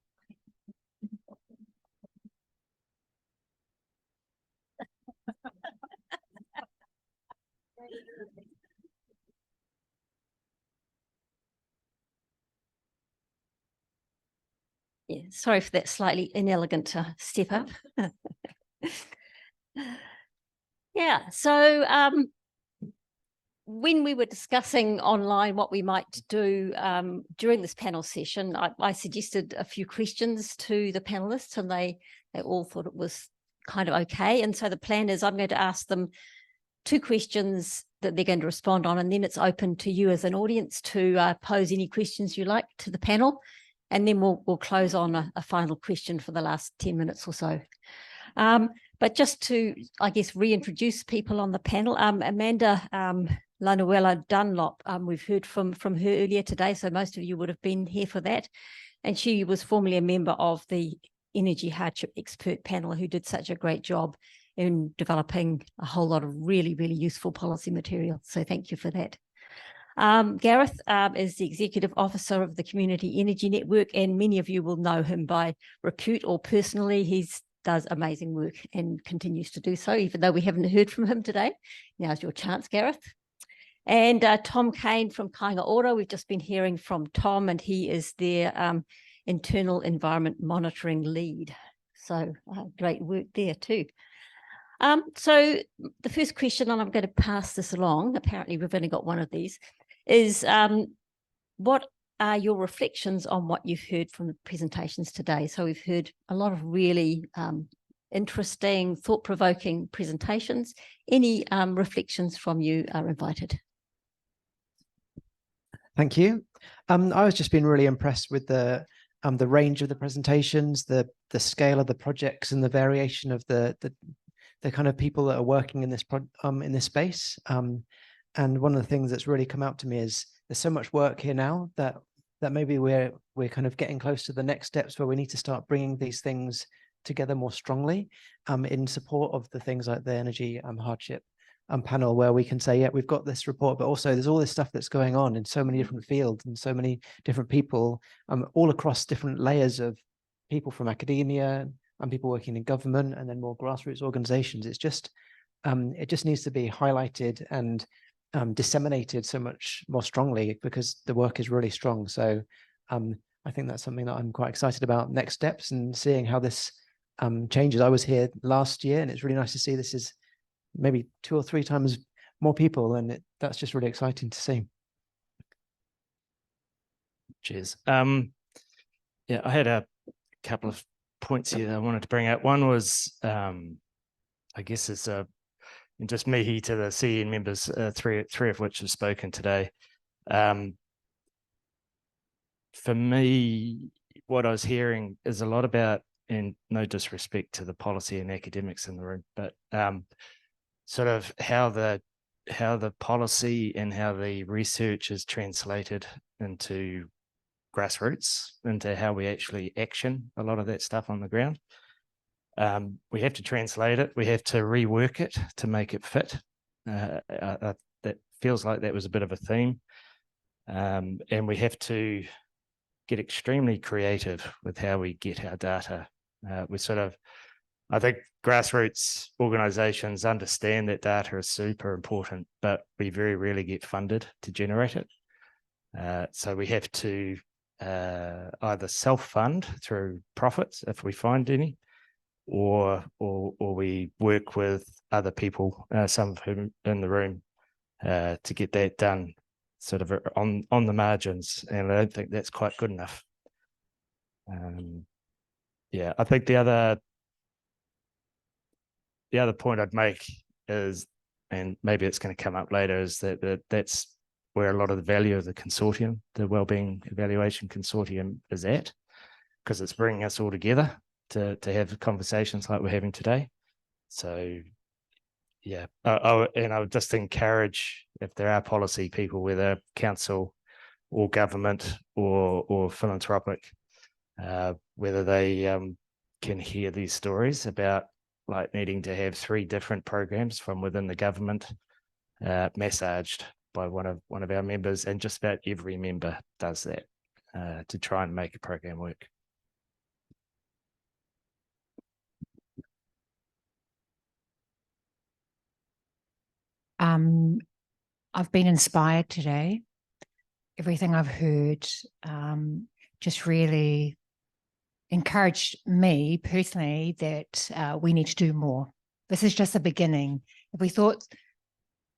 Yeah, sorry for that slightly inelegant step up. Yeah, so when we were discussing online what we might do during this panel session, I suggested a few questions to the panelists, and they all thought it was kind of okay. And so the plan is I'm going to ask them 2 questions that they're going to respond on, and then it's open to you as an audience to pose any questions you like to the panel. And then we'll close on a final question for the last 10 minutes or so. But just to, I guess, reintroduce people on the panel, Amanda Lanuela Dunlop, we've heard from her earlier today, so most of you would have been here for that. And she was formerly a member of the Energy Hardship Expert Panel, who did such a great job in developing a whole lot of really, really useful policy material. So thank you for that. Gareth is the Executive Officer of the Community Energy Network, and many of you will know him by repute or personally. He does amazing work and continues to do so, even though we haven't heard from him today. Now's your chance, Gareth. And Tom Kane from Kāinga Ora. We've just been hearing from Tom, and he is their Internal Environment Monitoring Lead. So great work there too. So the first question, and I'm going to pass this along, apparently we've only got one of these, is what are your reflections on what you've heard from the presentations today? So we've heard a lot of really interesting, thought-provoking presentations. Any reflections from you are invited. Thank you. I was just been really impressed with the range of the presentations, the scale of the projects, and the variation of the kind of people that are working in this space. And one of the things that's really come out to me is there's so much work here now that that maybe we're kind of getting close to the next steps where we need to start bringing these things together more strongly in support of the things like the energy hardship panel, where we can say, yeah, we've got this report, but also there's all this stuff that's going on in so many different fields and so many different people all across different layers of people from academia and people working in government and then more grassroots organizations. It's just, it just needs to be highlighted and disseminated so much more strongly because the work is really strong. So I think that's something that I'm quite excited about, next steps and seeing how this changes. I was here last year and it's really nice to see this is maybe 2 or 3 times more people, and that's just really exciting to see. Cheers. Yeah, I had a couple of points here that I wanted to bring up. One was, I guess it's just me to the CN members, three of which have spoken today. For me, what I was hearing is a lot about, and no disrespect to the policy and academics in the room, but sort of how the policy and how the research is translated into grassroots, into how we actually action a lot of that stuff on the ground. We have to translate it. We have to rework it to make it fit. That feels like that was a bit of a theme. And we have to get extremely creative with how we get our data. I think grassroots organizations understand that data is super important, but we very rarely get funded to generate it. So we have to either self-fund through profits if we find any, or we work with other people, some of whom in the room, to get that done sort of on the margins. And I don't think that's quite good enough. Yeah, I think the other point I'd make is, and maybe it's going to come up later, is that's where a lot of the value of the consortium, the Wellbeing Evaluation Consortium, is at, because it's bringing us all together to have conversations like we're having today. So yeah, and I would just encourage, if there are policy people, whether council or government or philanthropic, whether they can hear these stories about like needing to have 3 different programs from within the government massaged by one of our members, and just about every member does that to try and make a program work. I've been inspired today. Everything I've heard just really encouraged me personally that we need to do more. This is just the beginning. If we thought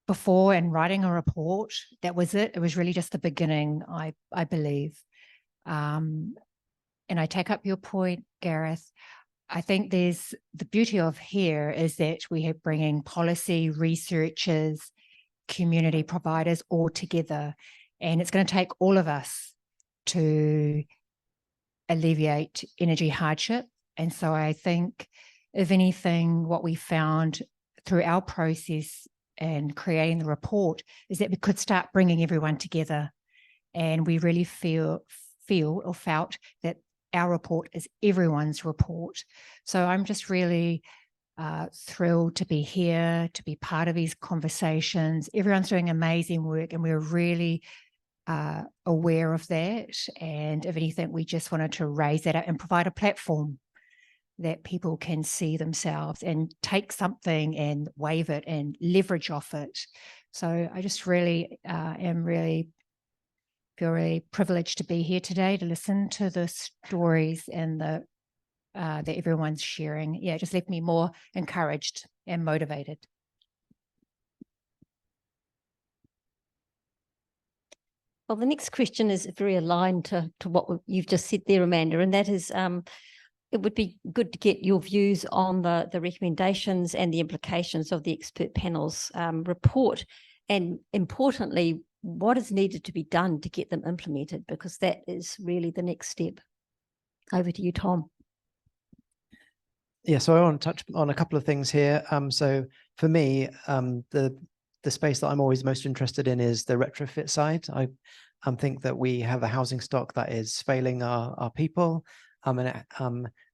before in writing a report, that was it, it was really just the beginning, I believe. And I take up your point, Gareth. I think there's the beauty of here is that we have bringing policy, researchers, community providers all together. And it's going to take all of us to alleviate energy hardship. And so I think, if anything, what we found through our process and creating the report is that we could start bringing everyone together. And we really felt that our report is everyone's report. So I'm just really thrilled to be here, to be part of these conversations. Everyone's doing amazing work and we're really aware of that. And if anything, we just wanted to raise that up and provide a platform that people can see themselves and take something and wave it and leverage off it. So I just really feel really privileged to be here today to listen to the stories and that everyone's sharing. Yeah, it just left me more encouraged and motivated. Well, the next question is very aligned to what you've just said there, Amanda, and that is it would be good to get your views on the recommendations and the implications of the expert panel's report, and importantly, what is needed to be done to get them implemented, because that is really the next step. Over to you, Tom. Yeah, so I want to touch on a couple of things here. So for me, the the space that I'm always most interested in is the retrofit side. I think that we have a housing stock that is failing our people, and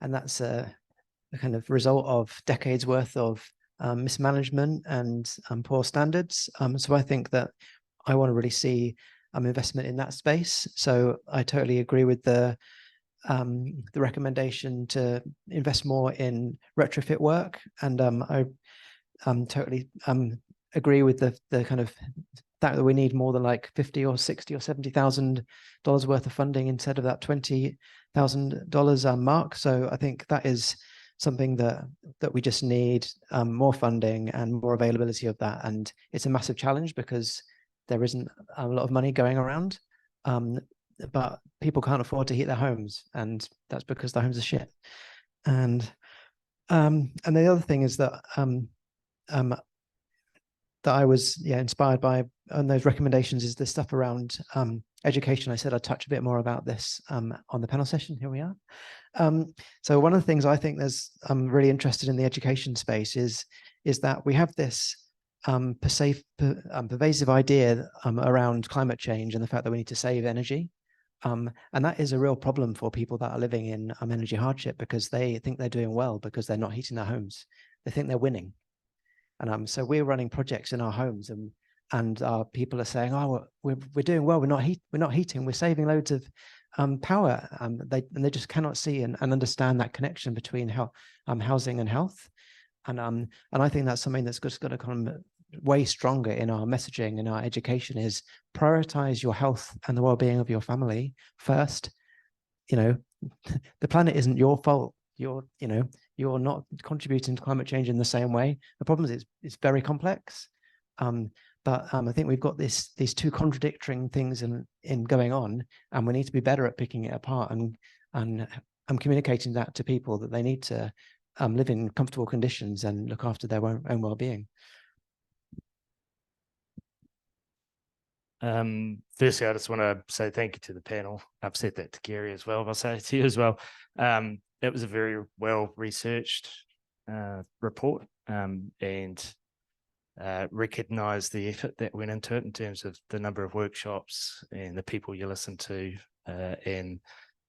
that's a kind of result of decades worth of mismanagement and poor standards. So I think that I want to really see investment in that space. So I totally agree with the recommendation to invest more in retrofit work, and I totally agree with the kind of fact that we need more than like 50 or 60 or $70,000 worth of funding instead of that $20,000 mark. So I think that is something that we just need more funding and more availability of that. And it's a massive challenge because there isn't a lot of money going around, but people can't afford to heat their homes, and that's because the homes are shit. And the other thing is that that I was inspired by on those recommendations is the stuff around education. I said I'd touch a bit more about this on the panel session. Here we are. So one of the things I think I'm really interested in the education space is that we have this pervasive idea around climate change and the fact that we need to save energy. And that is a real problem for people that are living in energy hardship, because they think they're doing well because they're not heating their homes. They think they're winning. And so we're running projects in our homes, and our people are saying, "Oh, we're doing well. We're not heating. We're saving loads of power." They just cannot see and understand that connection between housing and health. And I think that's something that's just got to come way stronger in our messaging and our education, is prioritize your health and the well-being of your family first. The planet isn't your fault. You're not contributing to climate change in the same way. The problem is it's very complex. But I think we've got these two contradicting things in going on, and we need to be better at picking it apart and communicating that to people, that they need to live in comfortable conditions and look after their own well-being. Firstly, I just want to say thank you to the panel. I've said that to Gary as well, but I'll say it to you as well. It was a very well-researched report, and recognise the effort that went into it in terms of the number of workshops and the people you listen to, and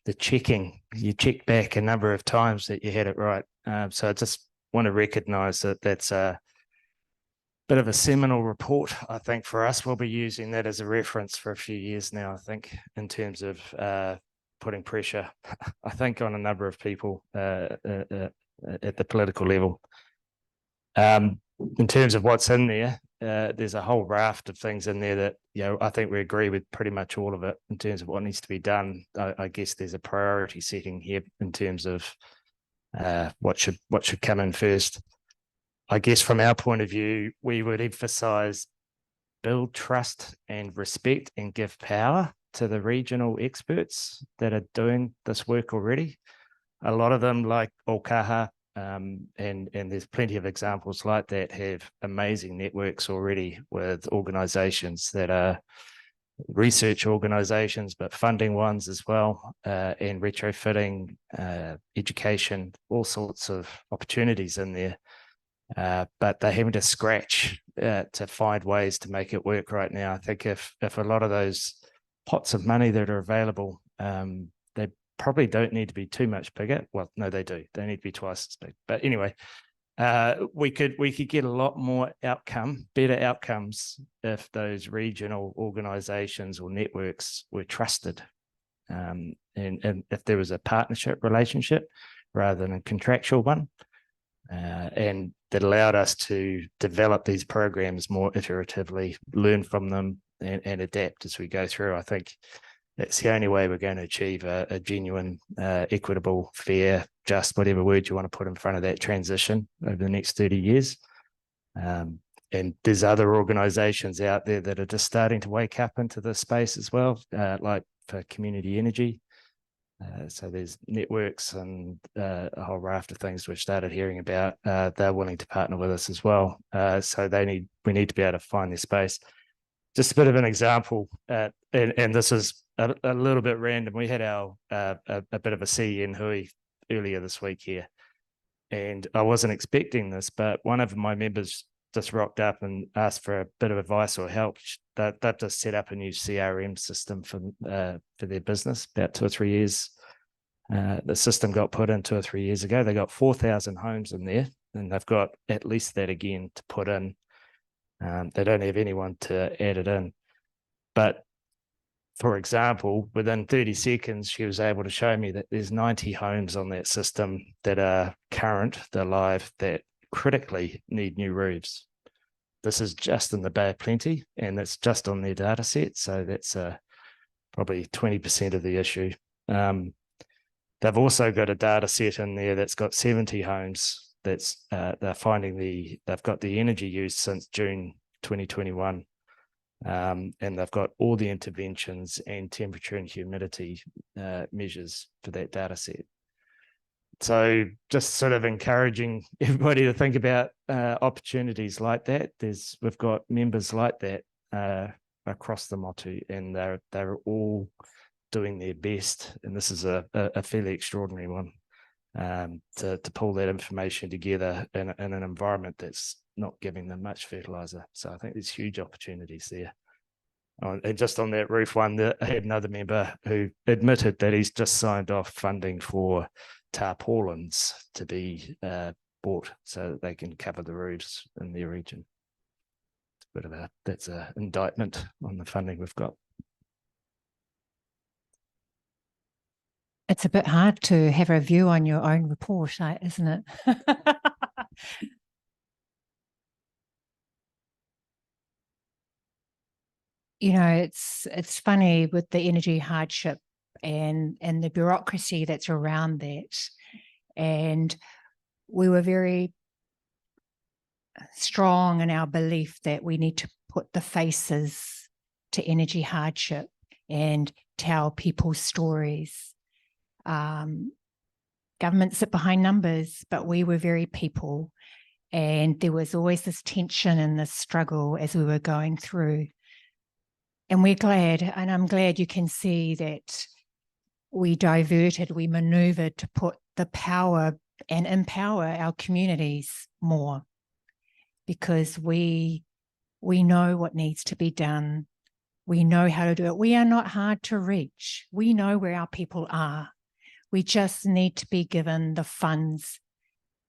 the checking. You checked back a number of times that you had it right. So I just want to recognise that that's a bit of a seminal report, I think, for us. We'll be using that as a reference for a few years now, I think, in terms of putting pressure, I think, on a number of people at the political level. In terms of what's in there, there's a whole raft of things in there that, I think we agree with pretty much all of it in terms of what needs to be done. I guess there's a priority setting here in terms of what should come in first. I guess from our point of view, we would emphasise build trust and respect and give power to the regional experts that are doing this work already. A lot of them, like Ōkaha, and there's plenty of examples like that, have amazing networks already with organisations that are research organisations, but funding ones as well, and retrofitting, education, all sorts of opportunities in there. But they're having to scratch to find ways to make it work right now. I think if a lot of those pots of money that are available, they probably don't need to be too much bigger. Well, no, they do. They need to be twice as big. But anyway, we could get a lot more better outcomes if those regional organisations or networks were trusted, and if there was a partnership relationship rather than a contractual one. And that allowed us to develop these programs more iteratively, learn from them, and adapt as we go through. I think that's the only way we're going to achieve a genuine, equitable, fair, just, whatever word you want to put in front of that transition over the next 30 years. And there's other organisations out there that are just starting to wake up into this space as well, like for community energy. So there's networks and a whole raft of things we've started hearing about. They're willing to partner with us as well. So we need to be able to find their space. Just a bit of an example, and this is a little bit random. We had a bit of a CEN hui earlier this week here, and I wasn't expecting this, but one of my members just rocked up and asked for a bit of advice or help. They've just set up a new CRM system for their business about 2 or 3 years. The system got put in 2 or 3 years ago. They got 4,000 homes in there, and they've got at least that again to put in. They don't have anyone to add it in. But for example, within 30 seconds, she was able to show me that there's 90 homes on that system that are current, they're live, that critically need new roofs. This is just in the Bay of Plenty, and it's just on their data set. So that's probably 20% of the issue. They've also got a data set in there that's got 70 homes. That's they're finding they've got the energy use since June 2021. And they've got all the interventions and temperature and humidity measures for that data set. So just sort of encouraging everybody to think about opportunities like that. We've got members like that across the motu, and they're all doing their best. And this is a fairly extraordinary one to pull that information together in an environment that's not giving them much fertilizer. So I think there's huge opportunities there. And just on that roof one, I had another member who admitted that he's just signed off funding for tarpaulins to be bought so that they can cover the roofs in their region. It's a bit of that's an indictment on the funding we've got. It's a bit hard to have a view on your own report, isn't it? You know, it's funny with the energy hardship and the bureaucracy that's around that. And we were very strong in our belief that we need to put the faces to energy hardship and tell people's stories. Governments sit behind numbers, but we were very people. And there was always this tension and this struggle as we were going through. And we're glad, and I'm glad you can see that we maneuvered to put the power and empower our communities more, because we know what needs to be done. We know how to do it. We are not hard to reach. We know where our people are. We just need to be given the funds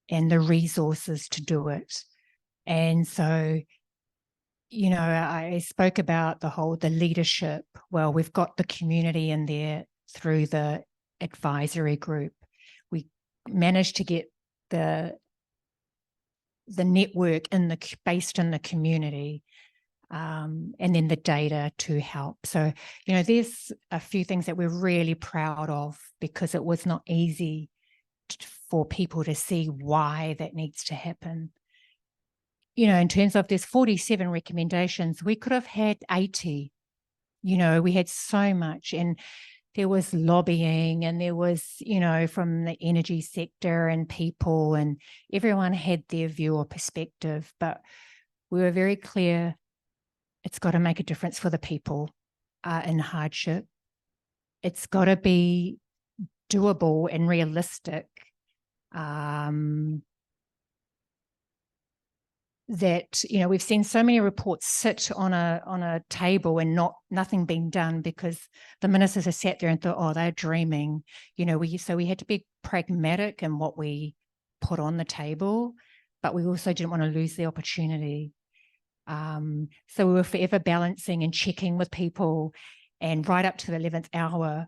and the resources to do it. And so, you know, I spoke about the leadership. Well, we've got the community in there through the advisory group. We managed to get the network based in the community, and then the data to help. So, you know, there's a few things that we're really proud of, because it was not easy for people to see why that needs to happen. You know, in terms of there's 47 recommendations, we could have had 80. You know, we had so much, and there was lobbying, and there was, you know, from the energy sector and people, and everyone had their view or perspective, but we were very clear it's got to make a difference for the people in hardship. It's got to be doable and realistic. That, you know, we've seen so many reports sit on a table and nothing being done, because the ministers have sat there and thought, oh, they're dreaming. You know, so we had to be pragmatic in what we put on the table, but we also didn't want to lose the opportunity. So we were forever balancing and checking with people, and right up to the 11th hour,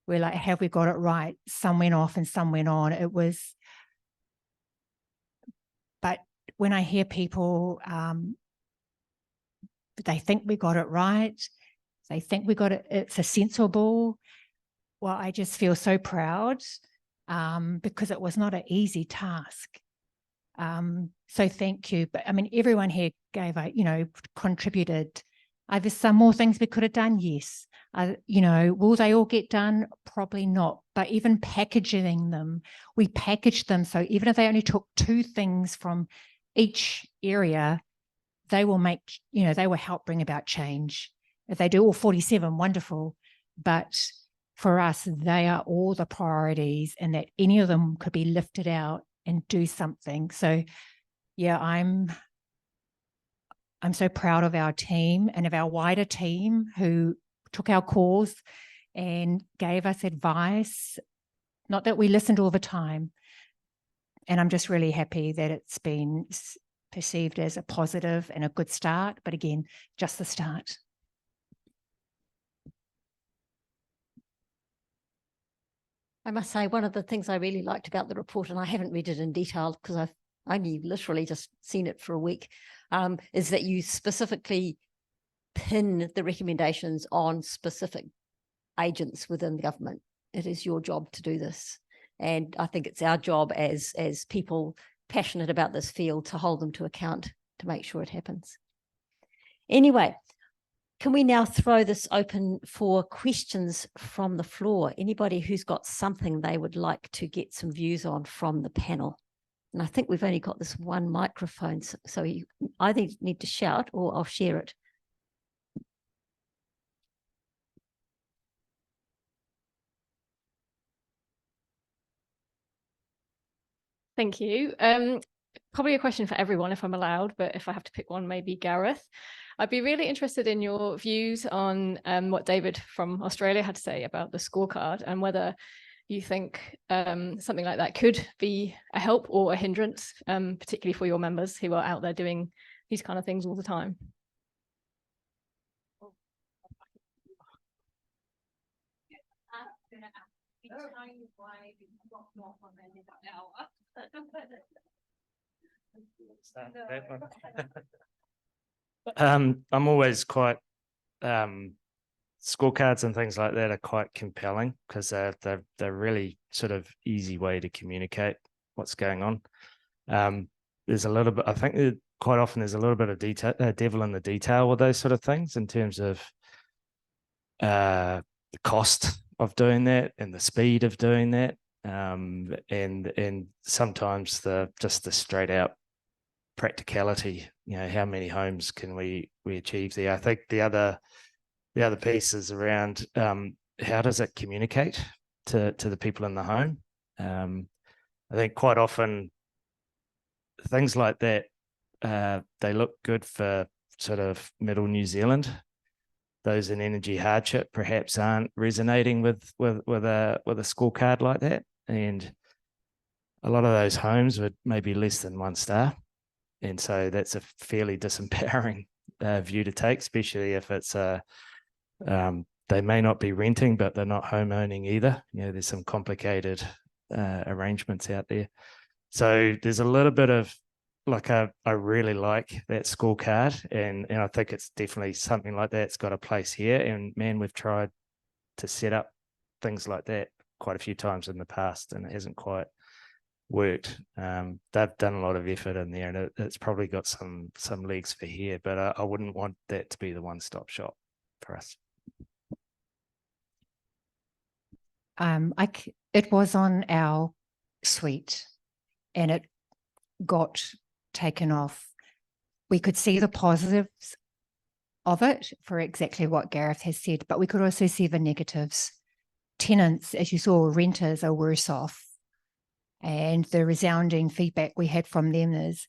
we're like, have we got it right? Some went off and some went on. But when I hear people, they think we got it right, they think we got it, it's a sensible, well, I just feel so proud, because it was not an easy task. So thank you. But I mean, everyone here gave, you know, contributed. There's some more things we could have done, yes. You know, will they all get done? Probably not. But even packaging them, we packaged them, so even if they only took 2 things from each area, they will make, you know, they will help bring about change. If they do all 47, wonderful. But for us, they are all the priorities, and that any of them could be lifted out and do something. So yeah, I'm I'm so proud of our team and of our wider team who took our calls and gave us advice, not that we listened all the time. And I'm just really happy that it's been perceived as a positive and a good start, but again, just the start. I must say, one of the things I really liked about the report, and I haven't read it in detail because I've only literally just seen it for a week, is that you specifically pin the recommendations on specific agents within the government. It is your job to do this. And I think it's our job as people passionate about this field to hold them to account to make sure it happens. Anyway, can we now throw this open for questions from the floor? Anybody who's got something they would like to get some views on from the panel? And I think we've only got this one microphone, so you either need to shout or I'll share it. Thank you. Probably a question for everyone if I'm allowed, but if I have to pick one, maybe Gareth. I'd be really interested in your views on what David from Australia had to say about the scorecard and whether you think something like that could be a help or a hindrance, particularly for your members who are out there doing these kind of things all the time. I'm always quite scorecards and things like that are quite compelling because they're really sort of easy way to communicate what's going on. There's a little bit, I think that quite often there's a little bit of detail, devil in the detail with those sort of things in terms of the cost of doing that and the speed of doing that, and sometimes just the straight out practicality. You know, how many homes can we achieve there? I think the other piece is around how does it communicate to the people in the home. I think quite often things like that they look good for sort of middle New Zealand. Those in energy hardship perhaps aren't resonating with a scorecard like that, and a lot of those homes would maybe less than 1 star, and so that's a fairly disempowering view to take, especially if it's they may not be renting, but they're not home owning either. You know, there's some complicated arrangements out there, so there's a little bit of like I really like that scorecard, and I think it's definitely something like that's got a place here. And man, we've tried to set up things like that quite a few times in the past, and it hasn't quite worked. They've done a lot of effort in there, and it's probably got some legs for here. But I wouldn't want that to be the one-stop shop for us. It was on our suite, and it got taken off. We could see the positives of it for exactly what Gareth has said, but we could also see the negatives. Tenants, as you saw, renters are worse off. And the resounding feedback we had from them is,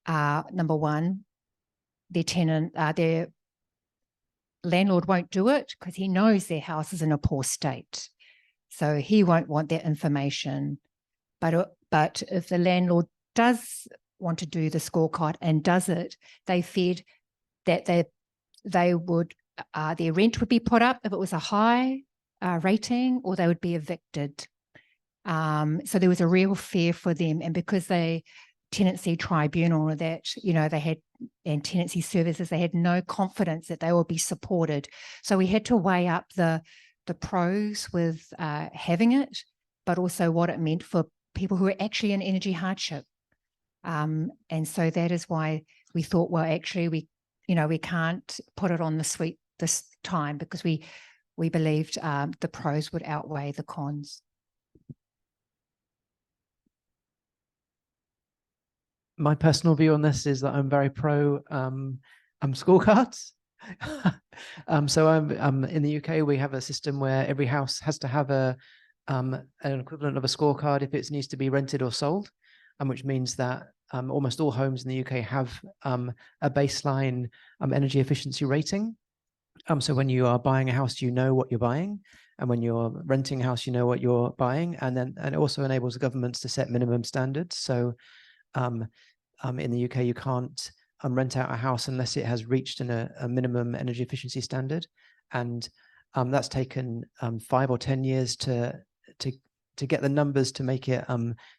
number one, their landlord won't do it because he knows their house is in a poor state. So he won't want that information. But if the landlord does want to do the scorecard and does it, they feared that they would their rent would be put up if it was a high rating, or they would be evicted. So there was a real fear for them, and because they tenancy tribunal that they had and tenancy services, they had no confidence that they would be supported. So we had to weigh up the pros with having it, but also what it meant for people who are actually in energy hardship. And so that is why we thought, well, actually we can't put it on the suite this time, because we believed the pros would outweigh the cons. My personal view on this is that I'm very pro scorecards. So I'm in the UK, we have a system where every house has to have an equivalent of a scorecard if it needs to be rented or sold, and which means that almost all homes in the UK have a baseline energy efficiency rating. So when you are buying a house, you know what you're buying. And when you're renting a house, you know what you're buying. And it also enables the governments to set minimum standards. So in the UK, you can't rent out a house unless it has reached a minimum energy efficiency standard. And that's taken 5 or 10 years to get the numbers to make it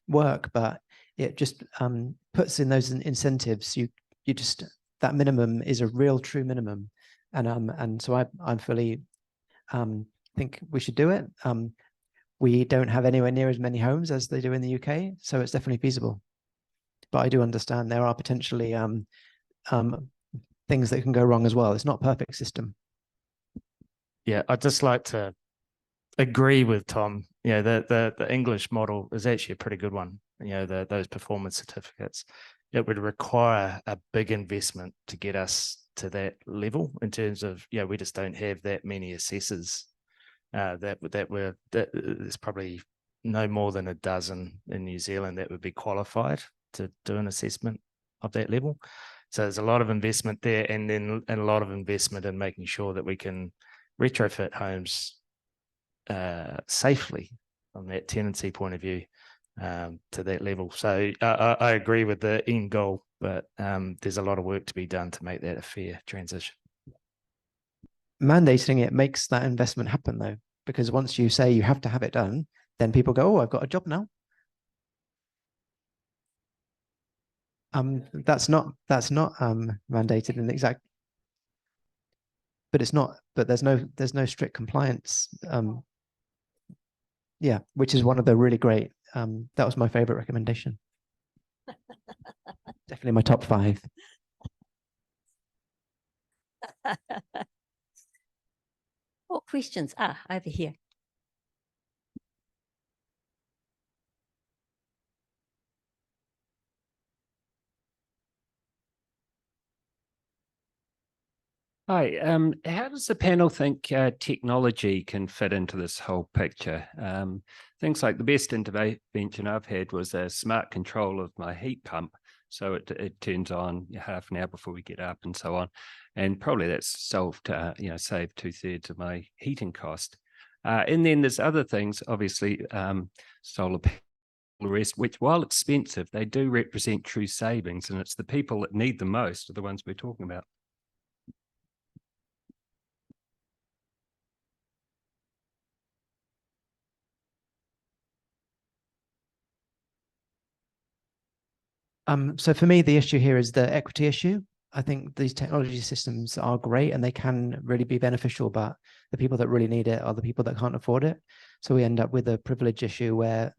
work, but it just puts in those incentives. You just, that minimum is a real true minimum, and so I'm fully think we should do it. We don't have anywhere near as many homes as they do in the UK, so it's definitely feasible. But I do understand there are potentially things that can go wrong as well. It's not a perfect system. Yeah, I'd just like to agree with Tom. You know, the English model is actually a pretty good one. You know, those performance certificates. It would require a big investment to get us to that level in terms of, you know, we just don't have that many assessors. There's probably no more than a dozen in New Zealand that would be qualified to do an assessment of that level. So there's a lot of investment there, and then a lot of investment in making sure that we can retrofit homes safely from that tenancy point of view to that level. So I agree with the end goal, but there's a lot of work to be done to make that a fair transition. Mandating it makes that investment happen, though, because once you say you have to have it done, then people go, oh, I've got a job now. That's not mandated in the exact, but it's not, but there's no strict compliance. Yeah, which is one of the really great, that was my favorite recommendation. Definitely my top 5. What questions? Over here. Hi, how does the panel think technology can fit into this whole picture? Things like the best intervention I've had was a smart control of my heat pump. So it turns on half an hour before we get up and so on. And probably that's solved, saved 2/3 of my heating cost. And then there's other things, obviously, solar panel rest, which while expensive, they do represent true savings. And it's the people that need the most are the ones we're talking about. So for me, the issue here is the equity issue. I think these technology systems are great and they can really be beneficial, but the people that really need it are the people that can't afford it. So we end up with a privilege issue where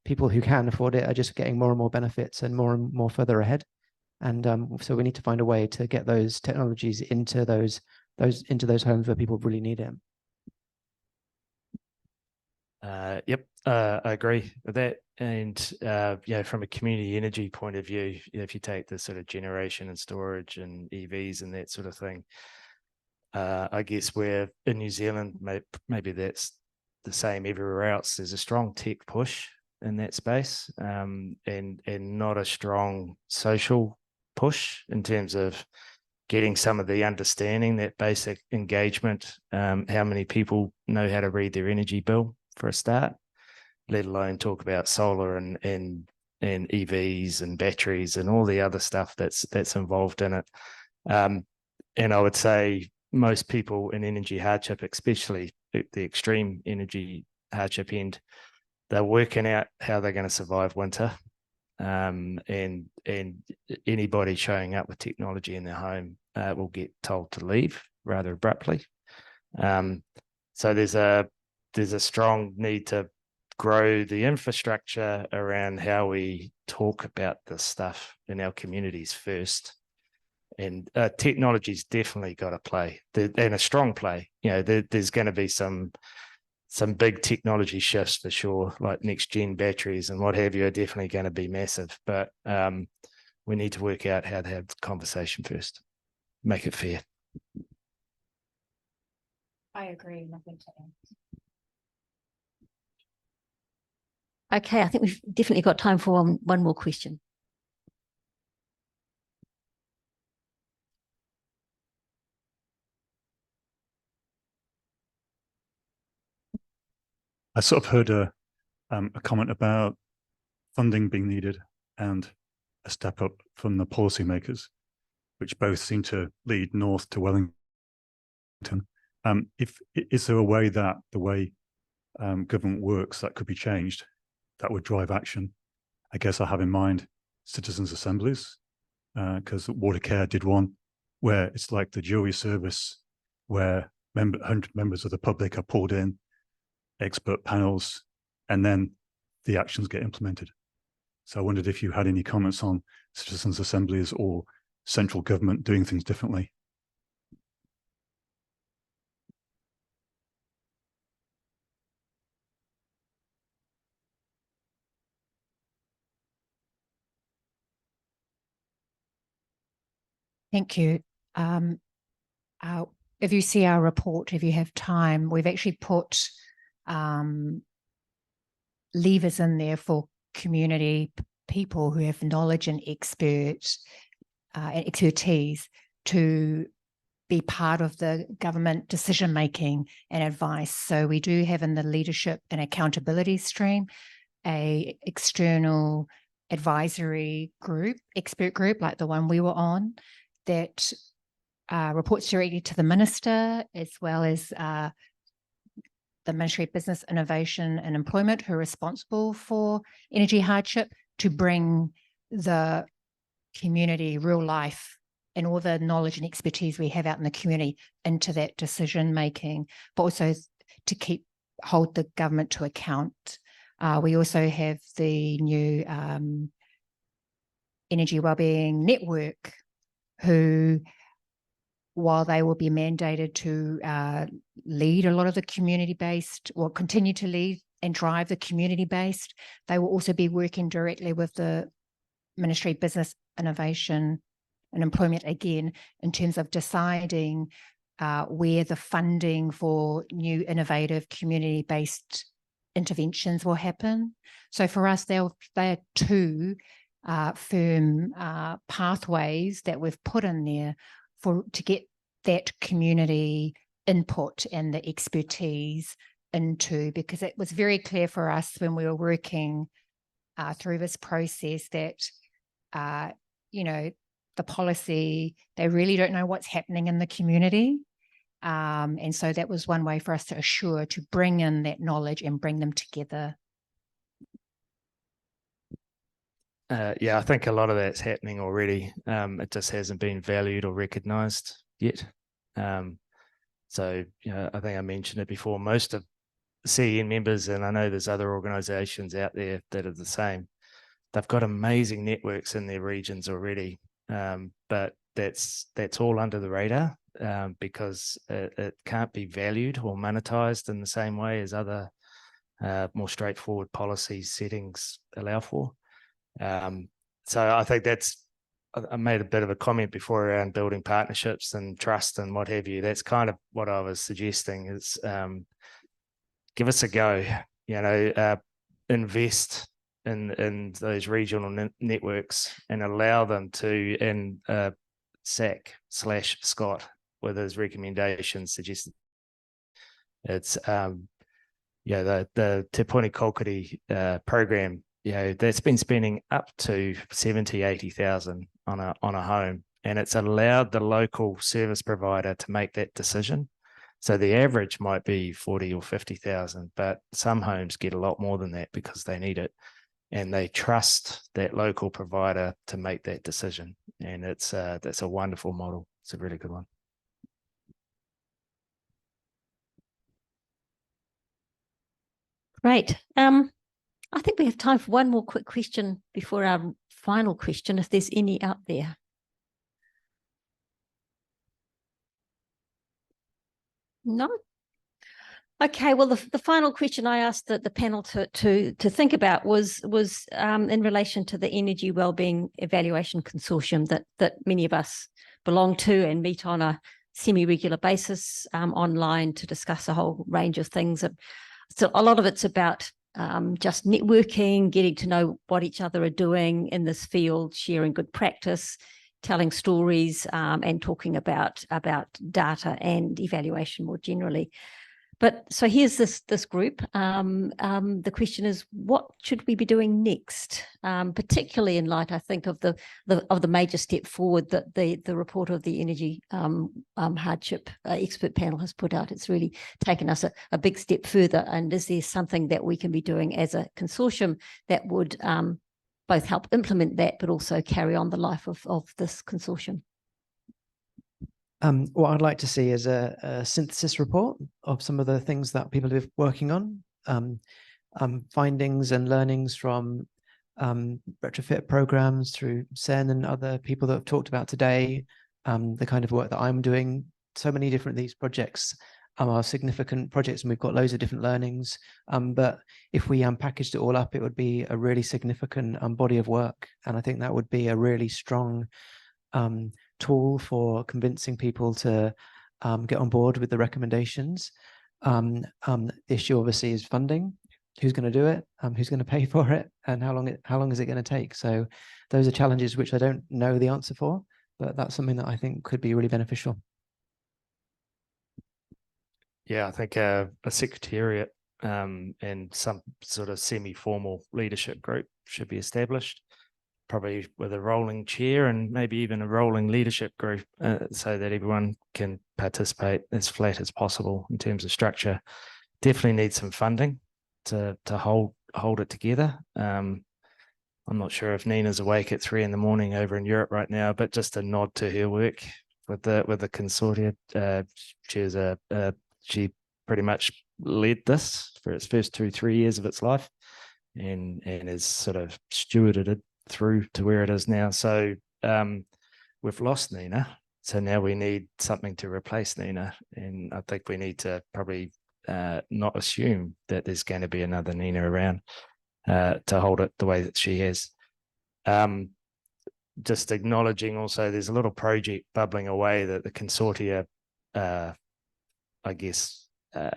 people who can afford it are just getting more and more benefits and more further ahead. And so we need to find a way to get those technologies into those homes where people really need it. Yep, I agree with that. And from a community energy point of view, if you take the sort of generation and storage and EVs and that sort of thing, I guess we're in New Zealand, maybe that's the same everywhere else. There's a strong tech push in that space, and not a strong social push in terms of getting some of the understanding, that basic engagement. How many people know how to read their energy bill for a start, let alone talk about solar and EVs and batteries and all the other stuff that's involved in it. And I would say most people in energy hardship, especially the extreme energy hardship end, they're working out how they're going to survive winter. And anybody showing up with technology in their home will get told to leave rather abruptly. So there's a strong need to grow the infrastructure around how we talk about this stuff in our communities first. And technology's definitely got to play, and a strong play. There's going to be some big technology shifts for sure, like next gen batteries and what have you are definitely going to be massive. But we need to work out how to have the conversation first, make it fair. I agree. Nothing to add. Okay, I think we've definitely got time for one more question. I sort of heard a comment about funding being needed and a step up from the policymakers, which both seem to lead north to Wellington. Is there a way that the way government works that could be changed that would drive action? I guess I have in mind citizens' assemblies, because Watercare did one where it's like the jury service where 100 members of the public are pulled in, expert panels, and then the actions get implemented. So I wondered if you had any comments on citizens' assemblies or central government doing things differently. Thank you. If you see our report, if you have time, we've actually put levers in there for community people who have knowledge and expertise to be part of the government decision making and advice. So we do have in the leadership and accountability stream a external advisory group, expert group like the one we were on, that reports directly to the minister, as well as the Ministry of Business, Innovation and Employment, who are responsible for energy hardship, to bring the community real life and all the knowledge and expertise we have out in the community into that decision making, but also to hold the government to account. We also have the new Energy Wellbeing Network, who, while they will be mandated to lead a lot of the community-based, or continue to lead and drive the community-based, they will also be working directly with the Ministry of Business, Innovation and Employment, again, in terms of deciding where the funding for new innovative community-based interventions will happen. So for us, they are two firm pathways that we've put in there to get that community input and the expertise into, because it was very clear for us when we were working through this process that, the policy, they really don't know what's happening in the community. And so that was one way for us to bring in that knowledge and bring them together. Yeah, I think a lot of that's happening already. It just hasn't been valued or recognised yet. So, I think I mentioned it before, most of CEN members, and I know there's other organisations out there that are the same, they've got amazing networks in their regions already, but that's all under the radar because it can't be valued or monetised in the same way as other more straightforward policy settings allow for. So I think I made a bit of a comment before around building partnerships and trust and what have you. That's kind of what I was suggesting is give us a go, invest in those regional networks and allow them to, and SAC/Scott with his recommendations suggested it's the Te Puni Kaukuri program, that's been spending up to 70,000-80,000 on a home, and it's allowed the local service provider to make that decision. So the average might be 40 or 50,000, but some homes get a lot more than that because they need it, and they trust that local provider to make that decision. And that's a wonderful model. It's a really good one. Great. I think we have time for one more quick question before our final question, if there's any out there. No? Okay, well, the final question I asked the panel to think about was in relation to the Energy Wellbeing Evaluation Consortium that many of us belong to and meet on a semi-regular basis online to discuss a whole range of things. So a lot of it's about just networking, getting to know what each other are doing in this field, sharing good practice, telling stories, and talking about data and evaluation more generally. But so here's this group. The question is, what should we be doing next? Particularly in light, I think, of the major step forward that the report of the energy hardship expert panel has put out. It's really taken us a big step further. And is there something that we can be doing as a consortium that would both help implement that, but also carry on the life of this consortium? What I'd like to see is a synthesis report of some of the things that people are working on, findings and learnings from retrofit programs through Sen and other people that have talked about today, the kind of work that I'm doing. So many different these projects are significant projects, and we've got loads of different learnings. But if we packaged it all up, it would be a really significant body of work, and I think that would be a really strong tool for convincing people to get on board with the recommendations. The issue obviously is funding. Who's going to do it? Who's going to pay for it? And how long is it going to take? So those are challenges which I don't know the answer for, but that's something that I think could be really beneficial. Yeah, I think a secretariat and some sort of semi-formal leadership group should be established, probably with a rolling chair and maybe even a rolling leadership group, so that everyone can participate as flat as possible in terms of structure. Definitely need some funding to hold it together. I'm not sure if Nina's awake at 3 a.m. over in Europe right now, but just a nod to her work with the consortia. She pretty much led this for its first 2-3 years of its life, and has sort of stewarded it through to where it is now. So we've lost Nina, so now we need something to replace Nina, and I think we need to probably not assume that there's going to be another Nina around to hold it the way that she has. Just acknowledging also there's a little project bubbling away that the consortia I guess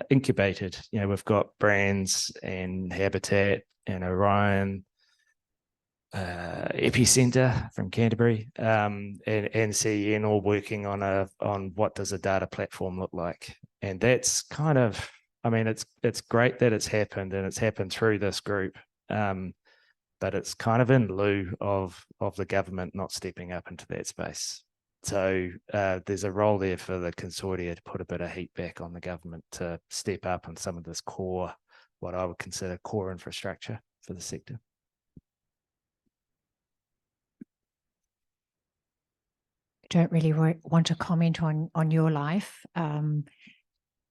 incubated. You know, we've got Brands and Habitat and Orion, Epicenter from Canterbury, and CEN all working on what does a data platform look like. And that's kind of, I mean, it's great that it's happened, and it's happened through this group, but it's kind of in lieu of the government not stepping up into that space. So there's a role there for the consortia to put a bit of heat back on the government to step up on some of this core, what I would consider core infrastructure for the sector. Don't really want to comment on your life,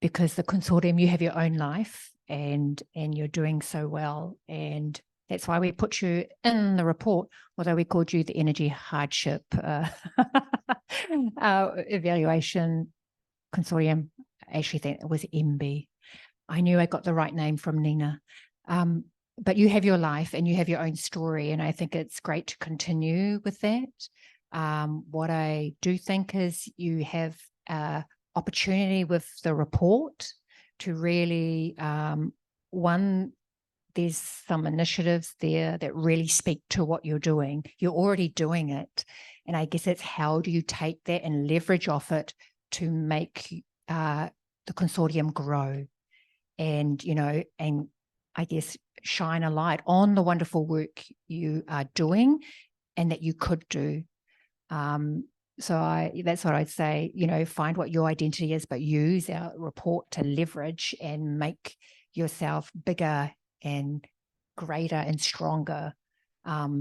because the consortium, you have your own life, and you're doing so well, and that's why we put you in the report, although we called you the energy hardship evaluation consortium. I actually think it was MB. I knew I got the right name from Nina. But you have your life and you have your own story, and I think it's great to continue with that. What I do think is you have opportunity with the report to really, there's some initiatives there that really speak to what you're doing. You're already doing it. And I guess it's how do you take that and leverage off it to make the consortium grow, and, you know, and I guess shine a light on the wonderful work you are doing and that you could do. So that's what I'd say, you know, find what your identity is, but use our report to leverage and make yourself bigger and greater and stronger,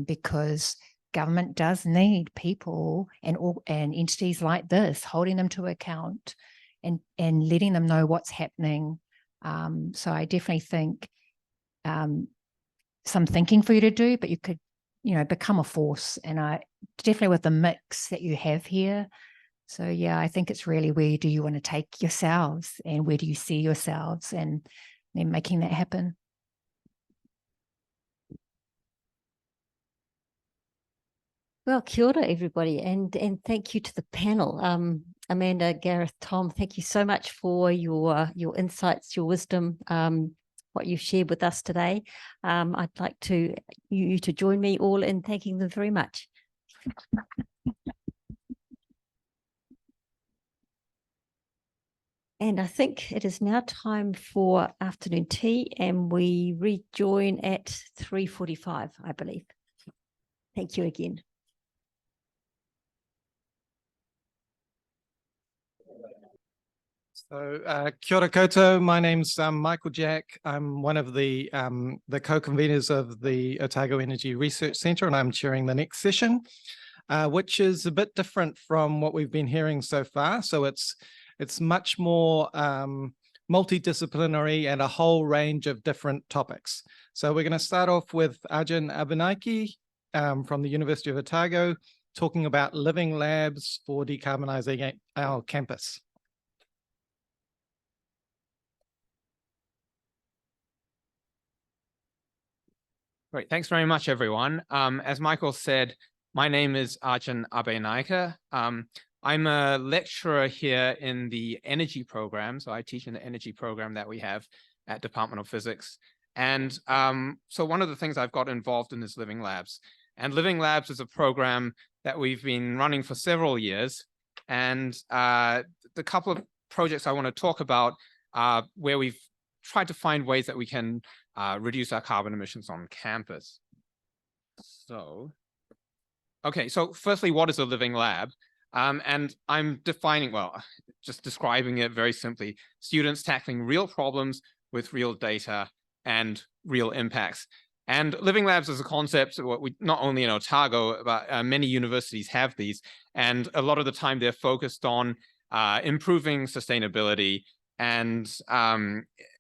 because government does need people and entities like this, holding them to account and letting them know what's happening. So I definitely think some thinking for you to do, but you could, you know, become a force. And I definitely with the mix that you have here. So yeah, I think it's really, where do you want to take yourselves and where do you see yourselves, and then making that happen. Well, kia ora, everybody, and thank you to the panel. Amanda, Gareth, Tom, thank you so much for your insights, your wisdom, what you've shared with us today. I'd like you to join me all in thanking them very much. And I think it is now time for afternoon tea, and we rejoin at 3:45, I believe. Thank you again. So, kia ora koutou. My name's Michael Jack. I'm one of the co-conveners of the Otago Energy Research Centre, and I'm chairing the next session, which is a bit different from what we've been hearing so far. So it's much more multidisciplinary and a whole range of different topics. So we're going to start off with Arjan Abeynaike from the University of Otago, talking about living labs for decarbonising our campus. Great, thanks very much, everyone. As Michael said, my name is Arjan Abeynaike. I'm a lecturer here in the energy program. So I teach in the energy program that we have at Department of Physics. And so one of the things I've got involved in is Living Labs. And Living Labs is a program that we've been running for several years. And the couple of projects I want to talk about are where we've tried to find ways that we can reduce our carbon emissions on campus. So, okay, so firstly, what is a living lab? And I'm defining, well, just describing it very simply, students tackling real problems with real data and real impacts. And living labs as a concept, what we not only in Otago, but many universities have these. And a lot of the time they're focused on improving sustainability. And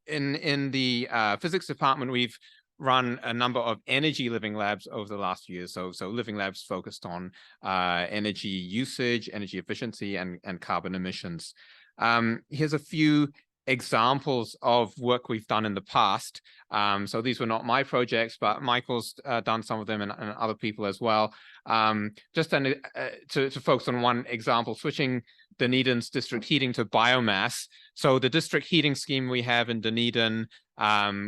in the physics department, we've run a number of energy living labs over the last few years. So living labs focused on energy usage, energy efficiency, and carbon emissions. Here's a few examples of work we've done in the past. So these were not my projects, but Michael's done some of them and other people as well. Just to focus on one example, switching Dunedin's district heating to biomass. So the district heating scheme we have in Dunedin,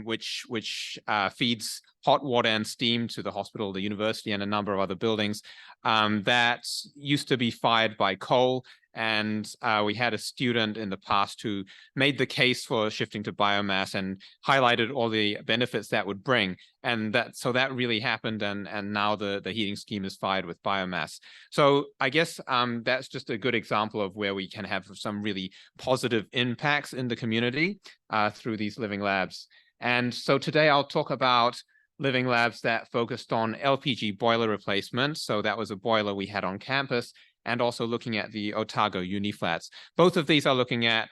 which feeds hot water and steam to the hospital, the university, and a number of other buildings, that used to be fired by coal. And we had a student in the past who made the case for shifting to biomass and highlighted all the benefits that would bring. And that really happened. And now the heating scheme is fired with biomass. So I guess that's just a good example of where we can have some really positive impacts in the community through these living labs. And so today I'll talk about living labs that focused on LPG boiler replacement. So that was a boiler we had on campus, and also looking at the Otago Uniflats. Both of these are looking at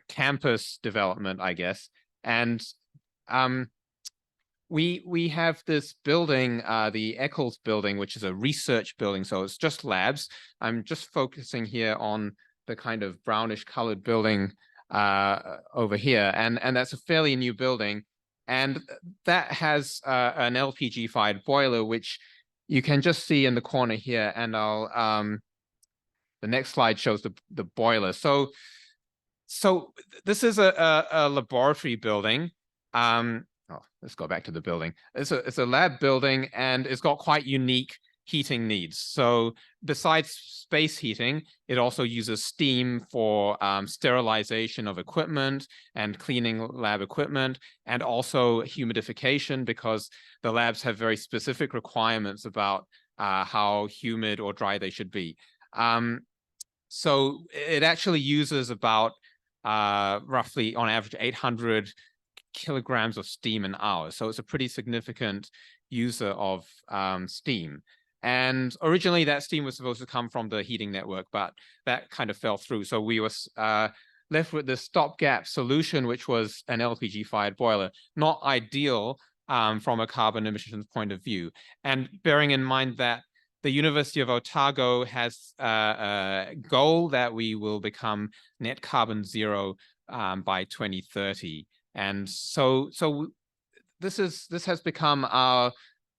campus development, I guess. And we have this building, the Eccles building, which is a research building. So it's just labs. I'm just focusing here on the kind of brownish colored building over here. And that's a fairly new building. And that has an LPG fired boiler, which you can just see in the corner here, and the next slide shows the boiler. So this is a laboratory building. Let's go back to the building. It's a lab building, and it's got quite unique heating needs. So besides space heating, it also uses steam for sterilization of equipment and cleaning lab equipment, and also humidification, because the labs have very specific requirements about how humid or dry they should be. So it actually uses about roughly on average 800 kilograms of steam an hour. So it's a pretty significant user of steam. And originally that steam was supposed to come from the heating network, but that kind of fell through. So we were left with this stopgap solution, which was an LPG fired boiler. Not ideal from a carbon emissions point of view. And bearing in mind that the University of Otago has a goal that we will become net carbon zero by 2030. And so this has become our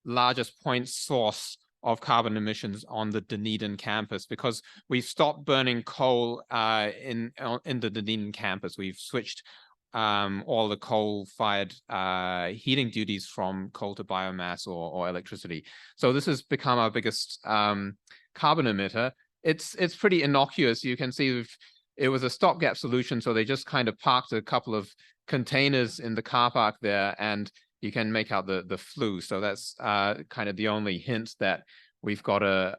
largest point source of carbon emissions on the Dunedin campus, because we've stopped burning coal in the Dunedin campus. We've switched all the coal-fired heating duties from coal to biomass or electricity. So this has become our biggest carbon emitter. It's pretty innocuous. You can see we've it was a stopgap solution. So they just kind of parked a couple of containers in the car park there, and you can make out the flue. So that's kind of the only hint that we've got a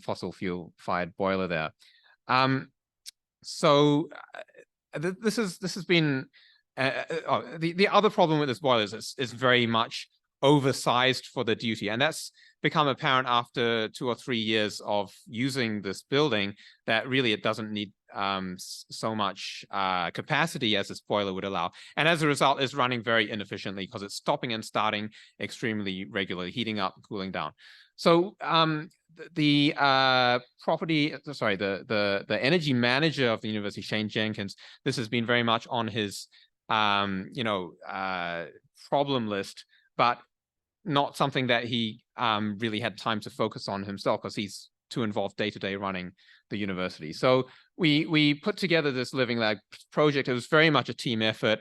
fossil fuel fired boiler there. This has been the other problem with this boiler is it's very much oversized for the duty, and that's become apparent after 2 or 3 years of using this building, that really it doesn't need so much capacity as this boiler would allow, and as a result is running very inefficiently because it's stopping and starting extremely regularly, heating up, cooling down. So the energy manager of the university, Shane Jenkins, this has been very much on his problem list, but not something that he really had time to focus on himself because he's too involved day-to-day running the university. So we put together this Living Lab project. It was very much a team effort.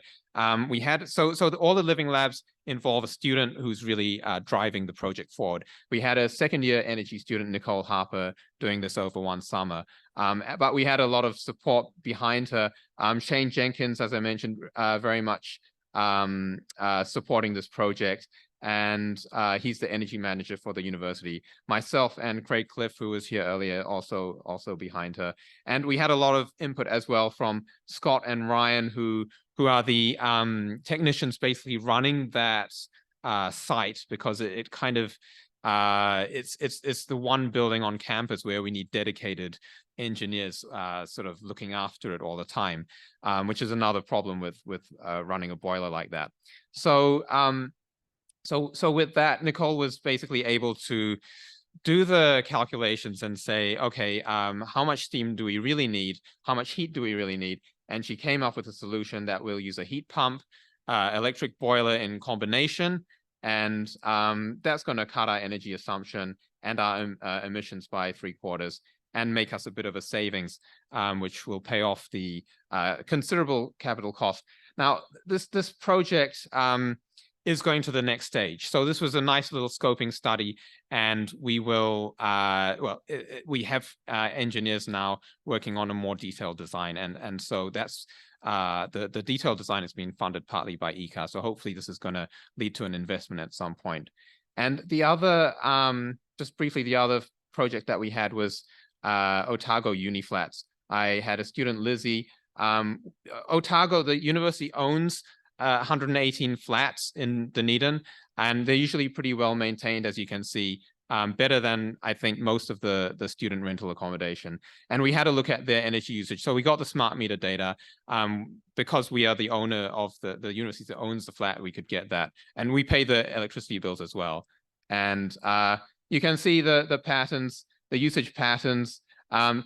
We had all the Living Labs involve a student who's really driving the project forward. We had a second-year energy student, Nicole Harper, doing this over one summer. But we had a lot of support behind her. Shane Jenkins, as I mentioned, very much supporting this project. And he's the energy manager for the university. Myself and Craig Cliff, who was here earlier, also behind her. And we had a lot of input as well from Scott and Ryan, who are the technicians basically running that site, because it kind of it's the one building on campus where we need dedicated engineers sort of looking after it all the time, which is another problem with running a boiler like that. So with that, Nicole was basically able to do the calculations and say, okay, how much steam do we really need? How much heat do we really need? And she came up with a solution that will use a heat pump, electric boiler in combination, and that's going to cut our energy assumption and our emissions by 3/4 and make us a bit of a savings, which will pay off the considerable capital cost. Now, this project is going to the next stage. So this was a nice little scoping study, and we will, we have engineers now working on a more detailed design. And so that's, the detailed design has been funded partly by ECA. So hopefully this is going to lead to an investment at some point. And the other, just briefly, the other project that we had was Otago Uni Flats. I had a student, Lizzie. Otago, the university owns 118 flats in Dunedin, and they're usually pretty well maintained, as you can see, better than I think most of the student rental accommodation. And we had a look at their energy usage. So we got the smart meter data. Because we are the owner of the university that owns the flat, we could get that. And we pay the electricity bills as well. And you can see the patterns, the usage patterns,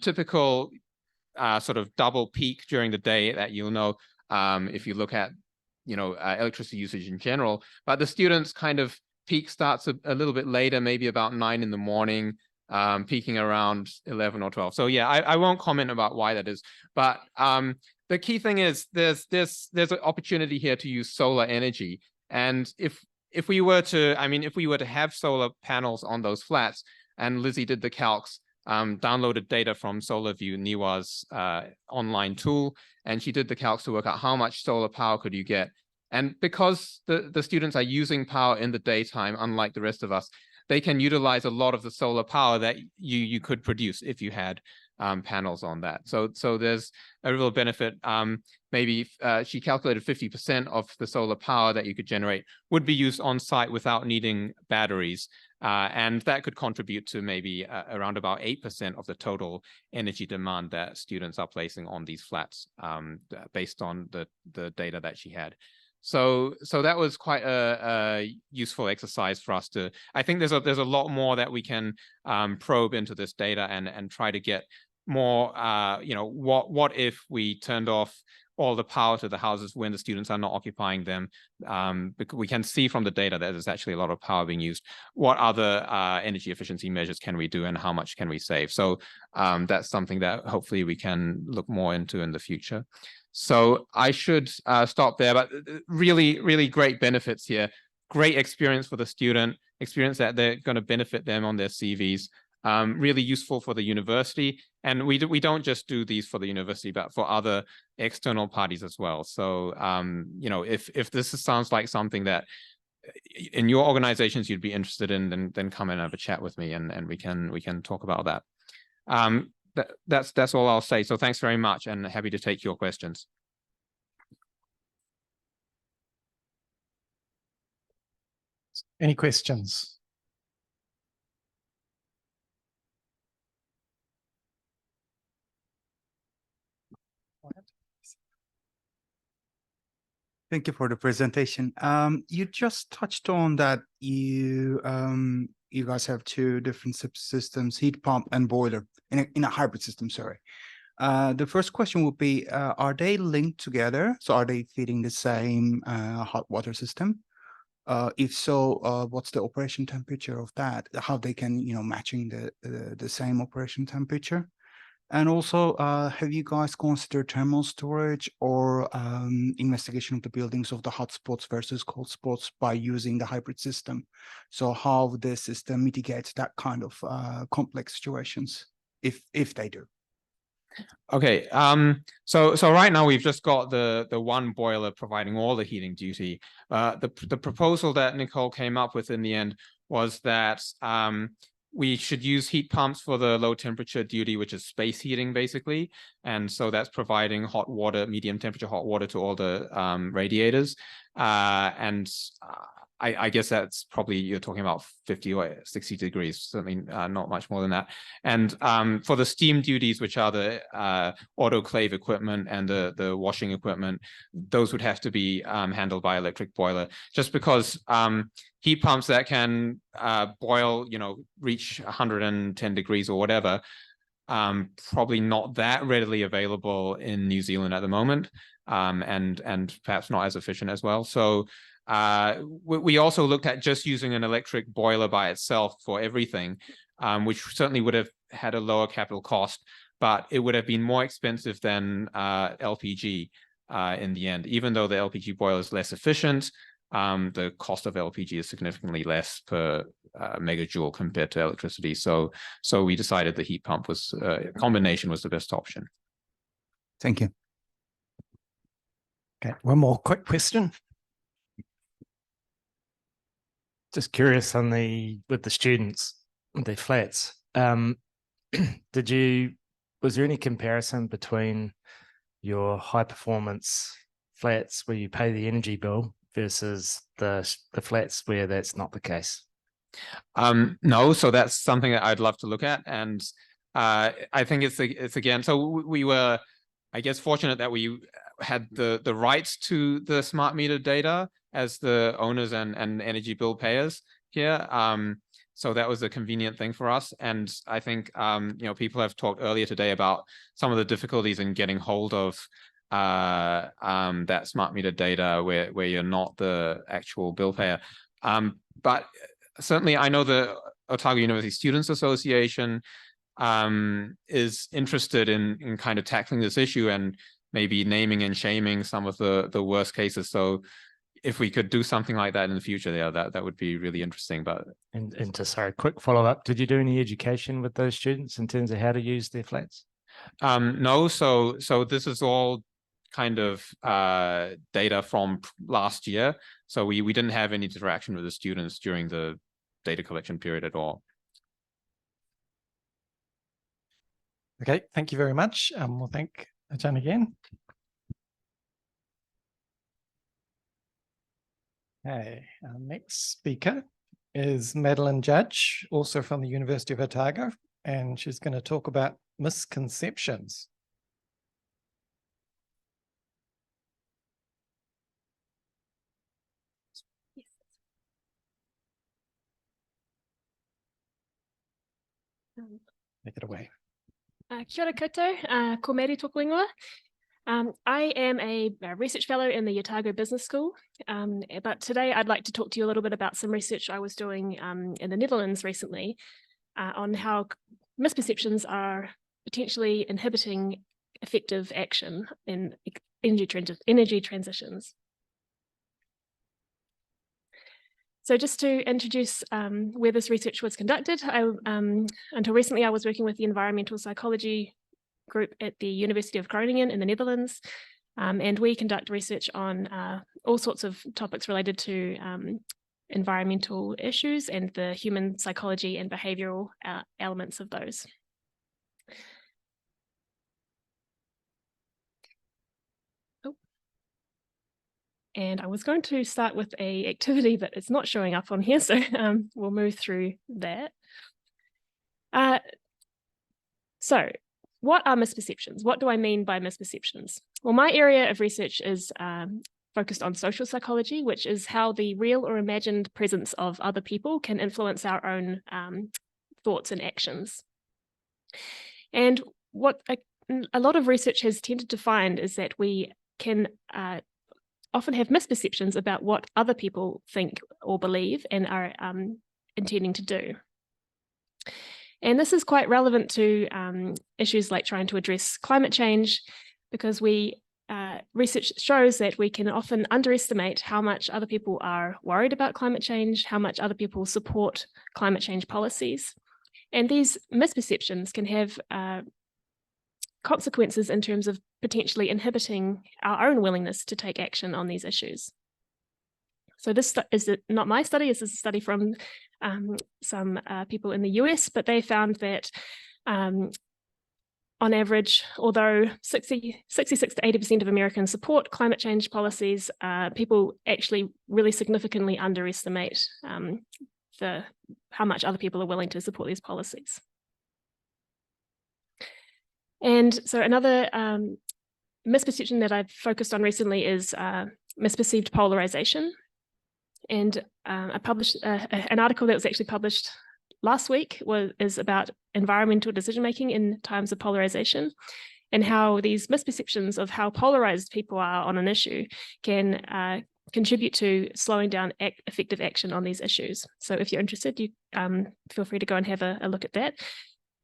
typical sort of double peak during the day that you'll know if you look at electricity usage in general, but the students kind of peak starts a little bit later, maybe about 9 in the morning, peaking around 11 or 12. So yeah, I won't comment about why that is, but the key thing is there's an opportunity here to use solar energy. And if we were to, if we were to have solar panels on those flats, and Lizzie did the calcs, downloaded data from SolarView, NIWA's online tool, and she did the calcs to work out how much solar power could you get. And because the students are using power in the daytime, unlike the rest of us, they can utilize a lot of the solar power that you could produce if you had panels on that. So there's a real benefit. Maybe she calculated 50% of the solar power that you could generate would be used on site without needing batteries. And that could contribute to maybe around about 8% of the total energy demand that students are placing on these flats, based on the data that she had. So that was quite a useful exercise for us to. I think there's a lot more that we can probe into this data and try to get more. What if we turned off all the power to the houses when the students are not occupying them? Because we can see from the data that there's actually a lot of power being used. What other energy efficiency measures can we do, and how much can we save? So that's something that hopefully we can look more into in the future. So I should stop there, but really, really great benefits here. Great experience for the student, experience that they're going to benefit them on their CVs. really useful for the university. And we don't just do these for the university, but for other external parties as well. So, you know, if this sounds like something that in your organizations you'd be interested in, then come and have a chat with me, and we can talk about that. That's all I'll say. So thanks very much, and happy to take your questions. Any questions? Thank you for the presentation. You just touched on that you guys have two different subsystems, heat pump and boiler in a hybrid system, sorry. The first question would be, are they linked together? So are they feeding the same hot water system? If so, what's the operation temperature of that? How they can, you know, matching the same operation temperature? And also, have you guys considered thermal storage or investigation of the buildings of the hot spots versus cold spots by using the hybrid system? So how the system mitigates that kind of complex situations, if they do? Okay, so right now we've just got the one boiler providing all the heating duty. The proposal that Nicole came up with in the end was that we should use heat pumps for the low temperature duty, which is space heating basically. And so that's providing hot water, medium temperature hot water to all the radiators. I guess that's probably, you're talking about 50 or 60 degrees, certainly not much more than that. And for the steam duties, which are the autoclave equipment and the washing equipment, those would have to be handled by electric boiler, just because heat pumps that can boil, you know, reach 110 degrees or whatever, probably not that readily available in New Zealand at the moment, and perhaps not as efficient as well. So we also looked at just using an electric boiler by itself for everything, which certainly would have had a lower capital cost, but it would have been more expensive than LPG in the end. Even though the LPG boiler is less efficient, the cost of LPG is significantly less per megajoule compared to electricity. So we decided the heat pump was combination was the best option. Thank you. Okay, one more quick question. Just curious on with the students, their flats. Was there any comparison between your high performance flats where you pay the energy bill versus the flats where that's not the case? No, so that's something that I'd love to look at. And I think it's again, so we were, I guess, fortunate that we had the rights to the smart meter data as the owners and energy bill payers here. So that was a convenient thing for us. And I think, you know, people have talked earlier today about some of the difficulties in getting hold of that smart meter data where you're not the actual bill payer. But certainly I know the Otago University Students Association is interested in kind of tackling this issue and maybe naming and shaming some of the worst cases. So if we could do something like that in the future, yeah, that would be really interesting. But and just sorry, quick follow-up. Did you do any education with those students in terms of how to use their flats? No, so this is all kind of data from last year. So we didn't have any interaction with the students during the data collection period at all. Okay, thank you very much. We'll thank Arjan again. Okay, our next speaker is Madeline Judge, also from the University of Otago, and she's going to talk about misconceptions. Take it away. Kia ora koutou, ko Mary tōku ingoa. I am a research fellow in the Otago Business School, but today I'd like to talk to you a little bit about some research I was doing in the Netherlands recently on how misperceptions are potentially inhibiting effective action in energy transitions. So just to introduce where this research was conducted, until recently I was working with the environmental psychology group at the University of Groningen in the Netherlands, and we conduct research on all sorts of topics related to environmental issues and the human psychology and behavioural elements of those. And I was going to start with an activity, but it's not showing up on here, so we'll move through that. So what are misperceptions? What do I mean by misperceptions? Well, my area of research is focused on social psychology, which is how the real or imagined presence of other people can influence our own thoughts and actions. And what a lot of research has tended to find is that we can often have misperceptions about what other people think or believe and are intending to do. And this is quite relevant to issues like trying to address climate change, because research shows that we can often underestimate how much other people are worried about climate change, how much other people support climate change policies. And these misperceptions can have consequences in terms of potentially inhibiting our own willingness to take action on these issues. So this is not my study, this is a study from some people in the US, but they found that on average, although 66 to 80% of Americans support climate change policies, people actually really significantly underestimate how much other people are willing to support these policies. And so another misperception that I've focused on recently is misperceived polarization. And I published an article that was actually published last week is about environmental decision-making in times of polarization, and how these misperceptions of how polarized people are on an issue can contribute to slowing down effective action on these issues. So if you're interested, you feel free to go and have a look at that.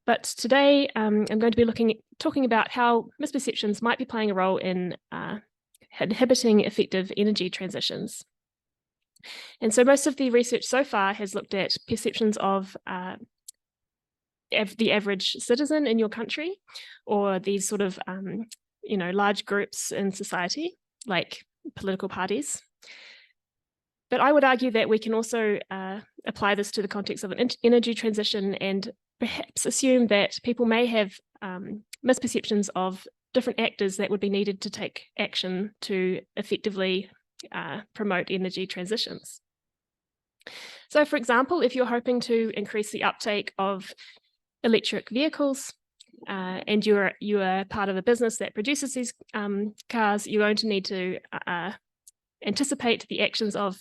But today I'm going to be talking about how misperceptions might be playing a role in inhibiting effective energy transitions. And so most of the research so far has looked at perceptions of the average citizen in your country, or these sort of large groups in society, like political parties. But I would argue that we can also apply this to the context of an energy transition, and perhaps assume that people may have misperceptions of different actors that would be needed to take action to effectively promote energy transitions. So for example, if you're hoping to increase the uptake of electric vehicles, and you are part of a business that produces these cars, you're going to need to anticipate the actions of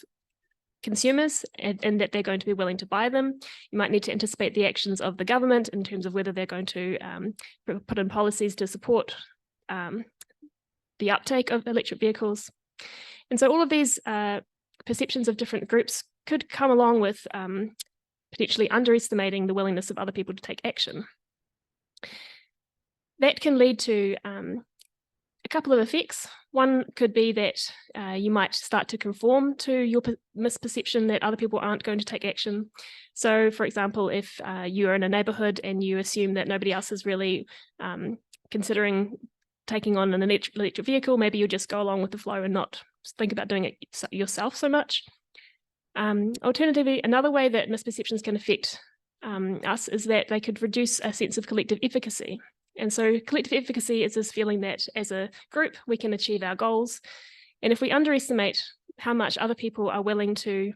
consumers and that they're going to be willing to buy them. You might need to anticipate the actions of the government in terms of whether they're going to put in policies to support the uptake of electric vehicles. And so all of these perceptions of different groups could come along with potentially underestimating the willingness of other people to take action. That can lead to a couple of effects. One could be that you might start to conform to your misperception that other people aren't going to take action. So for example, if you are in a neighborhood and you assume that nobody else is really considering taking on an electric vehicle, maybe you just go along with the flow and not think about doing it yourself so much. Alternatively, another way that misperceptions can affect us is that they could reduce a sense of collective efficacy. And so collective efficacy is this feeling that as a group, we can achieve our goals. And if we underestimate how much other people are willing to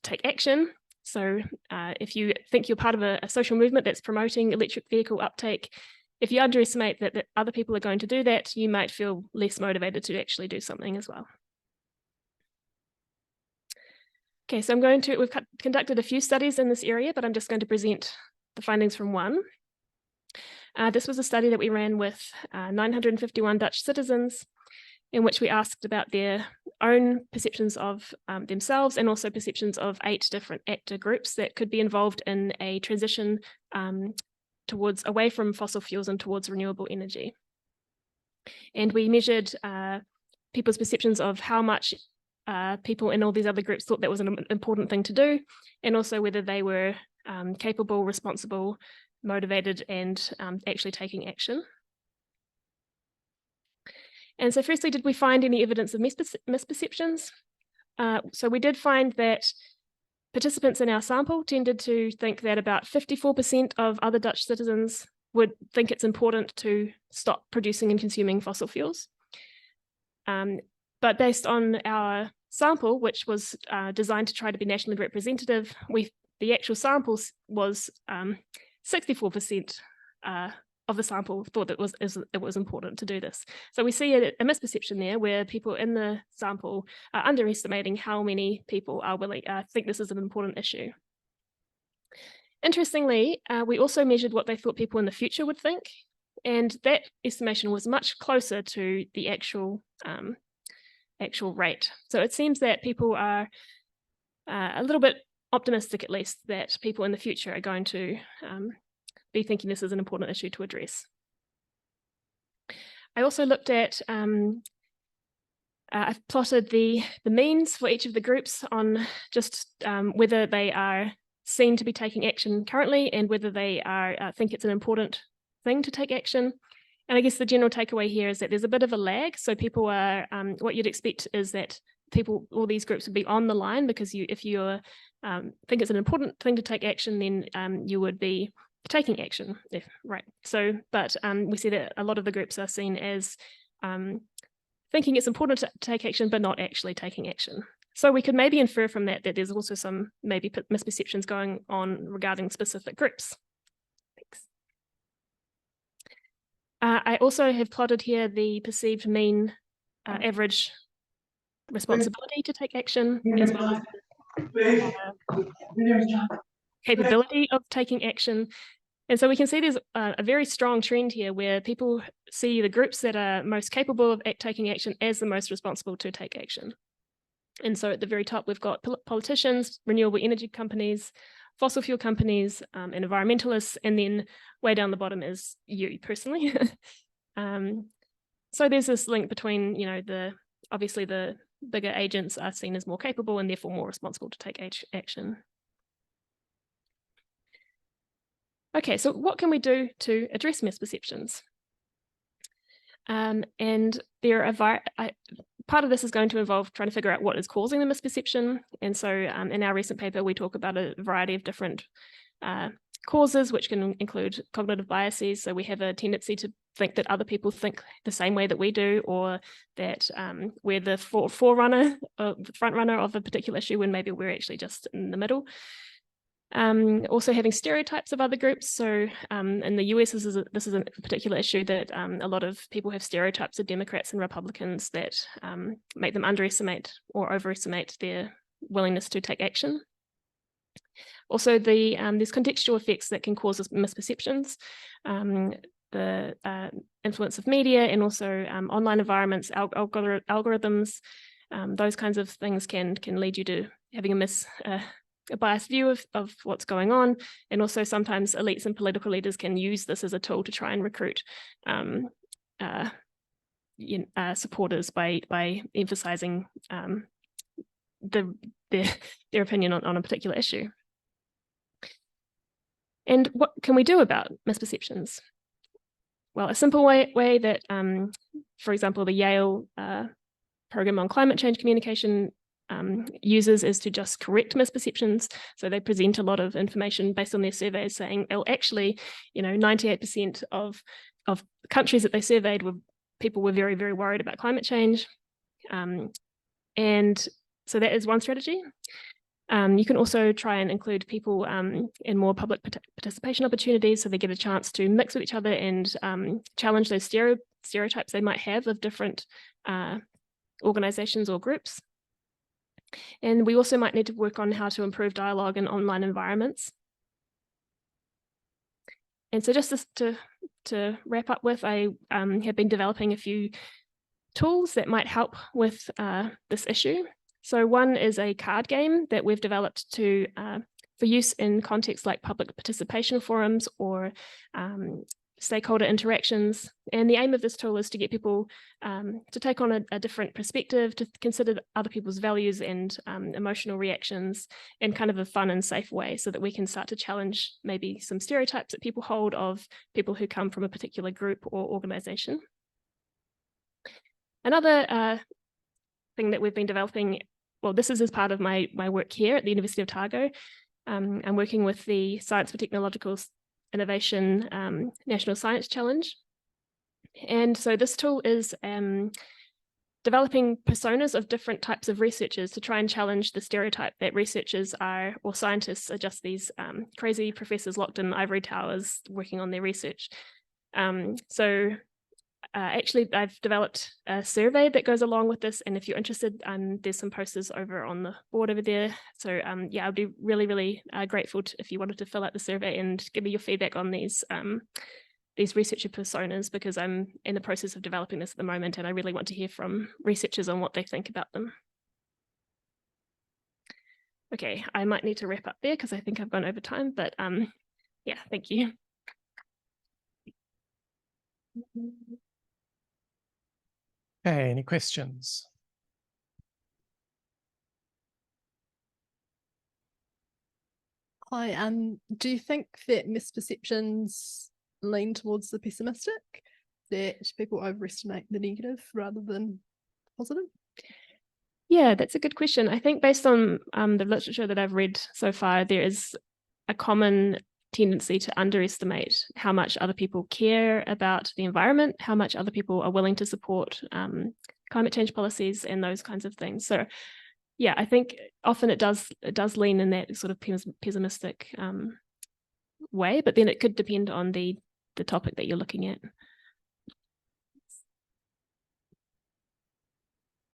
take action, so if you think you're part of a social movement that's promoting electric vehicle uptake, if you underestimate that other people are going to do that, you might feel less motivated to actually do something as well. Okay, so we've conducted a few studies in this area, but I'm just going to present the findings from one. This was a study that we ran with 951 Dutch citizens, in which we asked about their own perceptions of themselves and also perceptions of 8 different actor groups that could be involved in a transition away from fossil fuels and towards renewable energy. And we measured people's perceptions of how much people in all these other groups thought that was an important thing to do, and also whether they were capable, responsible, motivated, and actually taking action. And so firstly, did we find any evidence of misperceptions? So we did find that participants in our sample tended to think that about 54% of other Dutch citizens would think it's important to stop producing and consuming fossil fuels. But based on our sample, which was designed to try to be nationally representative, the actual sample was 64% of the sample thought it was important to do this. So we see a misperception there where people in the sample are underestimating how many people are willing think this is an important issue. Interestingly, we also measured what they thought people in the future would think, and that estimation was much closer to the actual rate. So it seems that people are a little bit optimistic, at least, that people in the future are going to be thinking this is an important issue to address. I also looked at, I've plotted the means for each of the groups on just whether they are seen to be taking action currently and whether they are think it's an important thing to take action. And I guess the general takeaway here is that there's a bit of a lag. So people are, what you'd expect is that all these groups would be on the line, because if you think it's an important thing to take action, then you would be taking action, right? So, but we see that a lot of the groups are seen as thinking it's important to take action, but not actually taking action. So we could maybe infer from that there's also some maybe misperceptions going on regarding specific groups. Thanks. I also have plotted here the perceived mean average responsibility to take action, as well as capability of taking action. And so we can see there's a very strong trend here where people see the groups that are most capable of taking action as the most responsible to take action. And so at the very top, we've got politicians, renewable energy companies, fossil fuel companies, and environmentalists, and then way down the bottom is you personally. So there's this link between, obviously the bigger agents are seen as more capable and therefore more responsible to take action. Okay, so what can we do to address misperceptions? And there are part of this is going to involve trying to figure out what is causing the misperception. And so in our recent paper, we talk about a variety of different causes, which can include cognitive biases. So we have a tendency to think that other people think the same way that we do, or that we're the front runner of a particular issue when maybe we're actually just in the middle. Also having stereotypes of other groups. So in the US, this is a particular issue that a lot of people have stereotypes of Democrats and Republicans that make them underestimate or overestimate their willingness to take action. Also, there's contextual effects that can cause misperceptions. The influence of media and also online environments, algorithms, those kinds of things can lead you to having a biased view of what's going on. And also sometimes elites and political leaders can use this as a tool to try and recruit supporters by emphasizing their opinion on a particular issue. And what can we do about misperceptions? Well, a simple way that, for example, the Yale program on climate change communication uses is to just correct misperceptions. So they present a lot of information based on their surveys saying, oh, actually, 98% of countries that they surveyed people were very, very worried about climate change. And so that is one strategy. You can also try and include people in more public participation opportunities, so they get a chance to mix with each other and challenge those stereotypes they might have of different organizations or groups. And we also might need to work on how to improve dialogue in online environments. And so just to wrap up with, I have been developing a few tools that might help with this issue. So one is a card game that we've developed for use in contexts like public participation forums or stakeholder interactions. And the aim of this tool is to get people to take on a different perspective, to consider other people's values and emotional reactions in kind of a fun and safe way, so that we can start to challenge maybe some stereotypes that people hold of people who come from a particular group or organization. Another thing that we've been developing, well, this is as part of my work here at the University of Otago. I'm working with the Science for Technological Innovation National Science Challenge. And so this tool is developing personas of different types of researchers to try and challenge the stereotype that researchers are, or scientists are, just these crazy professors locked in ivory towers working on their research. Actually, I've developed a survey that goes along with this, and if you're interested, there's some posters over on the board over there. So yeah, I'd be really, really grateful if you wanted to fill out the survey and give me your feedback on these researcher personas, because I'm in the process of developing this at the moment, and I really want to hear from researchers on what they think about them. Okay, I might need to wrap up there because I think I've gone over time, but yeah, thank you. Okay, any questions? Hi, do you think that misperceptions lean towards the pessimistic, that people overestimate the negative rather than positive? Yeah, that's a good question. I think based on the literature that I've read so far, there is a common tendency to underestimate how much other people care about the environment, how much other people are willing to support climate change policies and those kinds of things. So yeah, I think often it does lean in that sort of pessimistic way, but then it could depend on the topic that you're looking at.